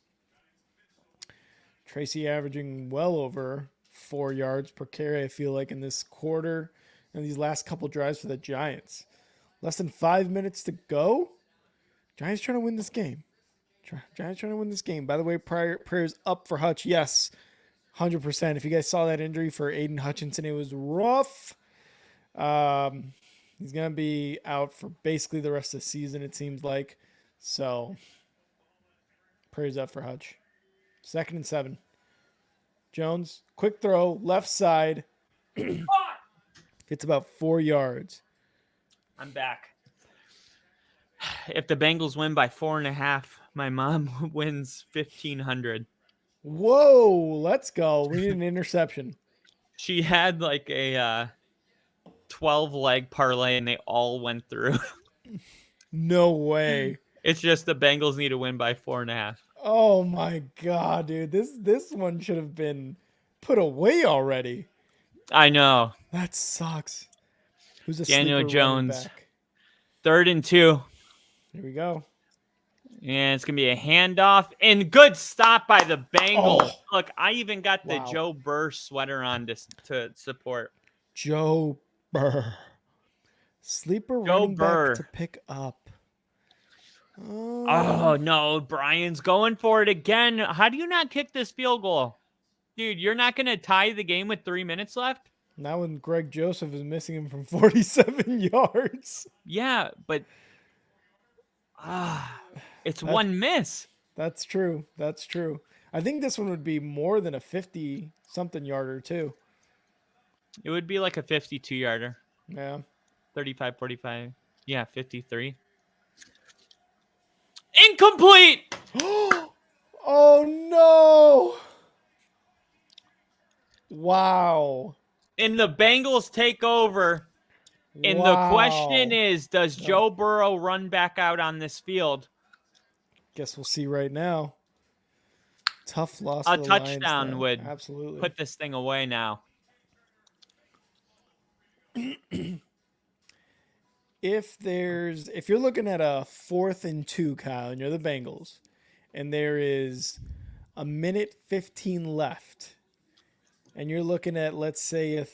Speaker 1: Tracy averaging well over 4 yards per carry, I feel like, in this quarter and these last couple drives for the Giants. Less than 5 minutes to go. Giants trying to win this game. Giants trying to win this game. By the way, prayers up for Hutch. Yes, 100%. If you guys saw that injury for Aiden Hutchinson, it was rough. He's going to be out for basically the rest of the season, it seems like. So, prayers up for Hutch. 2nd and 7. Jones, quick throw, left side. Gets about 4 yards.
Speaker 2: I'm back. If the Bengals win by 4.5, my mom wins $1,500.
Speaker 1: Whoa, let's go. We need an interception.
Speaker 2: She had like a 12-leg parlay, and they all went through.
Speaker 1: No way.
Speaker 2: It's just the Bengals need to win by 4.5.
Speaker 1: Oh my god, dude. This one should have been put away already.
Speaker 2: I know.
Speaker 1: That sucks. Who's a
Speaker 2: Daniel
Speaker 1: sleeper
Speaker 2: Jones.
Speaker 1: running back?
Speaker 2: 3rd and 2.
Speaker 1: Here we go.
Speaker 2: And it's going to be a handoff. And good stop by the Bengals.
Speaker 1: Oh.
Speaker 2: Look, I even got the Joe Burr sweater on to support.
Speaker 1: Joe Burr. Sleeper running back to pick up.
Speaker 2: Oh, no. Brian's going for it again. How do you not kick this field goal? Dude, you're not going to tie the game with 3 minutes left?
Speaker 1: Not when Greg Joseph is missing him from 47 yards.
Speaker 2: Yeah, but it's one miss.
Speaker 1: That's true. That's true. I think this one would be more than a 50-something yarder, too.
Speaker 2: It would be like a 52-yarder.
Speaker 1: Yeah.
Speaker 2: 35, 45. Yeah, 53. Incomplete!
Speaker 1: Oh, no! Wow.
Speaker 2: And the Bengals take over. And the question is, does Joe Burrow run back out on this field?
Speaker 1: Guess we'll see right now. Tough loss.
Speaker 2: A touchdown would
Speaker 1: absolutely
Speaker 2: put this thing away now.
Speaker 1: If you're looking at a 4th and 2, Kyle, and you're the Bengals, and there is a minute 15 left, and you're looking at, let's say, a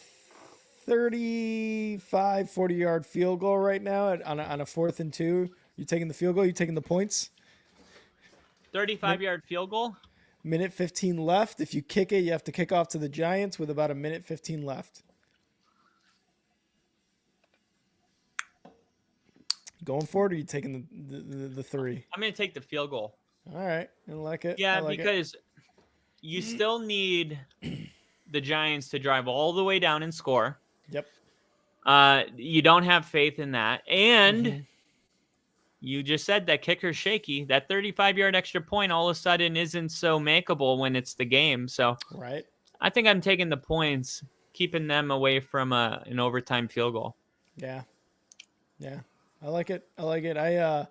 Speaker 1: 35, 40-yard field goal right now on a 4th and 2, you taking the field goal? You taking the points?
Speaker 2: 35-yard field goal?
Speaker 1: Minute 15 left. If you kick it, you have to kick off to the Giants with about a minute 15 left. Going forward, or are you taking the 3?
Speaker 2: I'm going to take the field goal.
Speaker 1: All right. I like it.
Speaker 2: Yeah,
Speaker 1: like
Speaker 2: because you still need the Giants to drive all the way down and score.
Speaker 1: Yep.
Speaker 2: You don't have faith in that. And you just said that kicker's shaky. That 35-yard extra point all of a sudden isn't so makeable when it's the game. So
Speaker 1: right.
Speaker 2: I think I'm taking the points, keeping them away from an overtime field goal.
Speaker 1: Yeah. Yeah. I like it. I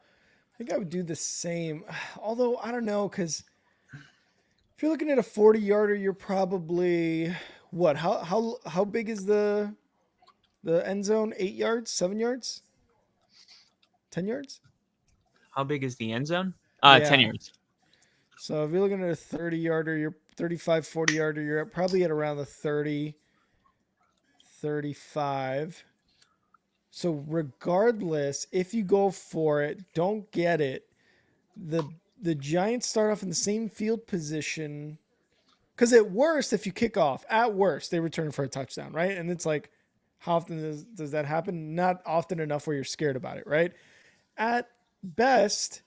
Speaker 1: think I would do the same. Although, I don't know, because if you're looking at a 40-yarder, you're probably, what? How big is the end zone? 8 yards? 7 yards? 10 yards?
Speaker 2: How big is the end zone?
Speaker 1: Yeah.
Speaker 2: 10 yards.
Speaker 1: So if you're looking at a 30-yarder, you're 35, 40-yarder, you're probably at around the 30, 35. So regardless, if you go for it, don't get it. The Giants start off in the same field position. Because at worst, if you kick off, at worst, they return for a touchdown, right? And it's like, how often does that happen? Not often enough where you're scared about it, right? At best,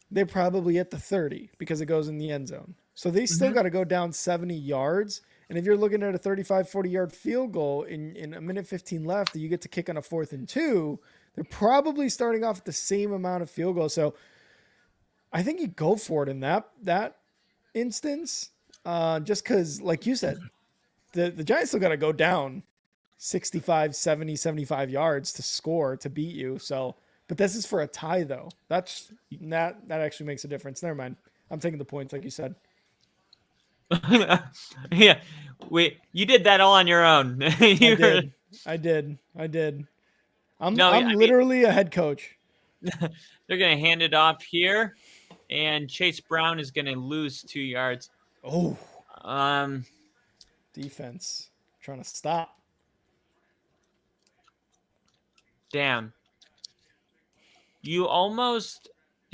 Speaker 1: they're probably at the 30 because it goes in the end zone. So they still got to go down 70 yards. And if you're looking at a 35, 40-yard field goal in a minute 15 left that you get to kick on a 4th and 2, they're probably starting off at the same amount of field goals. So I think you go for it in that instance, just because, like you said, the Giants still got to go down 65, 70, 75 yards to score to beat you. So, but this is for a tie, though. That actually makes a difference. Never mind. I'm taking the points, like you said.
Speaker 2: Yeah, you did that all on your own.
Speaker 1: I did. I'm literally a head coach.
Speaker 2: They're going to hand it off here, and Chase Brown is going to lose 2 yards.
Speaker 1: Oh. Defense trying to stop.
Speaker 2: Damn. You almost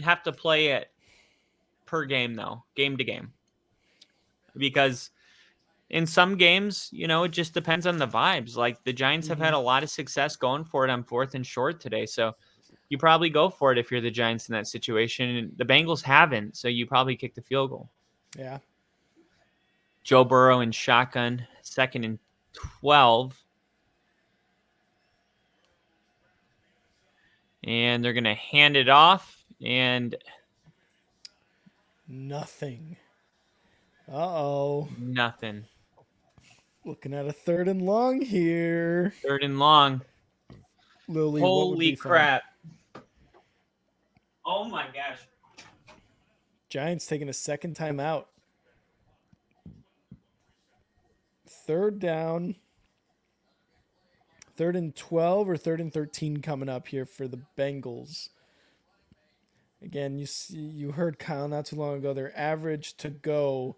Speaker 2: have to play it per game, though, game to game. Because in some games, it just depends on the vibes. Like the Giants have had a lot of success going for it on 4th and short today. So you probably go for it if you're the Giants in that situation. And the Bengals haven't, so you probably kick the field goal.
Speaker 1: Yeah.
Speaker 2: Joe Burrow in shotgun, 2nd and 12. And they're going to hand it off, and
Speaker 1: nothing. Uh-oh.
Speaker 2: Nothing.
Speaker 1: Looking at a 3rd and long here.
Speaker 2: 3rd and long.
Speaker 1: Lily,
Speaker 2: holy crap. Oh, my gosh.
Speaker 1: Giants taking a second time out. 3rd down. 3rd and 12 or 3rd and 13 coming up here for the Bengals. Again, you heard Kyle not too long ago. Their average to go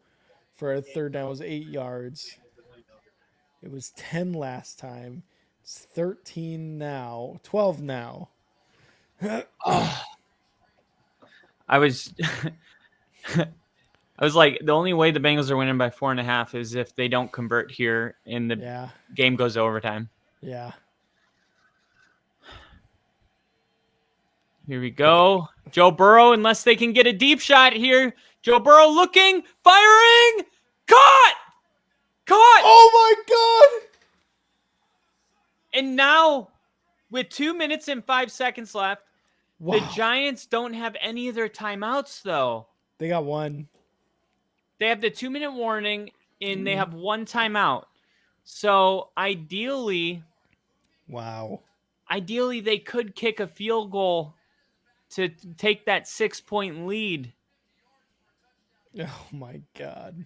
Speaker 1: for a 3rd down was 8 yards. It was 10 last time. It's 13 now. 12 now.
Speaker 2: I was like, the only way the Bengals are winning by 4.5 is if they don't convert here and the game goes to overtime.
Speaker 1: Yeah.
Speaker 2: Here we go. Joe Burrow, unless they can get a deep shot here. Joe Burrow looking, firing, caught!
Speaker 1: Oh my God!
Speaker 2: And now, with 2 minutes and 5 seconds left, the Giants don't have any of their timeouts, though.
Speaker 1: They got one.
Speaker 2: They have the 2-minute warning, and they have one timeout. So, ideally, they could kick a field goal to take that 6-point lead.
Speaker 1: Oh, my God.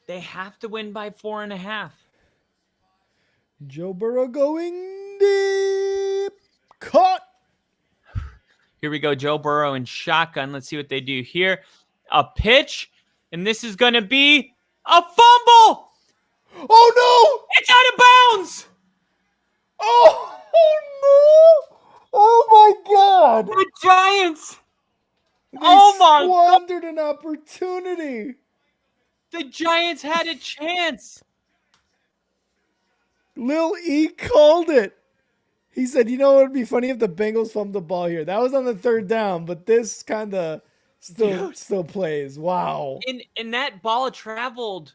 Speaker 2: They have to win by 4.5.
Speaker 1: Joe Burrow going deep. Caught.
Speaker 2: Here we go, Joe Burrow and shotgun. Let's see what they do here. A pitch, and this is going to be a fumble.
Speaker 1: Oh, no!
Speaker 2: It's out of bounds.
Speaker 1: Oh, no! Oh, my God!
Speaker 2: The Giants.
Speaker 1: They
Speaker 2: Oh, my God.
Speaker 1: squandered an opportunity.
Speaker 2: The Giants had a chance.
Speaker 1: Lil E called it. He said, you know what would be funny if the Bengals fumbled the ball here. That was on the 3rd down, but this kind of still plays. Wow.
Speaker 2: And that ball traveled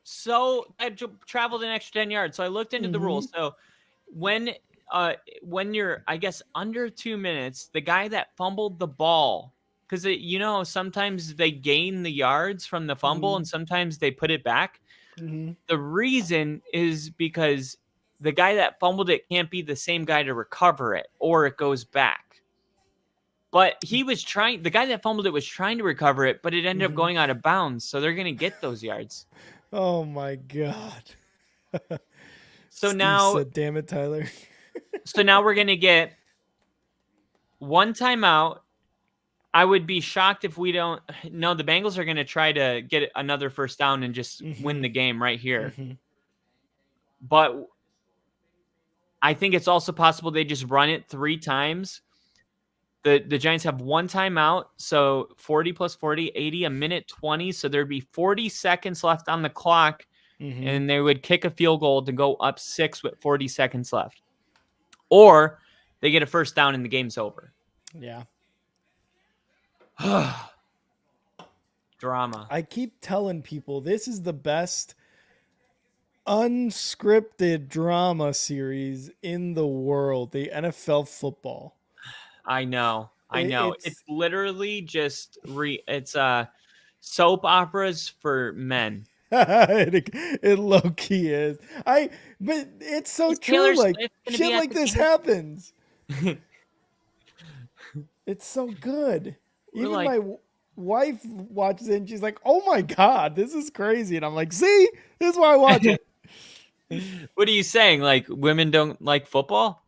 Speaker 2: traveled an extra 10 yards. So I looked into the rules. So when you're, I guess, under 2 minutes, the guy that fumbled the ball, because sometimes they gain the yards from the fumble and sometimes they put it back. The reason is because the guy that fumbled it can't be the same guy to recover it, or it goes back. But the guy that fumbled it was trying to recover it, but it ended up going out of bounds. So they're going to get those yards.
Speaker 1: Oh my God.
Speaker 2: So
Speaker 1: Steve
Speaker 2: now,
Speaker 1: said, damn it, Tyler.
Speaker 2: So now we're going to get one timeout. I would be shocked if we don't. No, the Bengals are going to try to get another first down and just win the game right here. But I think it's also possible they just run it 3 times. The Giants have one timeout, so 40 plus 40, 80, a minute 20. So there'd be 40 seconds left on the clock, and they would kick a field goal to go up 6 with 40 seconds left. Or they get a first down and the game's over.
Speaker 1: Yeah.
Speaker 2: Drama.
Speaker 1: I keep telling people this is the best unscripted drama series in the world, the NFL football.
Speaker 2: I know. It's literally just it's soap operas for men.
Speaker 1: It low-key is. But it's so true. Like, shit like this happens. It's so good. Even my wife watches it and she's like, oh my God, this is crazy. And I'm like, see, this is why I watch it.
Speaker 2: What are you saying? Like, women don't like football?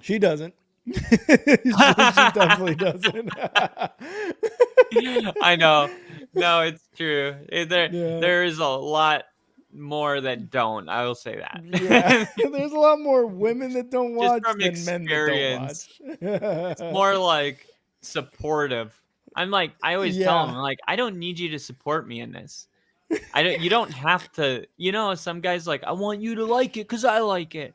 Speaker 1: She doesn't. She definitely doesn't.
Speaker 2: I know. No, it's true. There is a lot more that don't. I will say that.
Speaker 1: Yeah. There's a lot more women that don't watch than
Speaker 2: experience.
Speaker 1: Men that don't watch.
Speaker 2: It's more like supportive. I'm like, I always tell them, I'm like, I don't need you to support me in this. You don't have to, some guys like, I want you to like it because I like it.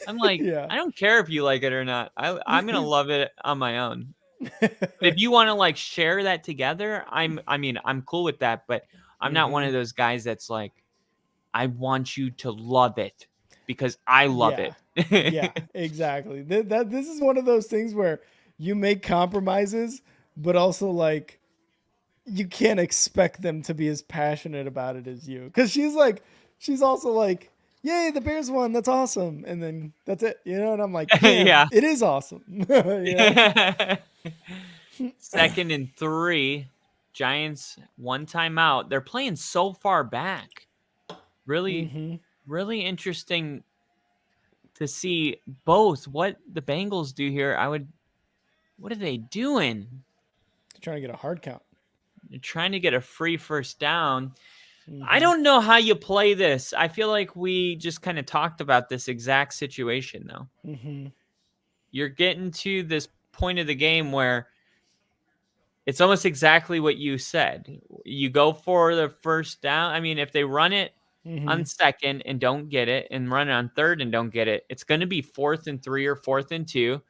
Speaker 2: I'm like, I don't care if you like it or not. I'm gonna love it on my own. If you want to like share that together, I'm cool with that. But I'm not one of those guys that's like, I want you to love it because I love it.
Speaker 1: Yeah, exactly. This is one of those things where you make compromises, but also like you can't expect them to be as passionate about it as you. Because she's also like, yay, the Bears won. That's awesome. And then that's it. And I'm like, yeah, it is awesome.
Speaker 2: 2nd and 3. Giants, one timeout. They're playing so far back. Really, really interesting to see both what the Bengals do here. What are they doing?
Speaker 1: They're trying to get a hard count.
Speaker 2: They're trying to get a free first down. I don't know how you play this. I feel like we just kind of talked about this exact situation, though. You're getting to this point of the game where it's almost exactly what you said. You go for the first down. I mean, if they run it on 2nd and don't get it and run it on 3rd and don't get it, it's going to be 4th and 3 or 4th and 2.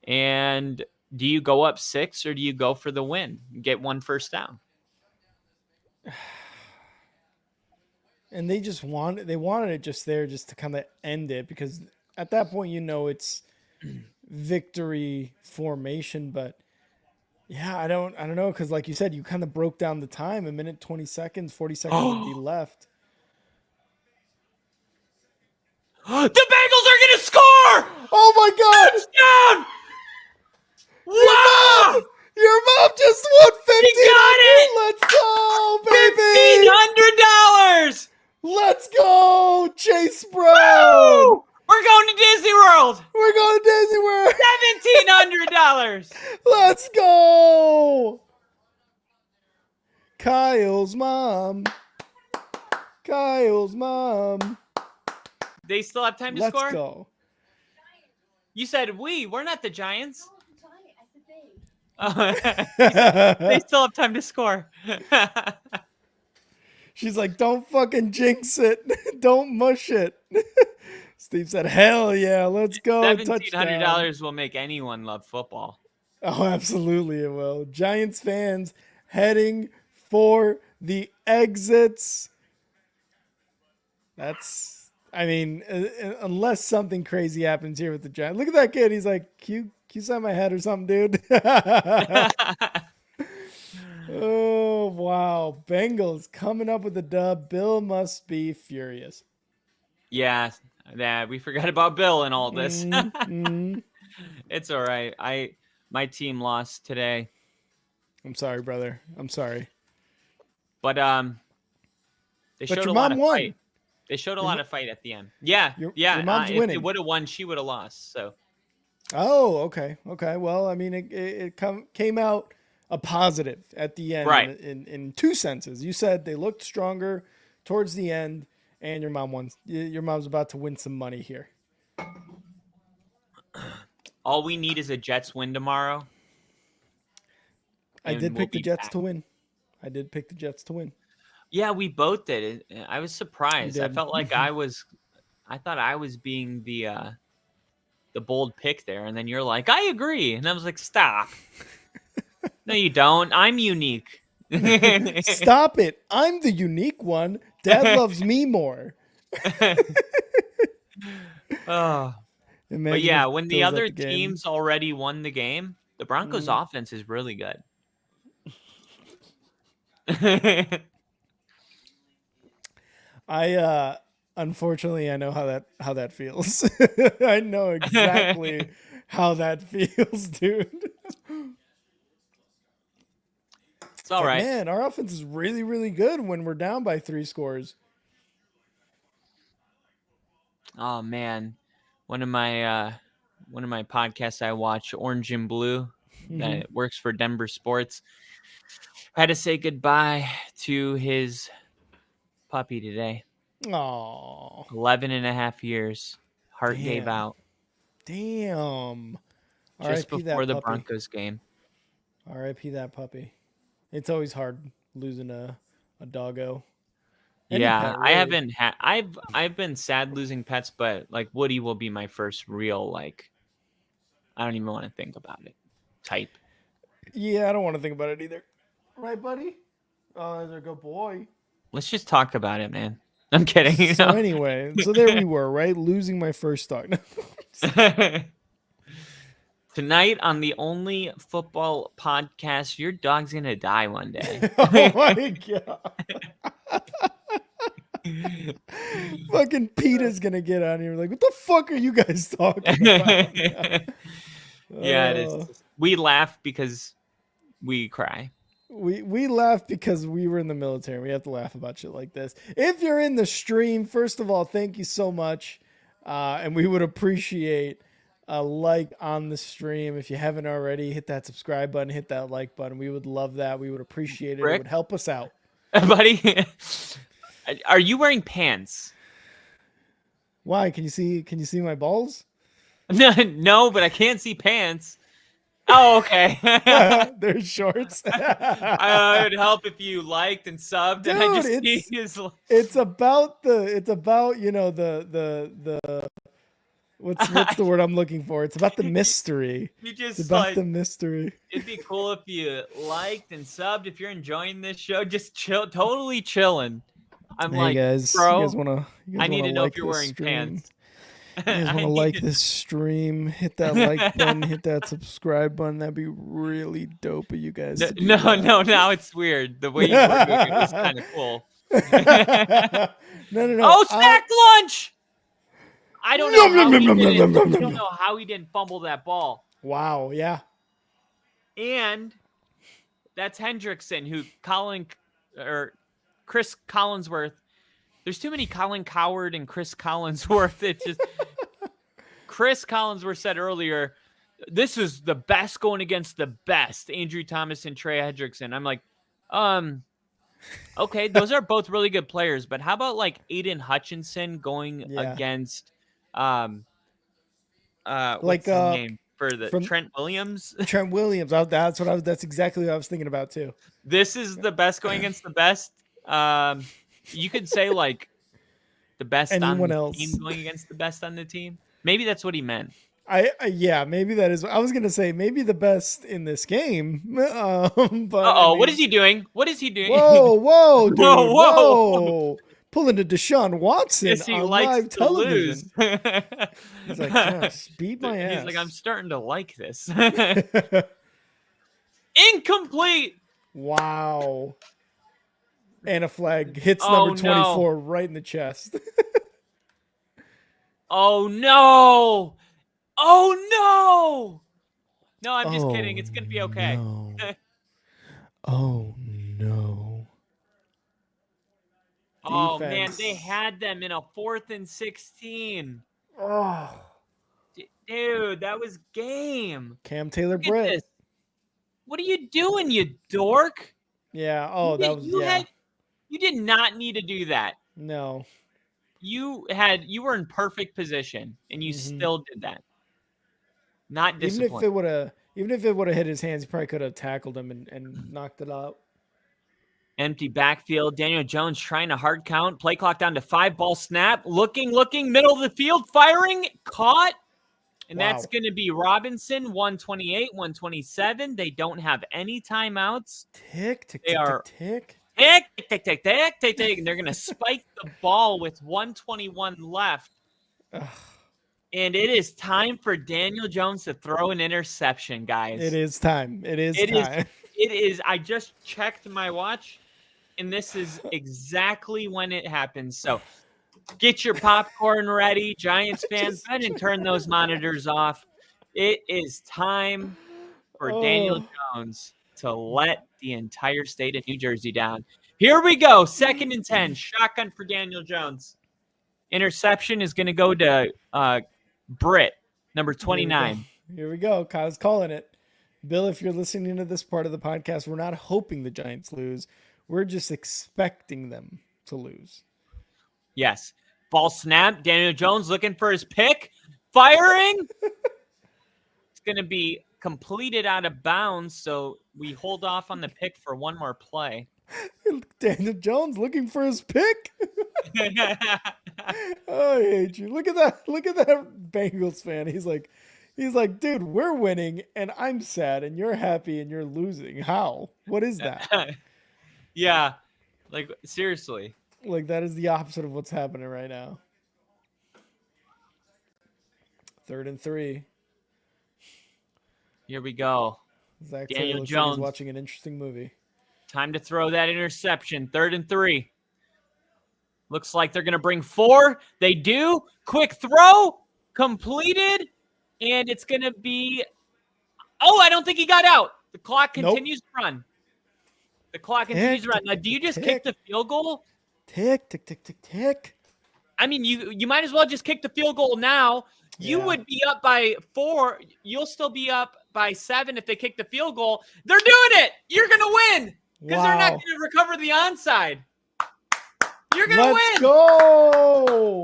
Speaker 2: And do you go up 6 or do you go for the win? Get one first down.
Speaker 1: And they wanted it just there just to kind of end it, because at that point, it's victory formation. But yeah, I don't know. Cause like you said, you kind of broke down the time, 1 minute, 20 seconds, 40 seconds would be left.
Speaker 2: The Bengals are going to score.
Speaker 1: Oh my God.
Speaker 2: Touchdown. Wow.
Speaker 1: Your mom just won $1,500.
Speaker 2: He got it.
Speaker 1: Let's go, baby.
Speaker 2: $1,500.
Speaker 1: Let's go, Chase Brown.
Speaker 2: Woo! We're going to Disney World.
Speaker 1: We're going to Disney World. Kyle's mom. Kyle's mom.
Speaker 2: They still have time to
Speaker 1: Let's
Speaker 2: score?
Speaker 1: go.
Speaker 2: You said we're not the Giants. They still have time to score.
Speaker 1: She's like, don't fucking jinx it. Don't mush it. Steve said, hell yeah, let's go. Touchdown.
Speaker 2: $1,700 will make anyone love football.
Speaker 1: Oh, absolutely it will. Giants fans heading for the exits. I mean, unless something crazy happens here with the Giants. Look at that kid. He's like, can you sign my head or something, dude? Oh, wow. Bengals coming up with a dub. Bill must be furious.
Speaker 2: Yeah, we forgot about Bill and all this.
Speaker 1: Mm-hmm.
Speaker 2: It's all right. My team lost today.
Speaker 1: I'm sorry, brother. I'm sorry.
Speaker 2: But they showed
Speaker 1: your
Speaker 2: a lot
Speaker 1: mom
Speaker 2: of
Speaker 1: won.
Speaker 2: fight. They showed a lot of fight at the end. Yeah.
Speaker 1: Your mom's
Speaker 2: If
Speaker 1: winning.
Speaker 2: they would have won, she would have lost. So.
Speaker 1: Oh, okay. Well, I mean, it came out a positive at the end,
Speaker 2: right?
Speaker 1: In two senses. You said they looked stronger towards the end, and your mom won. Your mom's about to win some money here.
Speaker 2: All we need is a Jets win tomorrow.
Speaker 1: I did pick the Jets to win.
Speaker 2: Yeah, we both did. I was surprised. I felt like I thought I was being the bold pick there, and then you're like, I agree, and I was like, stop. No, you don't. I'm unique.
Speaker 1: Stop it. I'm the unique one. Dad loves me more.
Speaker 2: Oh. But yeah, when the other teams already won the game, the Broncos offense is really good.
Speaker 1: Unfortunately, I know how that feels. I know exactly how that feels, dude.
Speaker 2: It's all right.
Speaker 1: Man, our offense is really, really good when we're down by 3 scores.
Speaker 2: Oh man, one of my podcasts I watch, Orange and Blue, that works for Denver Sports, had to say goodbye to his puppy today.
Speaker 1: Aww.
Speaker 2: 11 and a half years. Heart gave out.
Speaker 1: Damn.
Speaker 2: Just before the Broncos game.
Speaker 1: R.I.P. that puppy. It's always hard losing a doggo.
Speaker 2: Yeah, really. I've been sad losing pets, but like Woody will be my first real, like, I don't even want to think about it type.
Speaker 1: Yeah, I don't want to think about it either. Right, buddy? Oh, that's a good boy.
Speaker 2: Let's just talk about it, man. I'm kidding.
Speaker 1: So anyway, so there we were, right? Losing my first dog.
Speaker 2: Tonight on the only football podcast, your dog's going to die one day.
Speaker 1: Oh my God. Fucking Peter's going to get on here like, what the fuck are you guys talking about?
Speaker 2: Yeah, it is. We laugh because we cry.
Speaker 1: We laugh because we were in the military. We have to laugh about shit like this. If you're in the stream, first of all, thank you so much. And we would appreciate a like on the stream. If you haven't already, hit that subscribe button, hit that like button. We would love that. We would appreciate it.
Speaker 2: Rick?
Speaker 1: It would help us out.
Speaker 2: Buddy, are you wearing pants?
Speaker 1: Why? Can you see my balls?
Speaker 2: No, but I can't see pants. Oh, okay.
Speaker 1: There's shorts.
Speaker 2: It would help if you liked and subbed.
Speaker 1: Dude,
Speaker 2: and I just see his...
Speaker 1: it's about you know the what's the word I'm looking for? It's about the mystery. It's about the mystery.
Speaker 2: It'd be cool if you liked and subbed. If you're enjoying this show, just chill, totally chilling. I'm
Speaker 1: hey
Speaker 2: like,
Speaker 1: guys,
Speaker 2: bro,
Speaker 1: you guys wanna
Speaker 2: I need to know
Speaker 1: like
Speaker 2: if you're wearing pants.
Speaker 1: You guys want to like this stream? Hit that like button, hit that subscribe button. That'd be really dope of you guys.
Speaker 2: No, now it's weird. The way you were doing it was kind of cool.
Speaker 1: No.
Speaker 2: Oh, snack lunch! I don't know how he didn't fumble that ball.
Speaker 1: Wow, yeah.
Speaker 2: And that's Hendrickson, who Chris Collinsworth. There's too many Colin Coward and Chris Collinsworth. It's just Chris Collinsworth said earlier, this is the best going against the best, Andrew Thomas and Trey Hendrickson. I'm like, Okay, those are both really good players, but how about like Aiden Hutchinson going
Speaker 1: Yeah.
Speaker 2: against
Speaker 1: Like
Speaker 2: what's his name for the
Speaker 1: from
Speaker 2: Trent Williams?
Speaker 1: Trent Williams. That's exactly what I was thinking about too.
Speaker 2: This is the best going against the best. You could say like the best on
Speaker 1: Anyone
Speaker 2: the
Speaker 1: else?
Speaker 2: team going against the best on the team. Maybe that's what he meant.
Speaker 1: Yeah, maybe that is. I was gonna say maybe the best in this game. But
Speaker 2: Uh-oh, what is he doing? What is he doing?
Speaker 1: Whoa, dude,
Speaker 2: Whoa, whoa.
Speaker 1: Pulling a Deshaun Watson
Speaker 2: Yes, he
Speaker 1: on
Speaker 2: likes
Speaker 1: live
Speaker 2: to lose.
Speaker 1: television. He's like, yes, beat my ass.
Speaker 2: He's like, I'm starting to like this. Incomplete.
Speaker 1: Wow. And a flag hits
Speaker 2: Oh,
Speaker 1: number 24 right in the chest.
Speaker 2: Oh no. Oh no. No, I'm just kidding. It's going to be okay.
Speaker 1: No. Oh no.
Speaker 2: Oh man,
Speaker 1: Defense.
Speaker 2: they had them in a 4th and 16.
Speaker 1: Oh.
Speaker 2: Dude, that was game.
Speaker 1: Cam Taylor
Speaker 2: Look at
Speaker 1: Britt.
Speaker 2: this. What are you doing, you dork?
Speaker 1: Yeah. Oh, that was
Speaker 2: You did not need to do that.
Speaker 1: No.
Speaker 2: You were in perfect position and you still did that. Not disciplined.
Speaker 1: Even if it would have hit his hands, he probably could have tackled him and knocked it out.
Speaker 2: Empty backfield. Daniel Jones trying to hard count. Play clock down to 5. Ball snap. Looking. Middle of the field. Firing. Caught. And that's going to be Robinson. 128, 127. They don't have any timeouts.
Speaker 1: Tick.
Speaker 2: Tick.
Speaker 1: Tick.
Speaker 2: And they're going to spike the ball with 121 left.
Speaker 1: Ugh.
Speaker 2: And it is time for Daniel Jones to throw an interception, guys.
Speaker 1: It is time. It is.
Speaker 2: I just checked my watch, and this is exactly when it happens. So get your popcorn ready, Giants fans. Go ahead and turn those monitors off. It is time for Daniel Jones to let the entire state of New Jersey down. Here we go. 2nd and 10. Shotgun for Daniel Jones. Interception is going to go to Britt, number 29.
Speaker 1: Here we go. Kyle's calling it. Bill, if you're listening to this part of the podcast, we're not hoping the Giants lose. We're just expecting them to lose.
Speaker 2: Yes. Ball snap. Daniel Jones looking for his pick. Firing. It's going to be completed out of bounds, so we hold off on the pick for one more play.
Speaker 1: Daniel Jones looking for his pick. Oh, I hate you. Look at that. Look at that Bengals fan. He's like, dude, we're winning and I'm sad and you're happy and you're losing. How? What is that?
Speaker 2: Yeah. Like, seriously.
Speaker 1: Like, that is the opposite of what's happening right now. 3rd and 3.
Speaker 2: Here we go.
Speaker 1: Zach
Speaker 2: Daniel
Speaker 1: looks
Speaker 2: Jones
Speaker 1: like he's watching an interesting movie.
Speaker 2: Time to throw that interception. 3rd and 3. Looks like they're going to bring 4. They do. Quick throw. Completed. And it's going to be... Oh, I don't think he got out. The clock continues to run. The clock continues to run. Now, do you just kick the field goal?
Speaker 1: Tick, tick, tick, tick, tick.
Speaker 2: I mean, you might as well just kick the field goal now. You would be up by 4. You'll still be up by 7 if they kick the field goal. They're doing it. You're going to win because they're not going to recover the onside. You're going to win.
Speaker 1: Let's go.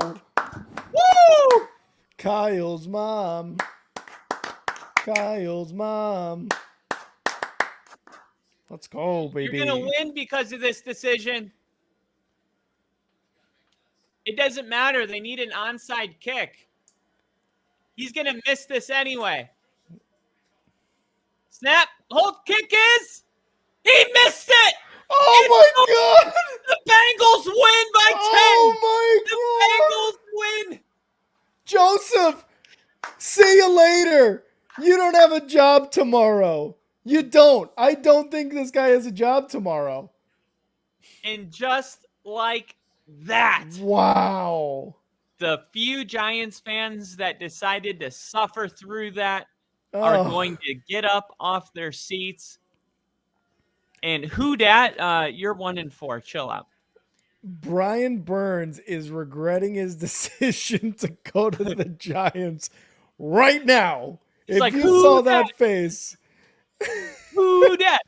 Speaker 2: Woo!
Speaker 1: Kyle's mom. Let's go, baby.
Speaker 2: You're going to win because of this decision. It doesn't matter. They need an onside kick. He's going to miss this anyway. Snap. Hold. Kick is. He missed it.
Speaker 1: Oh, my God.
Speaker 2: The Bengals win by 10.
Speaker 1: Oh, my
Speaker 2: God. The Bengals win.
Speaker 1: Joseph, see you later. You don't have a job tomorrow. You don't. I don't think this guy has a job tomorrow.
Speaker 2: And just like that.
Speaker 1: Wow.
Speaker 2: The few Giants fans that decided to suffer through that are going to get up off their seats. And who dat? You're 1-4. Chill out.
Speaker 1: Brian Burns is regretting his decision to go to the Giants right now. If you saw that face.
Speaker 2: Who dat?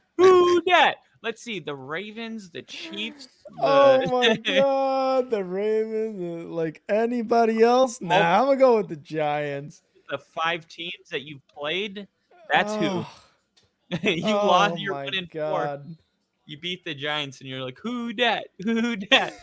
Speaker 2: let's see, the Ravens, the Chiefs,
Speaker 1: Oh my
Speaker 2: the
Speaker 1: God, the Ravens. Like anybody else?
Speaker 2: all
Speaker 1: Nah, I'm gonna go with the Giants.
Speaker 2: the 5 teams that you've played. That's who.
Speaker 1: Oh,
Speaker 2: You lost.
Speaker 1: oh
Speaker 2: You're
Speaker 1: my
Speaker 2: 1-4.
Speaker 1: God.
Speaker 2: You beat the Giants, and you're like, who dat? Who dat?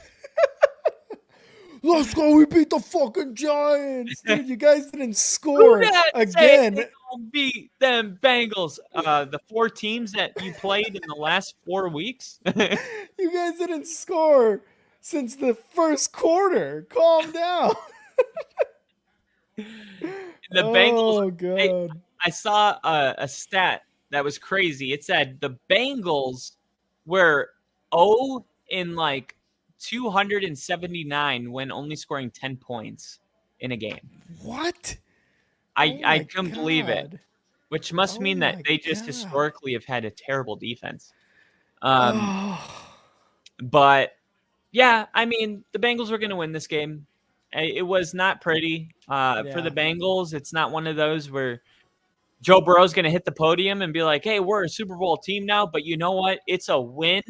Speaker 1: Let's go. We beat the fucking Giants. Dude, you guys didn't
Speaker 2: Who
Speaker 1: score
Speaker 2: dat say
Speaker 1: again.
Speaker 2: they gonna beat them Bengals? The 4 teams that you played in the last 4 weeks.
Speaker 1: You guys didn't score since the first quarter. Calm down.
Speaker 2: The Bengals.
Speaker 1: Oh
Speaker 2: Hey,
Speaker 1: God.
Speaker 2: I saw a stat that was crazy. It said the Bengals were 0 in like 279 when only scoring 10 points in a game.
Speaker 1: What?
Speaker 2: I
Speaker 1: Oh
Speaker 2: I
Speaker 1: my
Speaker 2: couldn't believe it,
Speaker 1: God.
Speaker 2: which must
Speaker 1: Oh
Speaker 2: mean that
Speaker 1: my
Speaker 2: they just
Speaker 1: God.
Speaker 2: historically have had a terrible defense. Um,
Speaker 1: Oh.
Speaker 2: but yeah, I mean, the Bengals were going to win this game. It was not pretty for the
Speaker 1: Yeah.
Speaker 2: Bengals. It's not one of those where Joe Burrow's going to hit the podium and be like, "Hey, we're a Super Bowl team now." But you know what? It's a win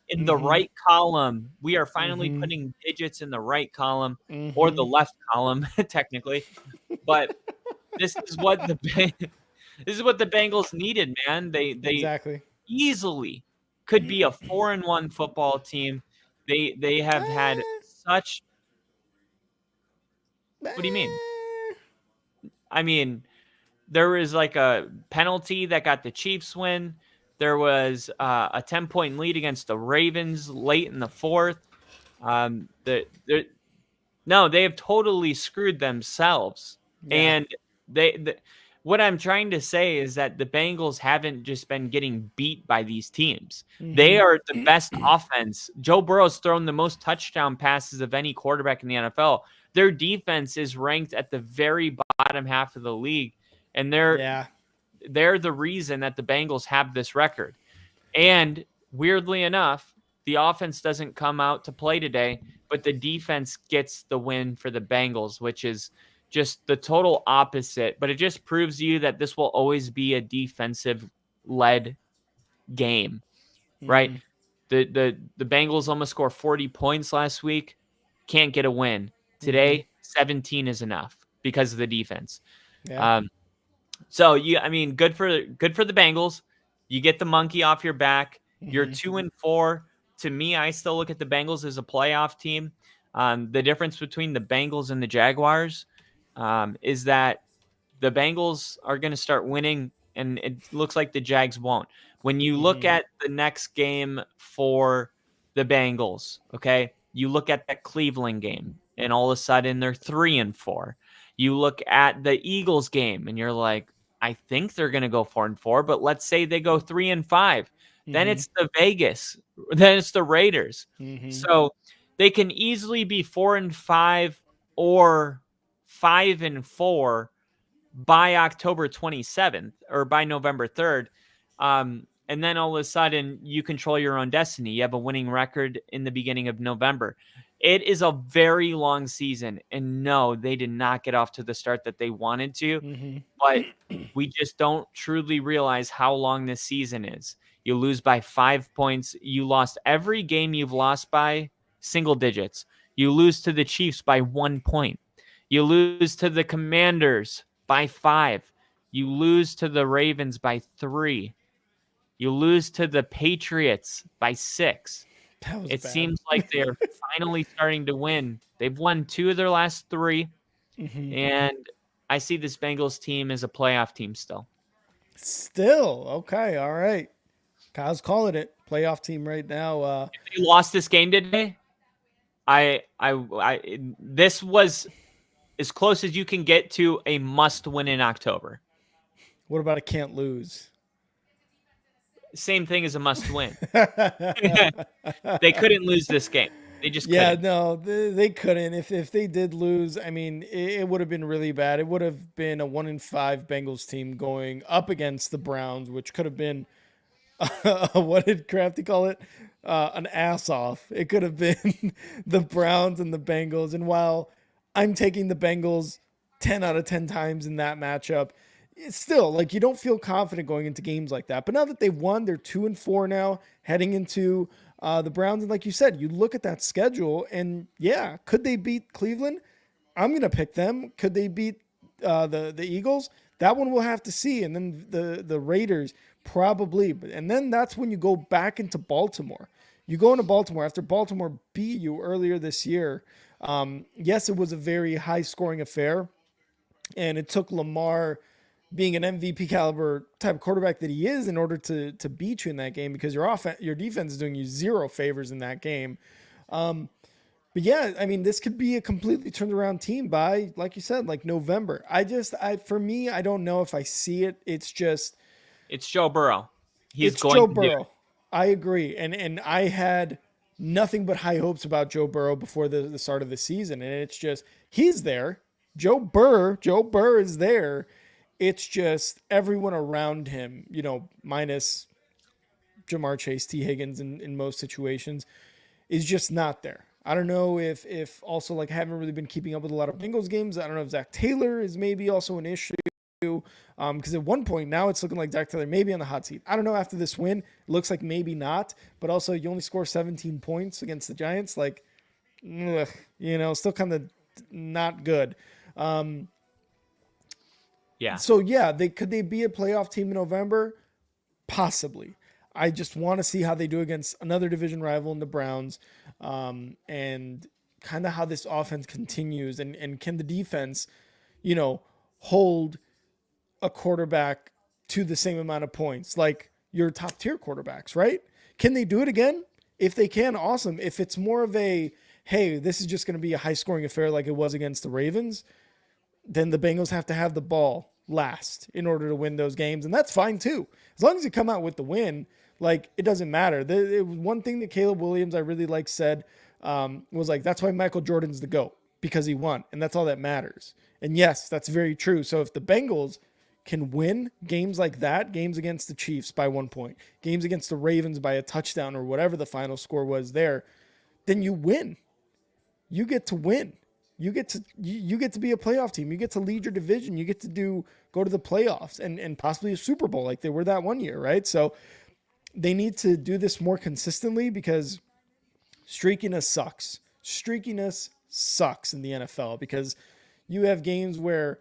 Speaker 2: in the
Speaker 1: Mm-hmm.
Speaker 2: right column. We are finally
Speaker 1: Mm-hmm.
Speaker 2: putting digits in the right column or the
Speaker 1: Mm-hmm.
Speaker 2: left column, technically. But this is what the this is what the Bengals needed, man. They
Speaker 1: Exactly.
Speaker 2: easily could be a 4-1 football team. They have had
Speaker 1: Eh,
Speaker 2: such. What do you mean?
Speaker 1: eh.
Speaker 2: I mean, there was like a penalty that got the Chiefs win. There was a 10-point lead against the Ravens late in the fourth. The No, they have totally screwed themselves.
Speaker 1: Yeah.
Speaker 2: And what I'm trying to say is that the Bengals haven't just been getting beat by these teams. They
Speaker 1: Mm-hmm.
Speaker 2: are the best offense. Joe Burrow's thrown the most touchdown passes of any quarterback in the NFL. Their defense is ranked at the very bottom half of the league, and
Speaker 1: Yeah.
Speaker 2: they're the reason that the Bengals have this record. And weirdly enough, the offense doesn't come out to play today, but the defense gets the win for the Bengals, which is just the total opposite. But it just proves to you that this will always be a defensive led game, right?
Speaker 1: Mm-hmm.
Speaker 2: The Bengals almost scored 40 points last week. Can't get a win.
Speaker 1: Mm-hmm.
Speaker 2: Today, 17 is enough because of the defense.
Speaker 1: Yeah.
Speaker 2: Um, I mean, good for the Bengals. You get the monkey off your back. You're
Speaker 1: Mm-hmm.
Speaker 2: 2-4. To me, I still look at the Bengals as a playoff team. The difference between the Bengals and the Jaguars is that the Bengals are going to start winning, and it looks like the Jags won't. When you look
Speaker 1: Mm-hmm.
Speaker 2: at the next game for the Bengals, okay, you look at that Cleveland game, and all of a sudden they're 3-4. You look at the Eagles game, and you're like, I think they're going to go 4-4, but let's say they go 3-5. Then
Speaker 1: Mm-hmm.
Speaker 2: it's the Vegas, then it's the Raiders.
Speaker 1: Mm-hmm.
Speaker 2: So they can easily be 4-5 or 5-4 by October 27th or by November 3rd. And then all of a sudden you control your own destiny. You have a winning record in the beginning of November. It is a very long season. And no, they did not get off to the start that they wanted to,
Speaker 1: Mm-hmm.
Speaker 2: but we just don't truly realize how long this season is. You lose by 5 points. You lost every game you've lost by single digits. You lose to the Chiefs by 1 point. You lose to the Commanders by 5. You lose to the Ravens by 3. You lose to the Patriots by 6.
Speaker 1: That was
Speaker 2: It
Speaker 1: bad.
Speaker 2: seems like they're finally starting to win. They've won 2 of their last 3,
Speaker 1: Mm-hmm.
Speaker 2: and I see this Bengals team as a playoff team still.
Speaker 1: Still okay. All right. Kyle's calling it playoff team right now.
Speaker 2: If they lost this game today, this was as close as you can get to a must win in October.
Speaker 1: What about a can't lose?
Speaker 2: Same thing as a must win. They couldn't lose this game. They just
Speaker 1: Yeah,
Speaker 2: couldn't.
Speaker 1: no, they couldn't. If they did lose, I mean, it would have been really bad. It would have been a 1-5 Bengals team going up against the Browns, which could have been what did Crafty call it? An ass off. It could have been the Browns and the Bengals. And while I'm taking the Bengals 10 out of 10 times in that matchup, it's still like you don't feel confident going into games like that. But now that they've won, they're 2-4 now, heading into the Browns. And like you said, you look at that schedule, and yeah, could they beat Cleveland? I'm gonna pick them. Could they beat the Eagles? That one we'll have to see. And then the Raiders probably. And then that's when you go back into Baltimore. You go into Baltimore after Baltimore beat you earlier this year. Yes, it was a very high scoring affair, and it took Lamar being an MVP caliber type of quarterback that he is in order to beat you in that game, because your defense is doing you zero favors in that game. But yeah, I mean, this could be a completely turned around team by, like you said, like November. For me, I don't know if I see it. It's
Speaker 2: Joe Burrow.
Speaker 1: It's Joe Burrow. I agree. And I had nothing but high hopes about Joe Burrow before the start of the season. And it's just, he's there. Joe Burr is there. It's just everyone around him, minus Jamar Chase, T. Higgins in most situations, is just not there. I don't know if also, like, I haven't really been keeping up with a lot of Bengals games. I don't know if Zach Taylor is maybe also an issue. Because at one point now it's looking like Zach Taylor may be on the hot seat. I don't know, after this win, it looks like maybe not. But also, you only score 17 points against the Giants. Like, still kind of not good.
Speaker 2: Yeah.
Speaker 1: So yeah, could they be a playoff team in November? Possibly. I just want to see how they do against another division rival in the Browns, and kind of how this offense continues, and can the defense, hold a quarterback to the same amount of points like your top tier quarterbacks, right? Can they do it again? If they can, awesome. If it's more of a, hey, this is just going to be a high scoring affair like it was against the Ravens, then the Bengals have to have the ball last in order to win those games. And that's fine too. As long as you come out with the win, like, it doesn't matter. One thing that Caleb Williams, I really said, was like, that's why Michael Jordan's the GOAT, because he won. And that's all that matters. And yes, that's very true. So if the Bengals can win games like that, games against the Chiefs by 1 point, games against the Ravens by a touchdown or whatever the final score was there, then you win. You get to win. You get to be a playoff team. You get to lead your division. You get to go to the playoffs and possibly a Super Bowl like they were that one year, right? So they need to do this more consistently, because streakiness sucks. Streakiness sucks in the NFL, because you have games where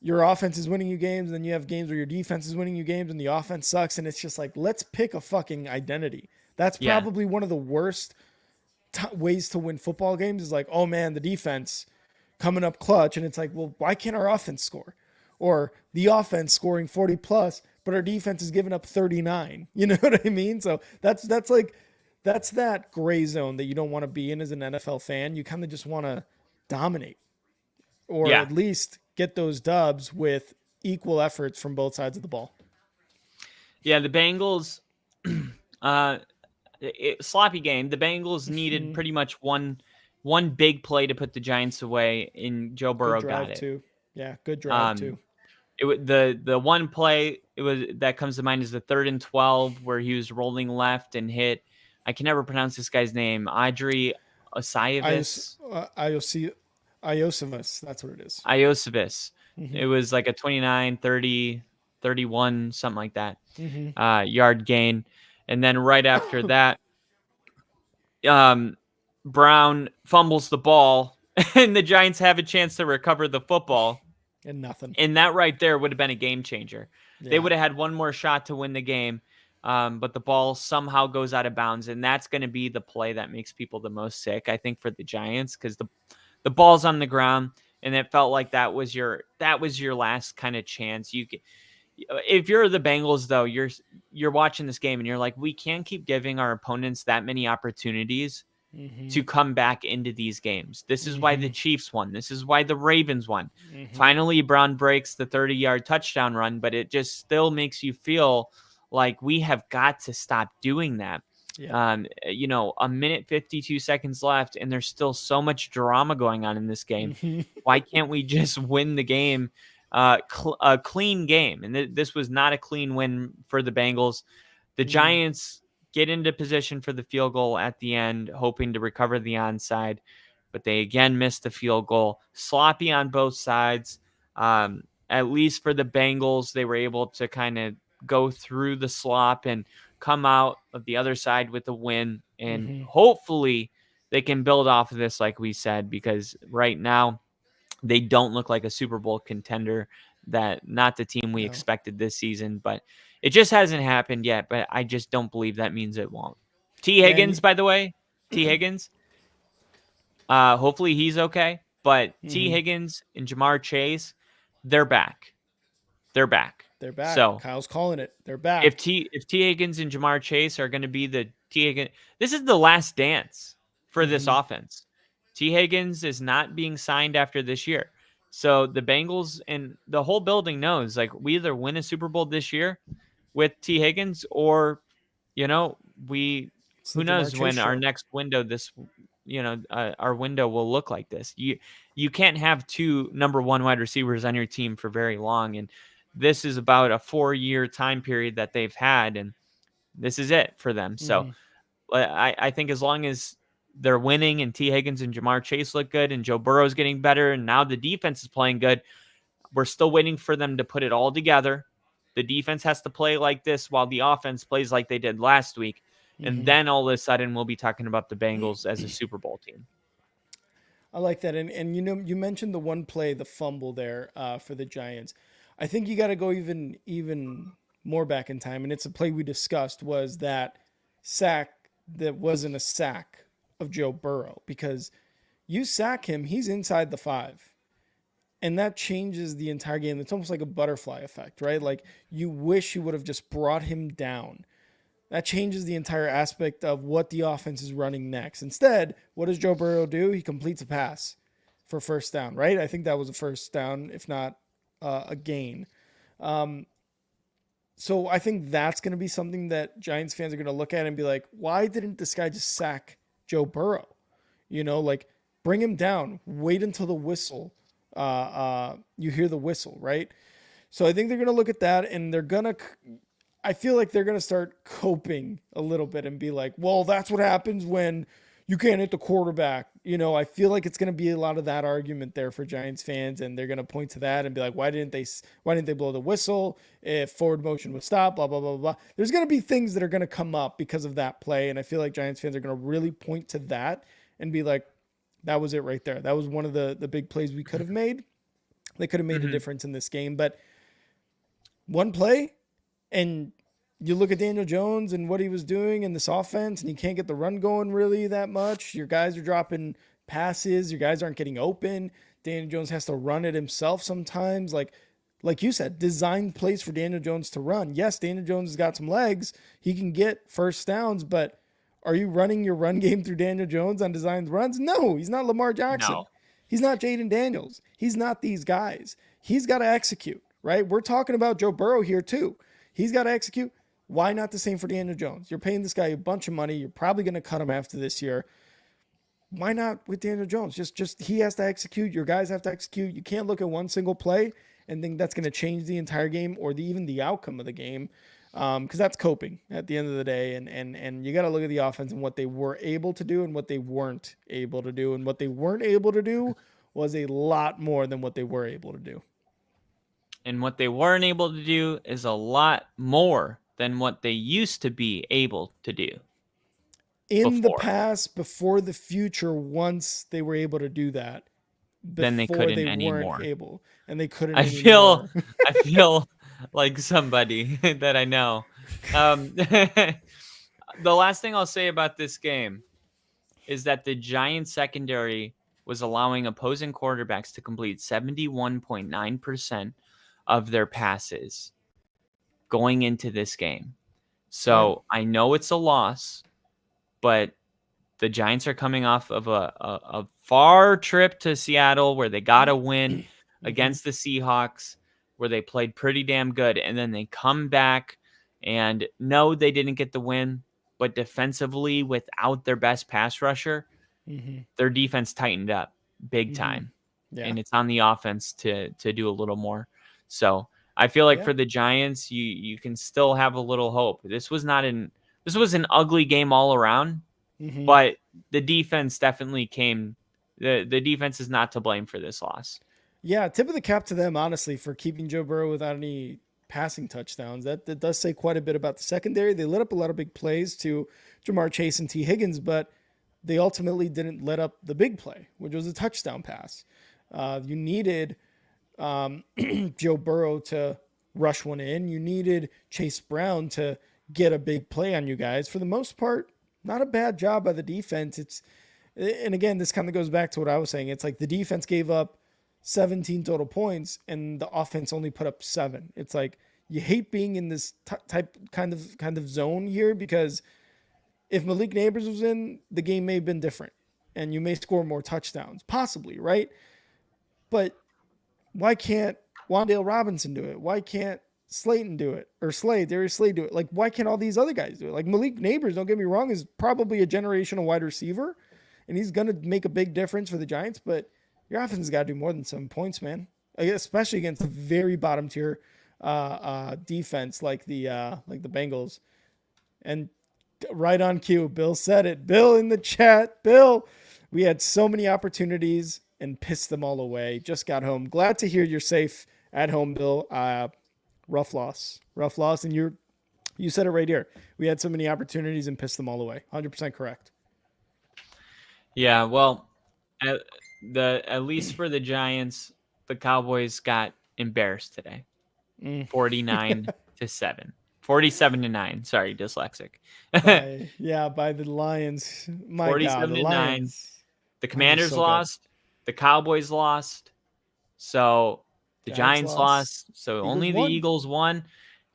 Speaker 1: your offense is winning you games, and then you have games where your defense is winning you games and the offense sucks. And it's just like, let's pick a fucking identity. That's probably one of the worst ways to win football games, is like, oh man, the defense coming up clutch. And it's like, well, why can't our offense score? Or the offense scoring 40 plus, but our defense is giving up 39. You know what I mean? So that's that gray zone that you don't want to be in as an NFL fan. You kind of just want to dominate, or at least get those dubs with equal efforts from both sides of the ball.
Speaker 2: Yeah, the Bengals, sloppy game. The Bengals needed pretty much one big play to put the Giants away, and Joe Burrow got it.
Speaker 1: Too. Yeah, good drive too.
Speaker 2: The one play that comes to mind is the 3rd and 12 where he was rolling left and hit. I can never pronounce this guy's name. Adri Iosivas.
Speaker 1: Iosivas. That's what it is.
Speaker 2: Iosivas. Mm-hmm. It was like a 29, 30, 31, something like that, yard gain. And then right after that, Brown fumbles the ball, and the Giants have a chance to recover the football.
Speaker 1: And nothing.
Speaker 2: And that right there would have been a game changer. Yeah. They would have had one more shot to win the game, but the ball somehow goes out of bounds, and that's going to be the play that makes people the most sick, I think, for the Giants, because the ball's on the ground, and it felt like that was your last kind of chance. If you're the Bengals, though, you're watching this game and you're like, we can't keep giving our opponents that many opportunities to come back into these games. This is why the Chiefs won. This is why the Ravens won. Finally, Brown breaks the 30-yard touchdown run, but it just still makes you feel like we have got to stop doing that. Yeah. A minute 52 seconds left, and there's still so much drama going on in this game. Why can't we just win the game? A clean game. And this was not a clean win for the Bengals. The Giants get into position for the field goal at the end, hoping to recover the onside, but they again missed the field goal. Sloppy on both sides. At least for the Bengals, they were able to kind of go through the slop and come out of the other side with a win, and
Speaker 1: Mm-hmm.
Speaker 2: hopefully they can build off of this, like we said, because right now they don't look like a Super Bowl contender, that not the team we
Speaker 1: No.
Speaker 2: expected this season, but it just hasn't happened yet. But I just don't believe that means it won't. T.
Speaker 1: Yeah,
Speaker 2: Higgins, by the way, T. Higgins, hopefully he's okay. But T.
Speaker 1: mm-hmm.
Speaker 2: Higgins and Jamar Chase, they're back. They're back.
Speaker 1: They're back.
Speaker 2: So
Speaker 1: Kyle's calling it. They're back.
Speaker 2: if T. Higgins and Jamar Chase are going to be the T. Higgins, this is the last dance for this
Speaker 1: Mm-hmm.
Speaker 2: offense. T. Higgins is not being signed after this year. So the Bengals and the whole building knows, like, we either win a Super Bowl this year with T. Higgins, or, we,
Speaker 1: It's the
Speaker 2: who
Speaker 1: Jamar
Speaker 2: knows
Speaker 1: Chase
Speaker 2: when our
Speaker 1: show.
Speaker 2: next window our window will look like this. You can't have two number one wide receivers on your team for very long. And this is about a 4-year time period that they've had, and this is it for them. So
Speaker 1: Mm-hmm.
Speaker 2: I think as long as they're winning and T. Higgins and Jamar Chase look good and Joe Burrow's getting better and now the defense is playing good, we're still waiting for them to put it all together. The defense has to play like this while the offense plays like they did last week. And
Speaker 1: Mm-hmm.
Speaker 2: then all of a sudden we'll be talking about the Bengals as a Super Bowl team.
Speaker 1: I like that. And you mentioned the one play, the fumble there for the Giants. I think you got to go even more back in time, and it's a play we discussed, was that sack that wasn't a sack of Joe Burrow, because you sack him, he's inside the 5. And that changes the entire game. It's almost like a butterfly effect, right? Like, you wish you would have just brought him down. That changes the entire aspect of what the offense is running next. Instead, what does Joe Burrow do? He completes a pass for first down, right? I think that was a first down, if not a gain. Um, so I think that's going to be something that Giants fans are going to look at and be like, why didn't this guy just sack Joe Burrow? Like, bring him down. Wait until the whistle. You hear the whistle, right? So I think they're going to look at that, and I feel like they're going to start coping a little bit and be like, well, that's what happens when you can't hit the quarterback. I feel like it's going to be a lot of that argument there for Giants fans, and they're going to point to that and be like, why didn't they blow the whistle if forward motion would stop, blah, blah, blah, blah. There's going to be things that are going to come up because of that play, and I feel like Giants fans are going to really point to that and be like, that was it right there. That was one of the big plays we could have made. They could have made a difference in this game, but one play, and you look at Daniel Jones and what he was doing in this offense, and you can't get the run going really that much. Your guys are dropping passes. Your guys aren't getting open. Daniel Jones has to run it himself sometimes. Like you said, designed plays for Daniel Jones to run. Yes, Daniel Jones has got some legs. He can get first downs, but are you running your run game through Daniel Jones on designed runs? No, he's not Lamar Jackson.
Speaker 2: No.
Speaker 1: He's not Jaden Daniels. He's not these guys. He's got to execute, right? We're talking about Joe Burrow here too. He's got to execute. Why not the same for Daniel Jones? You're paying this guy a bunch of money. You're probably going to cut him after this year. Why not with Daniel Jones? Just he has to execute. Your guys have to execute. You can't look at one single play and think that's going to change the entire game or even the outcome of the game, because that's coping at the end of the day. And you got to look at the offense and what they were able to do and what they weren't able to do. And what they weren't able to do was a lot more than what they were able to do.
Speaker 2: And what they weren't able to do is a lot more than what they used to be able to do
Speaker 1: in the
Speaker 2: before.
Speaker 1: past, before the future, once they were able to do that,
Speaker 2: Then they
Speaker 1: before
Speaker 2: couldn't
Speaker 1: they
Speaker 2: anymore.
Speaker 1: weren't able, and they couldn't
Speaker 2: I
Speaker 1: anymore.
Speaker 2: feel like somebody that I know. The last thing I'll say about this game is that the Giants secondary was allowing opposing quarterbacks to complete 71.9% of their passes going into this game. So I know it's a loss, but the Giants are coming off of a far trip to Seattle where they got a win against the Seahawks, where they played pretty damn good. And then they come back, and no, they didn't get the win, but defensively, without their best pass rusher, their defense tightened up big time.
Speaker 1: Yeah.
Speaker 2: And it's on the offense to do a little more. So I feel like for the Giants, you can still have a little hope. This was an ugly game all around, but the defense definitely came. The defense is not to blame for this loss.
Speaker 1: Yeah, tip of the cap to them, honestly, for keeping Joe Burrow without any passing touchdowns. That does say quite a bit about the secondary. They let up a lot of big plays to Jamar Chase and T. Higgins, but they ultimately didn't let up the big play, which was a touchdown pass. You needed Joe Burrow to rush one in. You needed Chase Brown to get a big play on you guys. For the most part, not a bad job by the defense. And again, this kind of goes back to what I was saying. It's like the defense gave up 17 total points and the offense only put up 7. It's like you hate being in this kind of zone here, because if Malik Neighbors was in, the game may have been different and you may score more touchdowns, possibly, right? But why can't Wan'Dale Robinson do it? Why can't Slayton do it? Or Darius Slade do it? Like, why can't all these other guys do it? Like, Malik Neighbors, don't get me wrong, is probably a generational wide receiver, and he's going to make a big difference for the Giants, but your offense has got to do more than 7 points, man. Especially against a very bottom tier defense like the Bengals. And right on cue, Bill said it. Bill in the chat. Bill, we had so many opportunities and pissed them all away. Just got home. Glad to hear you're safe at home, Bill. Rough loss. And you said it right here. We had so many opportunities and pissed them all away. 100% correct.
Speaker 2: Yeah, well, at least for the Giants, the Cowboys got embarrassed today. 49-7. 47-9. Sorry, dyslexic.
Speaker 1: by the Lions. My 47 God, the Lions.
Speaker 2: 9. The Commanders lost. Good. The Cowboys lost. So the Giants lost. So Eagles only won. The Eagles won.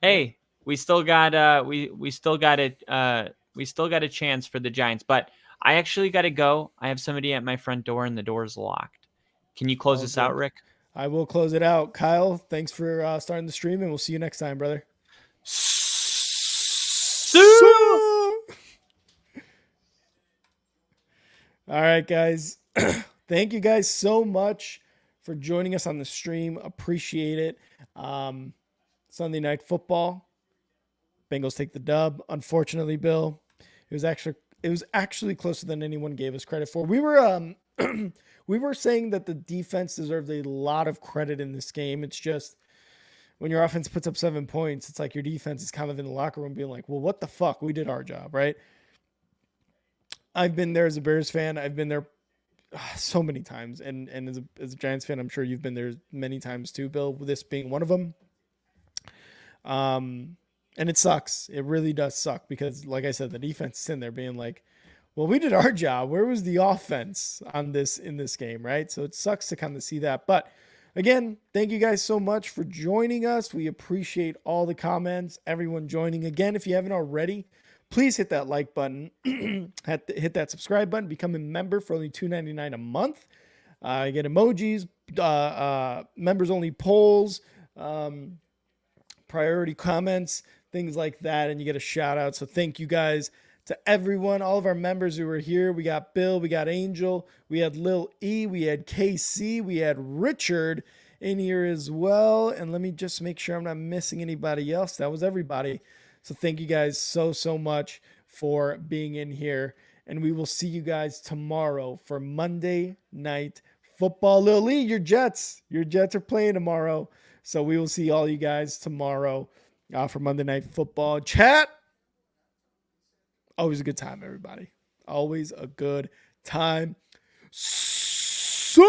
Speaker 2: Hey, we still got we still got a chance for the Giants, but I actually got to go. I have somebody at my front door and the door's locked. Can you close this out, Rick?
Speaker 1: I will close it out. Kyle, thanks for starting the stream, and we'll see you next time, brother. All right, guys. Thank you guys so much for joining us on the stream. Appreciate it. Sunday Night Football. Bengals take the dub. Unfortunately, Bill, it was actually closer than anyone gave us credit for. We were saying that the defense deserved a lot of credit in this game. It's just when your offense puts up 7 points, it's like your defense is kind of in the locker room being like, well, what the fuck? We did our job, right? I've been there as a Bears fan. I've been there so many times. And as a Giants fan, I'm sure you've been there many times too, Bill, this being one of them. And it sucks. It really does suck because, like I said, the defense is in there being like, well, we did our job. Where was the offense in this game, right? So it sucks to kind of see that. But again, thank you guys so much for joining us. We appreciate all the comments, everyone joining. Again, if you haven't already, please hit that like button, hit that subscribe button, become a member for only $2.99 a month. You get emojis, members only polls, priority comments, things like that, and you get a shout out. So thank you guys to everyone, all of our members who were here. We got Bill, we got Angel, we had Lil E, we had KC, we had Richard in here as well. And let me just make sure I'm not missing anybody else. That was everybody. So thank you guys so much for being in here. And we will see you guys tomorrow for Monday Night Football. Lil E, your Jets are playing tomorrow. So we will see all you guys tomorrow for Monday Night Football. Chat. Always a good time, everybody. Always a good time. See